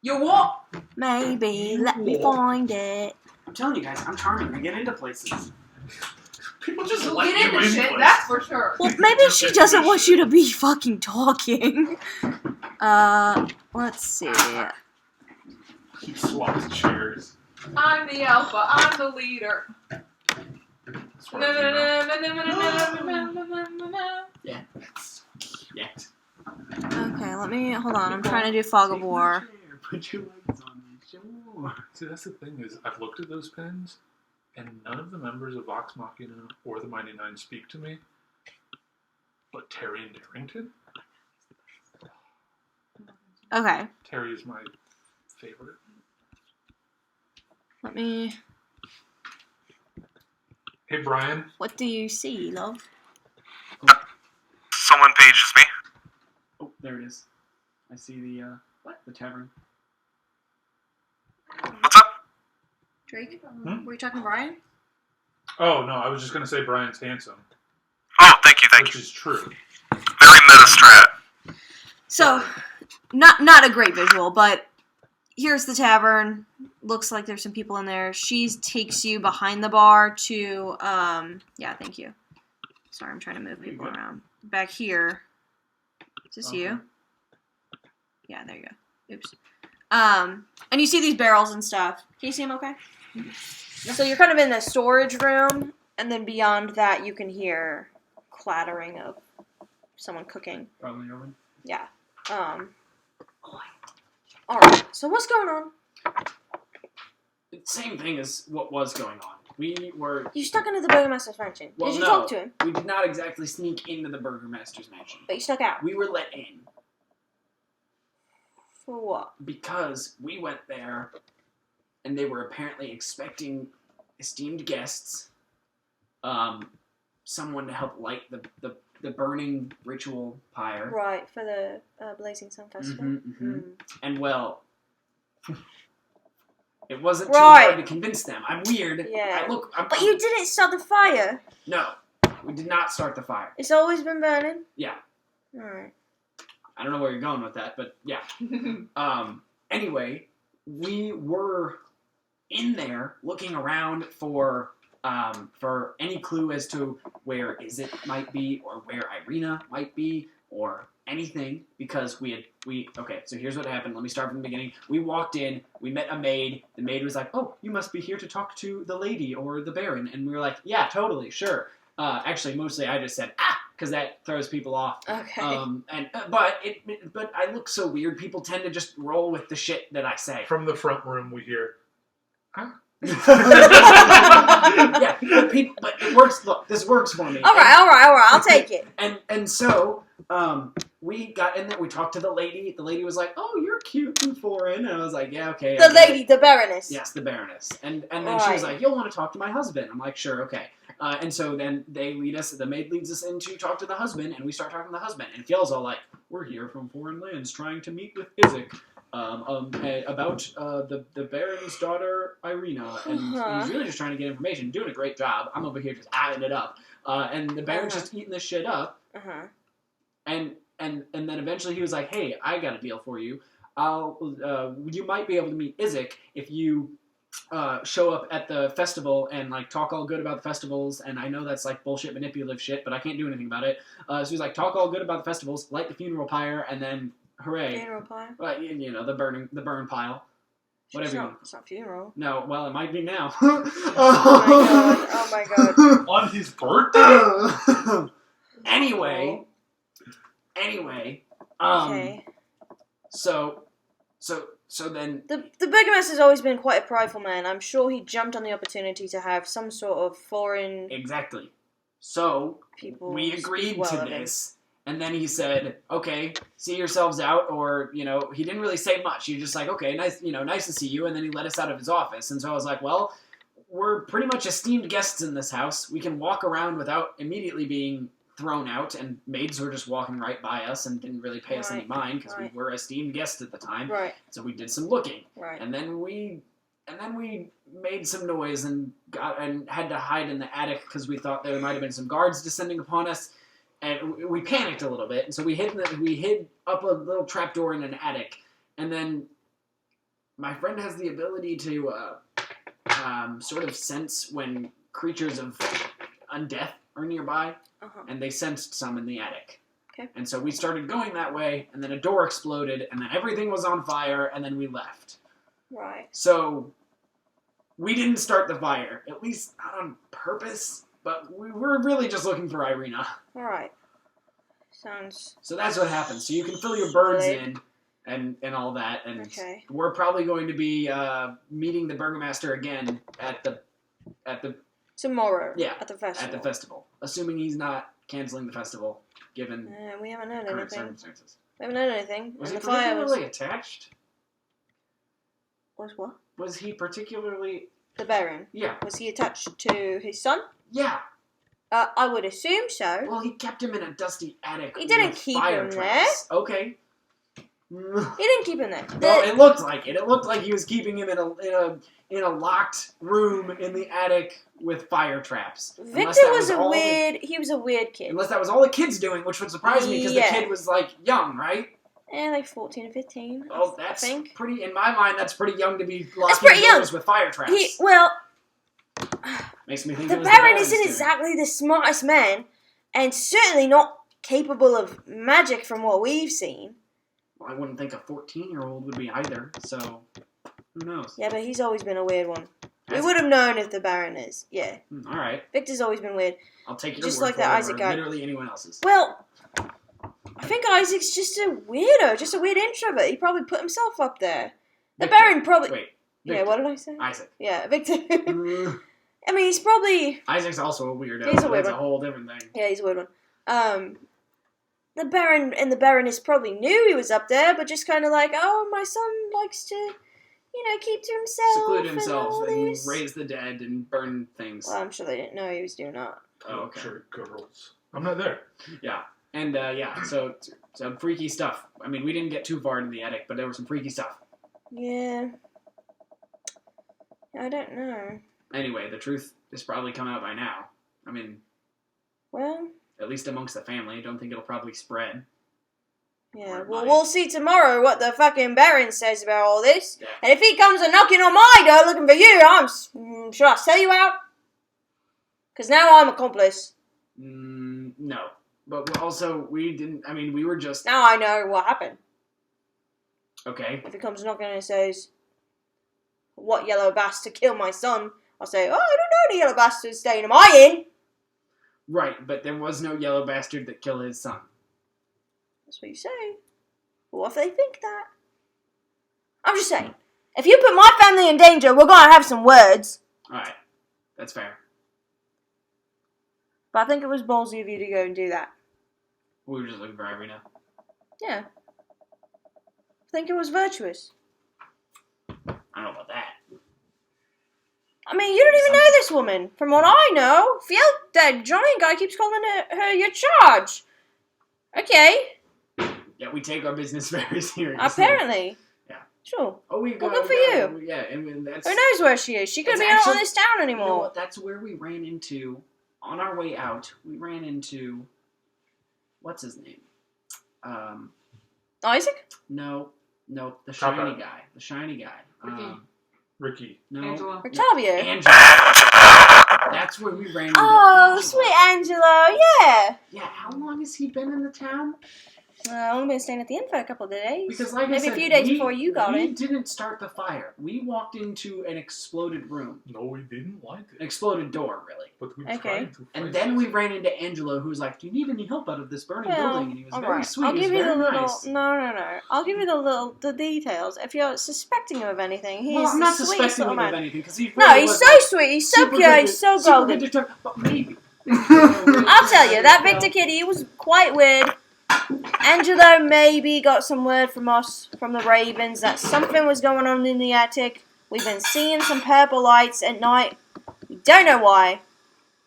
you what? Maybe let me find it. I'm telling you guys, I'm charming. I get into places. People just You'll let get you into in shit, place. that's for sure. Well, maybe she doesn't want you to be fucking talking. Let's see. He swaps chairs. I'm the alpha, I'm the leader. As far as you know. Yeah. Yeah. Okay, let me hold on. I'm trying to do Fog of War. Put your legs on me, sure. See, that's the thing is, I've looked at those pens, and none of the members of Vox Machina or the Mighty Nine speak to me. But Terry and Darrington? Okay, Terry is my favorite. let me. Hey, Brian. What do you see, love? Someone pages me. Oh, there it is. I see the the tavern. What's up? Drake? Hmm? Were you talking to Brian? Oh, no, I was just going to say Brian's handsome. Oh, thank you. Which is true. Very meta strat. So, not a great visual, but here's the tavern. Looks like there's some people in there. She takes you behind the bar to, yeah, thank you. Sorry, I'm trying to move people around. Back here. Is this you? Yeah, there you go. Oops. And you see these barrels and stuff. Can you see them okay? So you're kind of in the storage room, and then beyond that you can hear clattering of someone cooking. Probably Owen. Yeah. Alright, so what's going on? Same thing as what was going on. We were. You snuck into the Burgomaster's mansion. Well, Did you no, talk to him? We did not exactly sneak into the Burgomaster's mansion. But you snuck out. We were let in For what? because we went there, and they were apparently expecting esteemed guests, someone to help light the burning ritual pyre. Right, for the Blazing Sun Festival. Mhm, mhm. And well, It wasn't too Right. hard to convince them. I'm weird. Yeah. I'm, But you didn't start the fire. No, we did not start the fire. It's always been burning. Yeah. Alright. I don't know where you're going with that, but yeah. Anyway, we were in there looking around for any clue as to where Izit might be or where Irina might be or anything, because okay, so here's what happened. Let me start from the beginning. We walked in, we met a maid. The maid was like, "Oh, you must be here to talk to the lady or the Baron." And we were like, "Yeah, totally, sure." Actually, mostly I just said, because that throws people off. Okay. But I look so weird. People tend to just roll with the shit that I say. From the front room, we hear. Yeah, but it works. Look, this works for me. All right. I'll take it. And so we got in there. We talked to the lady. The lady was like, "Oh, you're cute and foreign." And I was like, "Yeah, okay." The lady, the Baroness. Yes, the Baroness. And then she was like, "You'll want to talk to my husband." I'm like, "Sure, okay." And so then they lead us. The maid leads us in to talk to the husband, and we start talking to the husband. And Fjell's all like, "We're here from foreign lands, trying to meet with Izek. About the Baron's daughter, Irina." And he's really just trying to get information, doing a great job. I'm over here just adding it up. And the Baron's just eating this shit up. And then eventually he was like, "Hey, I got a deal for you. You might be able to meet Izek if you show up at the festival and like talk all good about the festivals." And I know that's like bullshit manipulative shit, but I can't do anything about it. So he's like, "Talk all good about the festivals, light the funeral pyre, and then hooray." Funeral pyre? You know, the burn pile. Whatever. It's not funeral. No, well, it might be now. Oh my god. On his birthday? Anyway. Okay. So then The Burgomaster's always been quite a prideful man. I'm sure he jumped on the opportunity to have some sort of foreign exactly. So people. we speak agreed well to of him. this, and then he said, "Okay, see yourselves out," or he didn't really say much. He just like, "Okay, nice to see you," and then he let us out of his office. And so I was like, "Well, we're pretty much esteemed guests in this house. We can walk around without immediately being thrown out," and maids were just walking right by us and didn't really pay us any mind because we were esteemed guests at the time. Right. So we did some looking, Right. and then we made some noise and had to hide in the attic because we thought there might have been some guards descending upon us, and we panicked a little bit, and so we hid up a little trapdoor in an attic, and then my friend has the ability to sort of sense when creatures of undeath are nearby, and they sensed some in the attic. Okay. And so we started going that way, and then a door exploded, and then everything was on fire, and then we left. Right. So we didn't start the fire, at least not on purpose, but we were really just looking for Irina. Alright. Sounds... So that's what happened. So you can fill your birds in and all that, and Okay. we're probably going to be meeting the Burgomaster again at the Tomorrow. Yeah, At the festival. at the festival, assuming he's not canceling the festival, given We haven't heard current anything. circumstances. We haven't heard anything. Was And he the fire particularly attached? was what? Was he particularly... The Baron. Yeah. Was he attached to his son? Yeah. I would assume so. Well, he kept him in a dusty attic. He didn't with keep fire him traps. Okay. He didn't keep him there. Well, it looked like it. It looked like he was keeping him in a locked room in the attic with fire traps. Victor was a weird... He was a weird kid. Unless that was all the kid's doing, which would surprise me because the kid was, like, young, right? Like 14 or 15. Oh, that's I think. pretty... In my mind, that's pretty young to be That's locking pretty young. doors with fire traps. Makes me think The it was Baron Baron's isn't doing. exactly the smartest man, and certainly not capable of magic from what we've seen. Well, I wouldn't think a 14-year-old would be either, so who knows? Yeah, but he's always been a weird one. We That's- would have known if the Baron is. Yeah. All right. Victor's always been weird. I'll take your Just word like for that it, Isaac or guy. literally anyone else's. Well, I think Isaac's just a weirdo, just a weird introvert. He probably put himself up there. The Victor. Baron probably... Wait. Yeah, Victor. what did I say? Isaac. Yeah, Victor. Mm, I mean, he's probably... Isaac's also a weirdo. He's a but weird that's one. a whole different thing. Yeah, he's a weird one. The Baron and the Baroness probably knew he was up there, but just kind of like, oh, my son likes to, keep to himself. Seclude himself and, and all this. raise the dead and burn things. Well, I'm sure they didn't know he was doing that. Oh, okay. Sure, girls. I'm not there. Yeah. And, so freaky stuff. I mean, we didn't get too far into the attic, but there was some freaky stuff. Yeah. I don't know. Anyway, the truth has probably come out by now. I mean, Well, at least amongst the family. I don't think it'll probably spread. yeah. Or Well, might. we'll see tomorrow what the fucking Baron says about all this. Yeah. And if he comes a knocking on my door looking for you, should I sell you out? Because now I'm accomplice. No. But also, we didn't. I mean, we were just. Now I know what happened. Okay. If he comes knocking and says, "What yellow bastard killed my son?" I'll say, "Oh, I don't know the yellow bastard staying in my inn." Right, but there was no yellow bastard that killed his son. That's what you say. But what if they think that? I'm just saying. If you put my family in danger, we're gonna have some words. Alright. That's fair. But I think it was ballsy of you to go and do that. We were just looking for Irina. Yeah. I think it was virtuous. I don't know about that. I mean, you don't even know this woman. From what I know, Fiel, that giant guy keeps calling her your charge. Okay. Yeah, we take our business very seriously. Apparently. Yeah. Sure. Oh, we Well, good for you. Yeah, I mean, that's... Who knows where she is? She could It's be out actually- on this town anymore. You know what? That's where we ran into... On our way out, we ran into... What's his name? Isaac? No, the Chopper. shiny guy. The shiny guy. Ricky. Ricky. No. Angelo. Octavio. Angelo. That's where we ran into Oh, Angelo. sweet Angelo, yeah. Yeah, how long has he been in the town? I've only been staying at the inn for a couple of days. Because like I Maybe said, a few days we- before you got we in. didn't start the fire. We walked into an exploded room. No, we didn't like An it. exploded door, really. But we Okay. tried to And fight then it. we ran into Angelo, who was like, "Do you need any help out of this burning building?" And he was all very right. sweet. I'll He was give you the very little. nice. No. I'll give you the details. If you're suspecting him of anything, he's Well, I'm the not sweetest suspecting little him of man. anything because he No, really he's was, so like, sweet. He's so super pure. good He's to- so super golden. good to talk- But maybe. I'll tell you, that Victor kid, he was quite weird. Angelo maybe got some word from us, from the Ravens, that something was going on in the attic. We've been seeing some purple lights at night. We don't know why.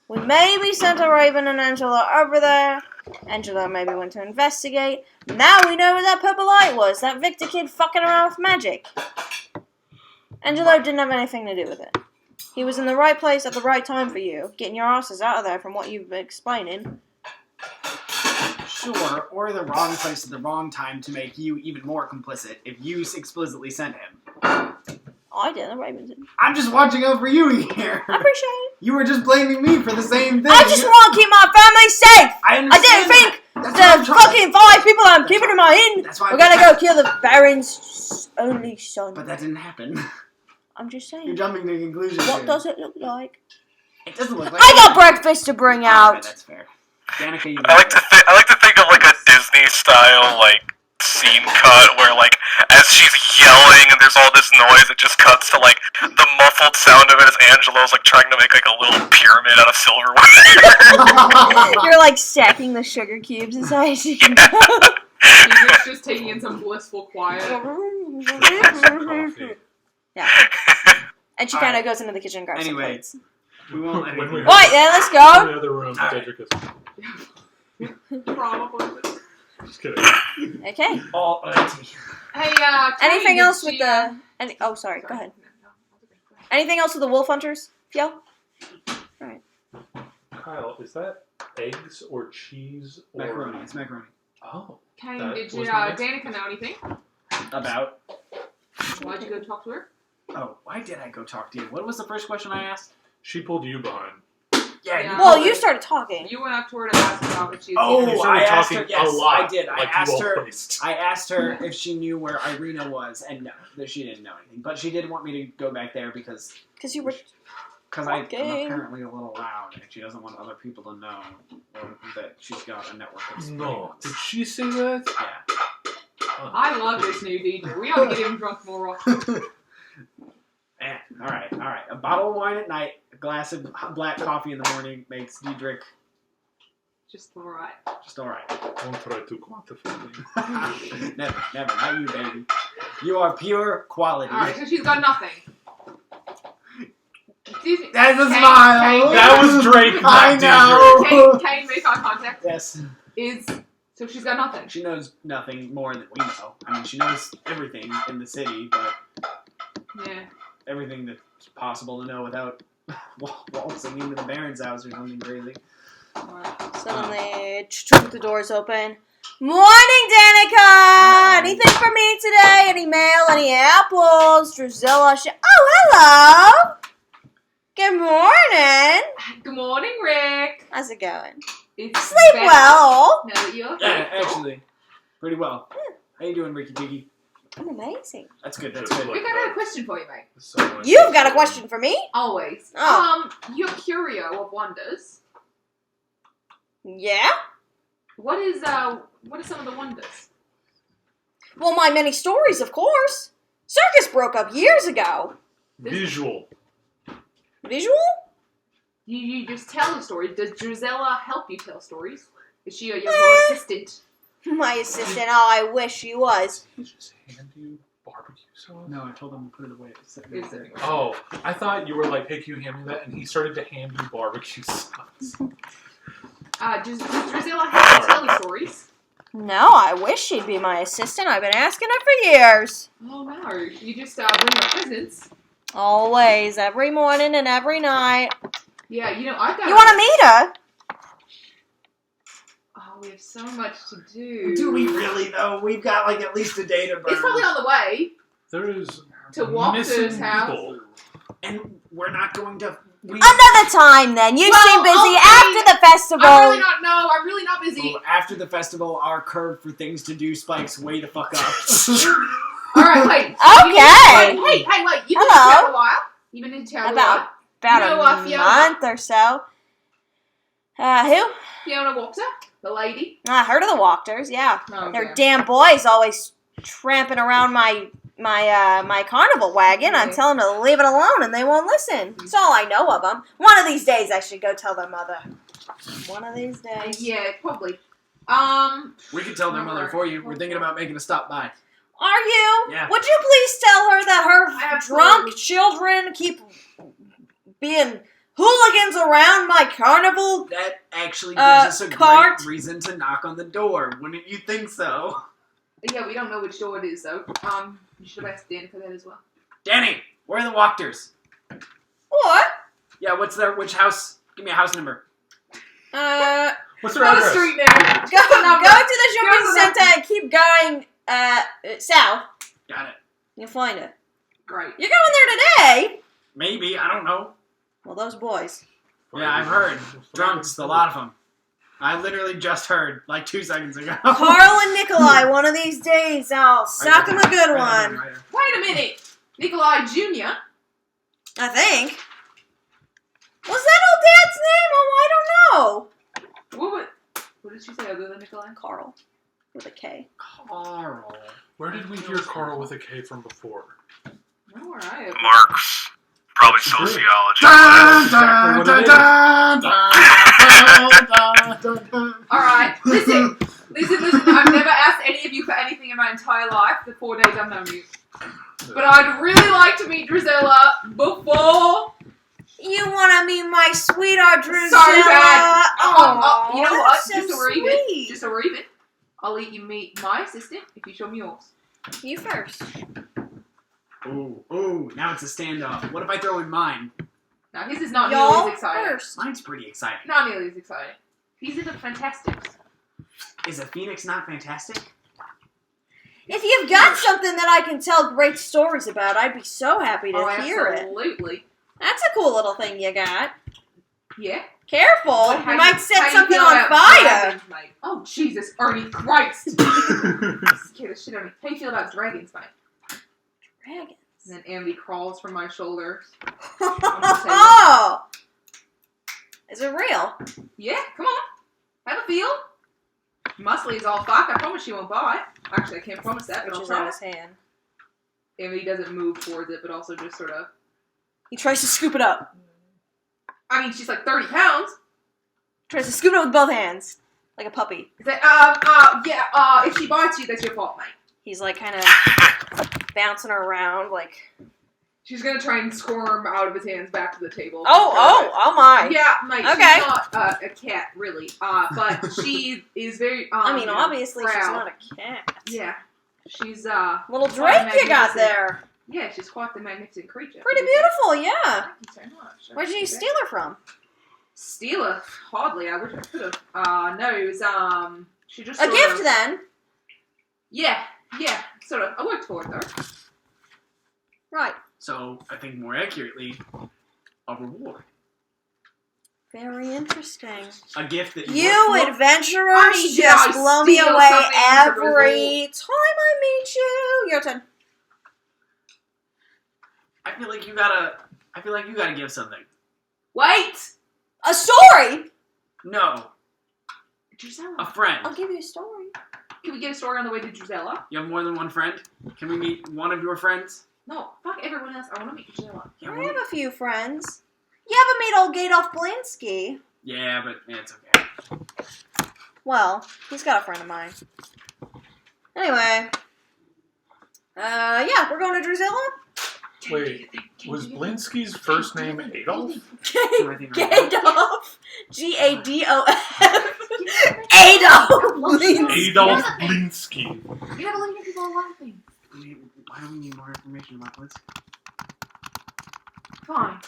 We maybe sent a Raven and Angelo over there. Angelo maybe went to investigate. Now we know what that purple light was. That Victor kid fucking around with magic. Angelo didn't have anything to do with it. He was in the right place at the right time for you, getting your asses out of there from what you've been explaining. Sure, or the wrong place at the wrong time to make you even more complicit if you explicitly sent him. I did, the Ravens did. I'm just watching out for you here. I appreciate it. You were just blaming me for the same thing. I just want to keep my family safe. I I understand didn't think that. That's what I'm the trying- fucking 5 people I'm keeping in my inn That's why were I'm gonna trying- go kill the Baron's only son. But that didn't happen. I'm just You're saying. jumping to conclusions What here. does it look like? It doesn't look like I got breakfast to bring out. Alright, that's fair. Danica, you I like to think of like a Disney style like scene cut where like as she's yelling and there's all this noise, it just cuts to like the muffled sound of it as Angelo's like trying to make like a little pyramid out of silverware. You're like stacking the sugar cubes inside. He's just taking in some blissful quiet. Coffee. Yeah. And she kind of goes into the kitchen and grabs some Anyway. plates. We won't let When anything we- Right then, let's In go. the other room, Alright. Dedrick is. Probably. Just kidding. Okay. all empty. Hey, Anything Tony, else did with she, the? Oh, sorry. Go ahead. Anything else with the wolf hunters, Fiel? Kyle, is that eggs or cheese or Macaroni. It's macaroni. Oh, Kane, That did you, was my next Danica know anything? About. Why'd you go talk to her? Oh, why did I go talk to you? What was the first question I asked? she pulled you behind. Yeah. Well, you started talking. You went up to her to ask about what she was Oh, You doing. started I asked talking her. Yes, a lot, I did. I like you asked all her. placed. I asked her if she knew where Irina was, and no, that she didn't know anything. But she did want me to go back there because Because you were. I'm Okay. apparently a little loud, and she doesn't want other people to know that she's got a network of No, surveillance. did she say that? Yeah. I love this new DJ. We ought to get him drunk more often. Man, all right. A bottle of wine at night, a glass of black coffee in the morning makes Diedrich Just alright. just all right. Don't try to quantify me. Never, not you, baby. You are pure quality. Alright, so she's got nothing. That's a Kane- smile. Kane- That was Drake, I not know. Kane, make eye contact. Yes. So she's got nothing. She knows nothing more than we know. I mean, she knows everything in the city, but Yeah. everything that's possible to know without waltzing into the Baron's house or something crazy. Suddenly, the doors open. Morning, Danica! Anything for me today? Any mail? Any apples? Drusilla? Oh, hello! Good morning! Good morning, Rick. How's it going? It's Sleep better well! Now that you're Yeah, here. actually, pretty well. How you doing, Ricky Tiggy? I'm amazing. That's good. That's Just good. Rick, I got a question for you, mate. You've got a question for me? Always. Oh. You're curio of wonders. Yeah? What are some of the wonders? Well, my many stories, of course. Circus broke up years ago. Visual. Visual? You just tell the story. Does Drusilla help you tell stories? Is she your assistant? My assistant. Oh, I wish she was. Did he just hand you barbecue sauce? No, I told him to put it away. It's sitting right there. Oh, I thought you were like, hey, can you hand me that? And he started to hand you barbecue sauce. Does Drusilla help you tell you stories? No, I wish she'd be my assistant. I've been asking her for years. Oh no, you just bring her presents. Always, every morning and every night. Yeah, I've got. You want to meet her? Oh, we have so much to do. Do we really though? We've got like at least a day to burn. It's probably on the way. There is To Walter's missing house. people. And we're not going to. Another time, then. You seem busy okay. after the festival. I'm really not busy. Well, after the festival, our curve for things to do spikes way the fuck up. Alright, wait. Okay. Wait. You've been in Hello. town a while. You've been in town a while. About a Fiona. month or so. Who? Fiona Walker, the lady. I heard of the Walkers, yeah. Oh, Their damn boys always tramping around my carnival wagon. I'm telling them to leave it alone, and they won't listen. That's all I know of them. One of these days, I should go tell their mother. One of these days. Yeah, probably. We could tell their mother for you. We're thinking about making a stop by. Are you? Yeah. Would you please tell her that her Absolutely. drunk children keep being hooligans around my carnival? That actually gives us a cart? great reason to knock on the door. Wouldn't you think so? Yeah, we don't know which door it is, though. You should have asked Dan for that as well. Danny, where are the Walkers? What? Yeah, which house? Give me a house number. What's their Not a address? street name. Go to the shopping Go to center and keep going south. Got it. You'll find it. Great. You're going there today? Maybe, I don't know. Well, those boys. Yeah, I've heard. Drunks, a lot of them. I literally just heard, like 2 seconds ago. Carl and Nikolai, one of these days, I'll sock him a good one. Wait a minute. Nikolai Jr. I think. Was that old Dad's name? Oh, I don't know. What did she say other than Nikolai? Carl. With a K. Carl. Where did we hear Carl with a K from before? No, where I am. Marx. Probably sociology. Alright, listen. I've never asked any of you for anything in my entire life, the 4 days I've known you. But I'd really like to meet Drusilla before. You want to meet my sweetheart, Drusilla? Sorry, bad. Oh, You know what? that's Just so so we're even. sweet. Just so we're even. I'll let you meet my assistant if you show me yours. You first. Ooh, now it's a standoff. What if I throw in mine? Now, his is not Y'all nearly as exciting. first. Mine's pretty exciting. Not nearly as exciting. He's in the Fantastics. Is a phoenix not fantastic? If you've got something that I can tell great stories about, I'd be so happy to hear it. Absolutely. That's a cool little thing you got. Yeah. Careful, But how you might how set you something feel on about fire. dragons, mate? Oh, Jesus, Ernie Christ. Scare the shit out of me. How you feel about dragons, mate? Dragons. And then Amity crawls from my shoulders. Oh! Is it real? Yeah, come on. Have a feel. Muscly's all fuck. I promise she won't bite. Actually, I can't promise that, but I'll Reaches out try. his hand. Amity doesn't move towards it, but also just sort of... He tries to scoop it up. I mean, she's like 30 pounds. Tries to scoop it up with both hands. Like a puppy. Is that, if she bites you, that's your fault, mate. He's like kind of bouncing her around like... She's gonna try and squirm out of his hands back to the table. Oh my. Yeah, mate, Okay. she's not a cat, really. But she is very, I mean, obviously she's proud. not a cat. Yeah. She's, Little Drake you got magnificent. there. Yeah, she's quite the magnificent creature. Pretty beautiful, yeah. Thank you so much. Where did you steal her from? Steal her? Hardly. I wish I could have. No, it was, she just A sort gift, of, then. Yeah, sort of. I worked for it, though. Right. So, I think more accurately, a reward. Very interesting. A gift that You worked for. adventurers I mean, did just I blow me steal away something every time I meet you. Your turn. I feel like you gotta give something. Wait! A story? No, Gisela. a friend. I'll give you a story. Can we get a story on the way to Gisela? You have more than one friend? Can we meet one of your friends? No, fuck everyone else. I want to meet Gisela. Yeah, I have a few friends. You haven't met old Gadolf Blinsky. yeah, but it's okay. Well, he's got a friend of mine. Anyway. Yeah, we're going to Drusilla? Wait, was Blinsky's first name Adolf? Gadolf. G-A-D-O-F. Adolf Blinsky. Adolf Blinsky. You never let me people are laughing. Why don't we need more information about this? Fine.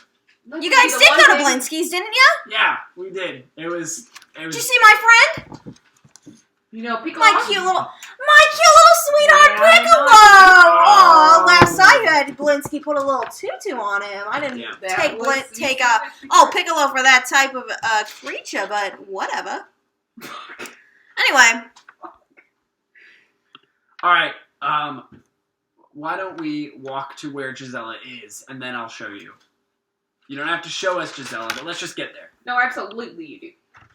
Let's You guys do the did one go to thing- Blinsky's, didn't you? Yeah, we did. It was. Did you see my friend? You know, Piccolo. My cute little sweetheart Yeah, I Piccolo! know. Oh, last I heard, Blinsky put a little tutu on him. I didn't Yeah. take Piccolo for that type of creature, but whatever. Anyway, Alright, why don't we walk to where Gisela is, and then I'll show you. You don't have to show us Gisela, but let's just get there. No, absolutely you do.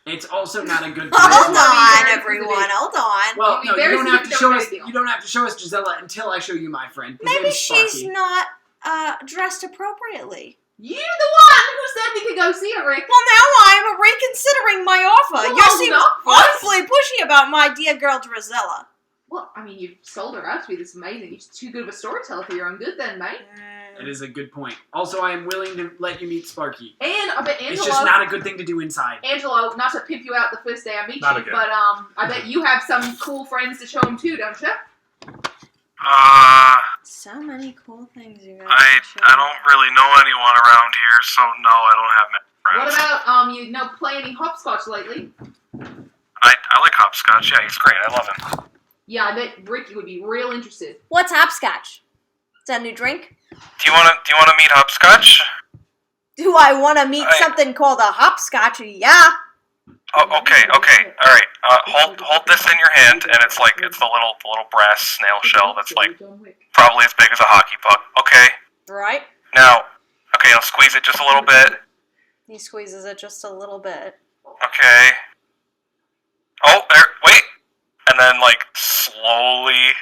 It's also not a good hold place. on, very everyone, specific. hold on. Well, You'll no, be you very don't have to specific, show don't us. say anything. You don't have to show us Gisela until I show you my friend. His Maybe name's she's Sparky. not dressed appropriately. You're the one who said we could go see her, Rick. Well, now I'm reconsidering my offer. Well, You seem no, awfully pushy about my dear girl Drusilla. Well, I mean, you sold her out to be this amazing. You're too good of a storyteller for your own good, then, mate. That is a good point. Also, I am willing to let you meet Sparky. And I bet Angelo. It's just not a good thing to do inside. Angelo, not to pimp you out the first day I meet Not you, again. but I bet you have some cool friends to show him too, don't you? So many cool things you guys I can I show. don't really know anyone around here, so no, I don't have many What friends. about you know play any hopscotch lately? I like hopscotch. Yeah, he's great. I love him. Yeah, I bet Ricky would be real interested. What's hopscotch? Is that a new drink? Do you wanna meet hopscotch? Do I want to meet something called a hopscotch? Yeah. Oh, okay, all right. Hold this in your hand, and it's the little brass snail shell that's like probably as big as a hockey puck. Okay. Right. Now squeeze it just a little bit. He squeezes it just a little bit. Okay. Oh, there. Wait. And then slowly,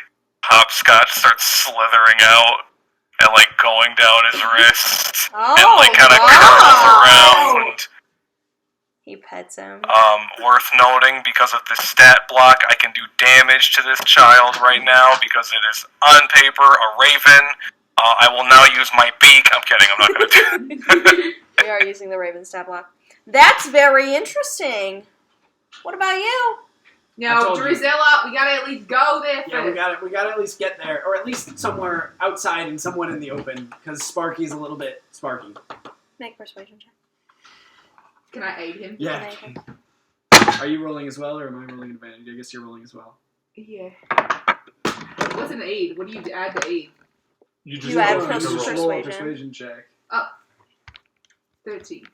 hopscotch starts slithering out and going down his wrist Oh, and kind of curls around. He pets him. Worth noting, because of this stat block, I can do damage to this child right now because it is on paper a raven. I will now use my beak. I'm kidding. I'm not going to do it. We are using the Raven stat block. That's very interesting. What about you? I No, told you. Drusilla, we gotta at least go there Yeah, first. we gotta at least get there, or at least somewhere outside and somewhere in the open, because Sparky's a little bit sparky. Make persuasion check. Can I aid him? Yeah. Make it. Are you rolling as well, or am I rolling advantage? I guess you're rolling as well. Yeah. What's an aid? What do you add to aid? You You add roll plus a roll. persuasion. Persuasion check. 13.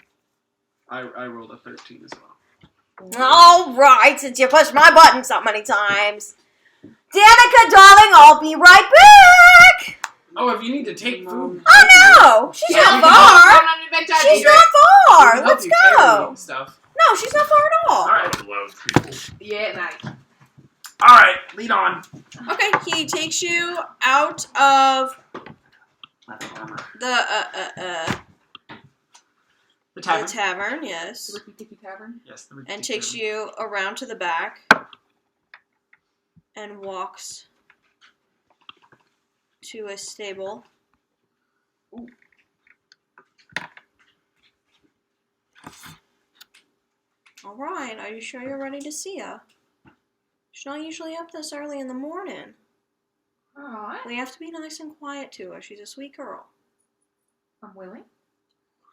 I rolled a 13 as well. All right, since you pushed my button so many times. Danica, darling, I'll be right back. Oh, if you need to take food. Oh no, she's not far. She's not far. Let's go. Stuff. No, she's not far at all. Alright. Loud people. Yeah, mate. Alright, lead on. Okay, he takes you out of the The tavern. the tavern, yes, Ricky Ticky Tavern. Yes, the and takes you around to the back and walks to a stable. All right, are you sure you're ready to see her? She's not usually up this early in the morning. Alright. We have to be nice and quiet to her. She's a sweet girl. I'm willing.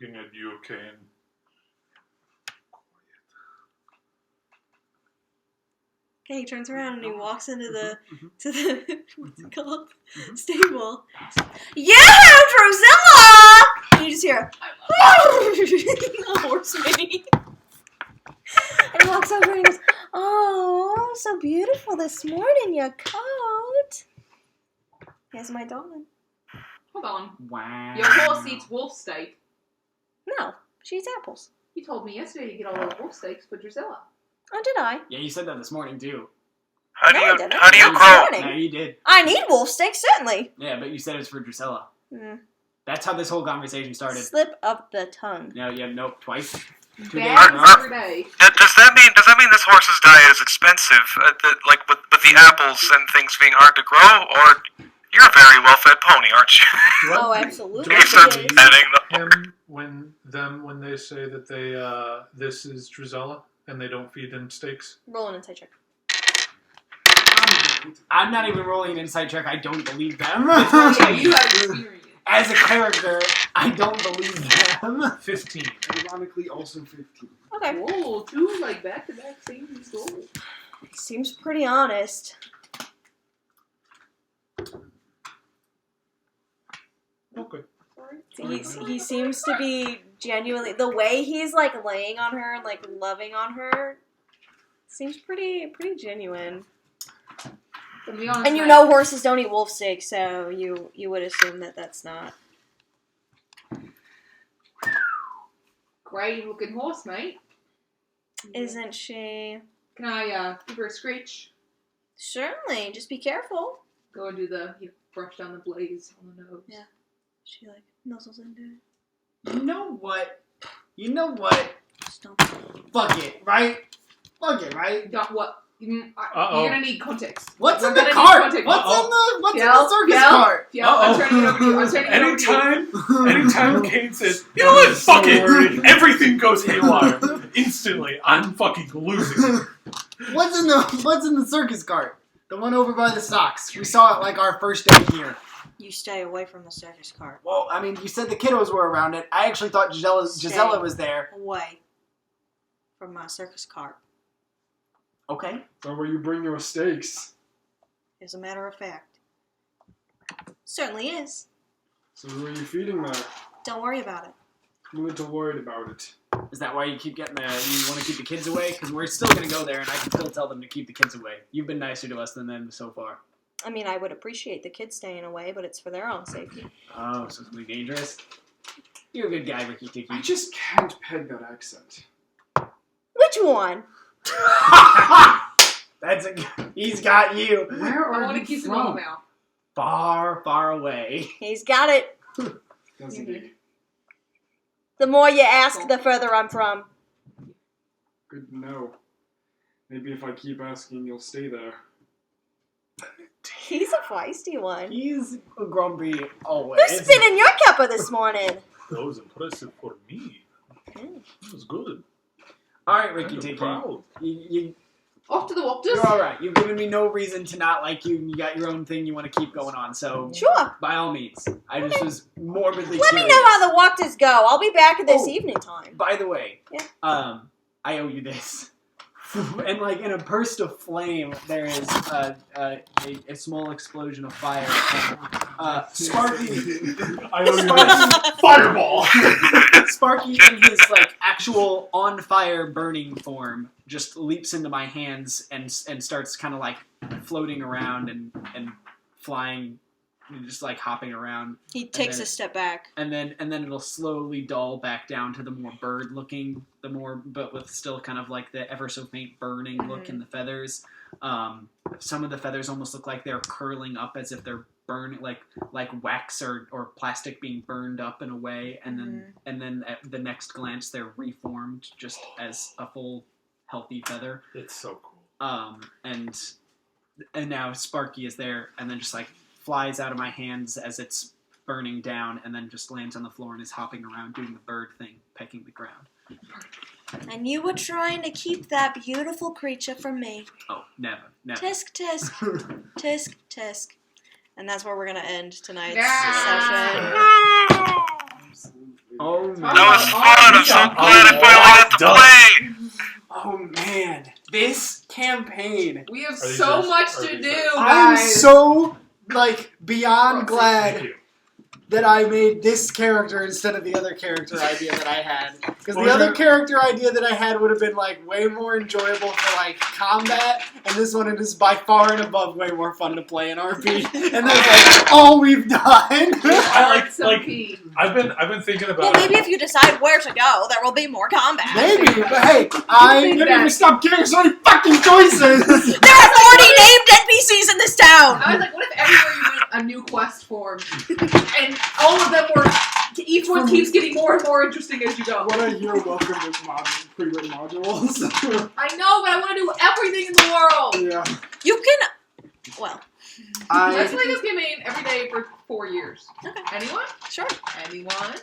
Looking at you, Kane. Okay, he turns around and he walks into the what's it called? Stable. Yeah, Drusilla! And you just hear a horse mini. And he walks over and he goes, "Oh, so beautiful this morning, your coat. Here's my darling." Hold on. Wow. Your horse eats wolf steak. No, she eats apples. You told me yesterday you get all those wolf steaks for Drusilla. Oh, did I? Yeah, you said that this morning too. How No, I didn't. do you This grow? morning. Yeah, you did. I need wolf steak, certainly. Yeah, but you said it's for Drusilla. Mm. That's how this whole conversation started. Slip of the tongue. No, yeah, nope, twice. 2 days Bad in a row. every day. Does that mean this horse's diet is expensive? Like with the apples and things being hard to grow, or you're a very well-fed pony, aren't you? Oh, absolutely. He starts it is. petting the Him when they say that they this is Drusilla and they don't feed him steaks. Roll an insight check. I'm not even rolling an insight check. I don't believe them. Yeah, you have experience. As a character, I don't believe them. 15. Ironically, also 15. Okay. Whoa, 2 like back-to-back savings goals. Seems pretty honest. Okay. He seems to be genuinely, the way he's like laying on her and like loving on her seems pretty genuine. To be honest, And you know horses don't eat wolf steak, so you would assume that that's not. great looking horse, mate. Isn't she? Can I give her a screech? Certainly. Just be careful. Go and do the brush down the blaze on the nose. Yeah. She like nuzzles into it. You know what? You know what? Stomp. Fuck it, right? Fuck it, right? Got what? You're Uh-oh. gonna need context. What's We're in the gonna need cart? context. What's in Phil, the circus Phil, cart? Phil, I'm turning it over to you. I'm turning it over to you. Anytime Kane says, "You know what? Fuck it," everything goes haywire. Instantly, I'm fucking losing. What's in the circus cart? The one over by the stocks. We saw it like our first day here. You stay away from the circus cart. Well, I mean, you said the kiddos were around it. I actually thought Gisela was there. Away from my circus cart. Okay. So where you bring your steaks. As a matter of fact. Certainly is. So who are you feeding there? Don't worry about it. I'm a little worried about it. Is that why you keep getting you want to keep the kids away? Because we're still going to go there, and I can still tell them to keep the kids away. You've been nicer to us than them so far. I mean, I would appreciate the kids staying away, but it's for their own safety. Oh, so something dangerous? You're a good guy, Ricky Tiki. I just can't peg that accent. Which one? He's got you. Where I are want to you kiss him all from? now. Far, far away. He's got it. Doesn't he? The more you ask, the further I'm from. Good to know. Maybe if I keep asking, you'll stay there. He's a feisty one. He's grumpy always. Who's spinning your cuppa this morning? That was impressive for me. That was good. All right, Ricky I'm Tiki. proud. Off to the Wapters. You're all right. You've given me no reason to not like you, and you got your own thing you want to keep going on. So, Sure. by all means, I just was morbidly Let curious. me know how the walkers go. I'll be back at this Oh. evening time. By the way, Yeah. I owe you this. And like in a burst of flame, there is a small explosion of fire. And, Sparky, I owe you fireball. Sparky in his like actual on fire burning form just leaps into my hands and starts kind of like floating around and flying, just like hopping around. He takes then- a step back. And then it'll slowly dull back down to the more bird looking, but with still kind of like the ever so faint burning look in the feathers. Some of the feathers almost look like they're curling up as if they're burning, like wax or plastic being burned up in a way. And then at the next glance they're reformed just as a full healthy feather. It's so cool. And now Sparky is there, and then just like flies out of my hands as it's burning down, and then just lands on the floor and is hopping around doing the bird thing, pecking the ground. And you were trying to keep that beautiful creature from me. Oh, never. Tisk, tisk. Tisk, tisk. And that's where we're gonna end tonight's Yeah. session. Oh That was fun. I'm so glad I finally got to play. Oh man, this campaign. We have Are these so yours? much Are to these do, yours? I'm guys. so beyond Thank glad you. that I made this character instead of the other character idea that I had. Because Well, the other you're- character idea that I had would have been way more enjoyable for combat, and this one is by far and above way more fun to play in RP. And that's all we've done. I Some like. pee. I've been thinking about. Well, maybe if you decide where to go, there will be more combat. Maybe, but hey, think maybe that- we stop giving so many fucking choices. There are 40 named NPCs in this town! I was like, what if everywhere you went, a new quest formed, and all of them were, each one keeps getting more and more interesting as you go. What I hear, welcome with pre-written modules. I know, but I want to do everything in the world. Yeah. You can. Well, Let's play this game every day for 4 years. Okay. Anyone? sure. Anyone?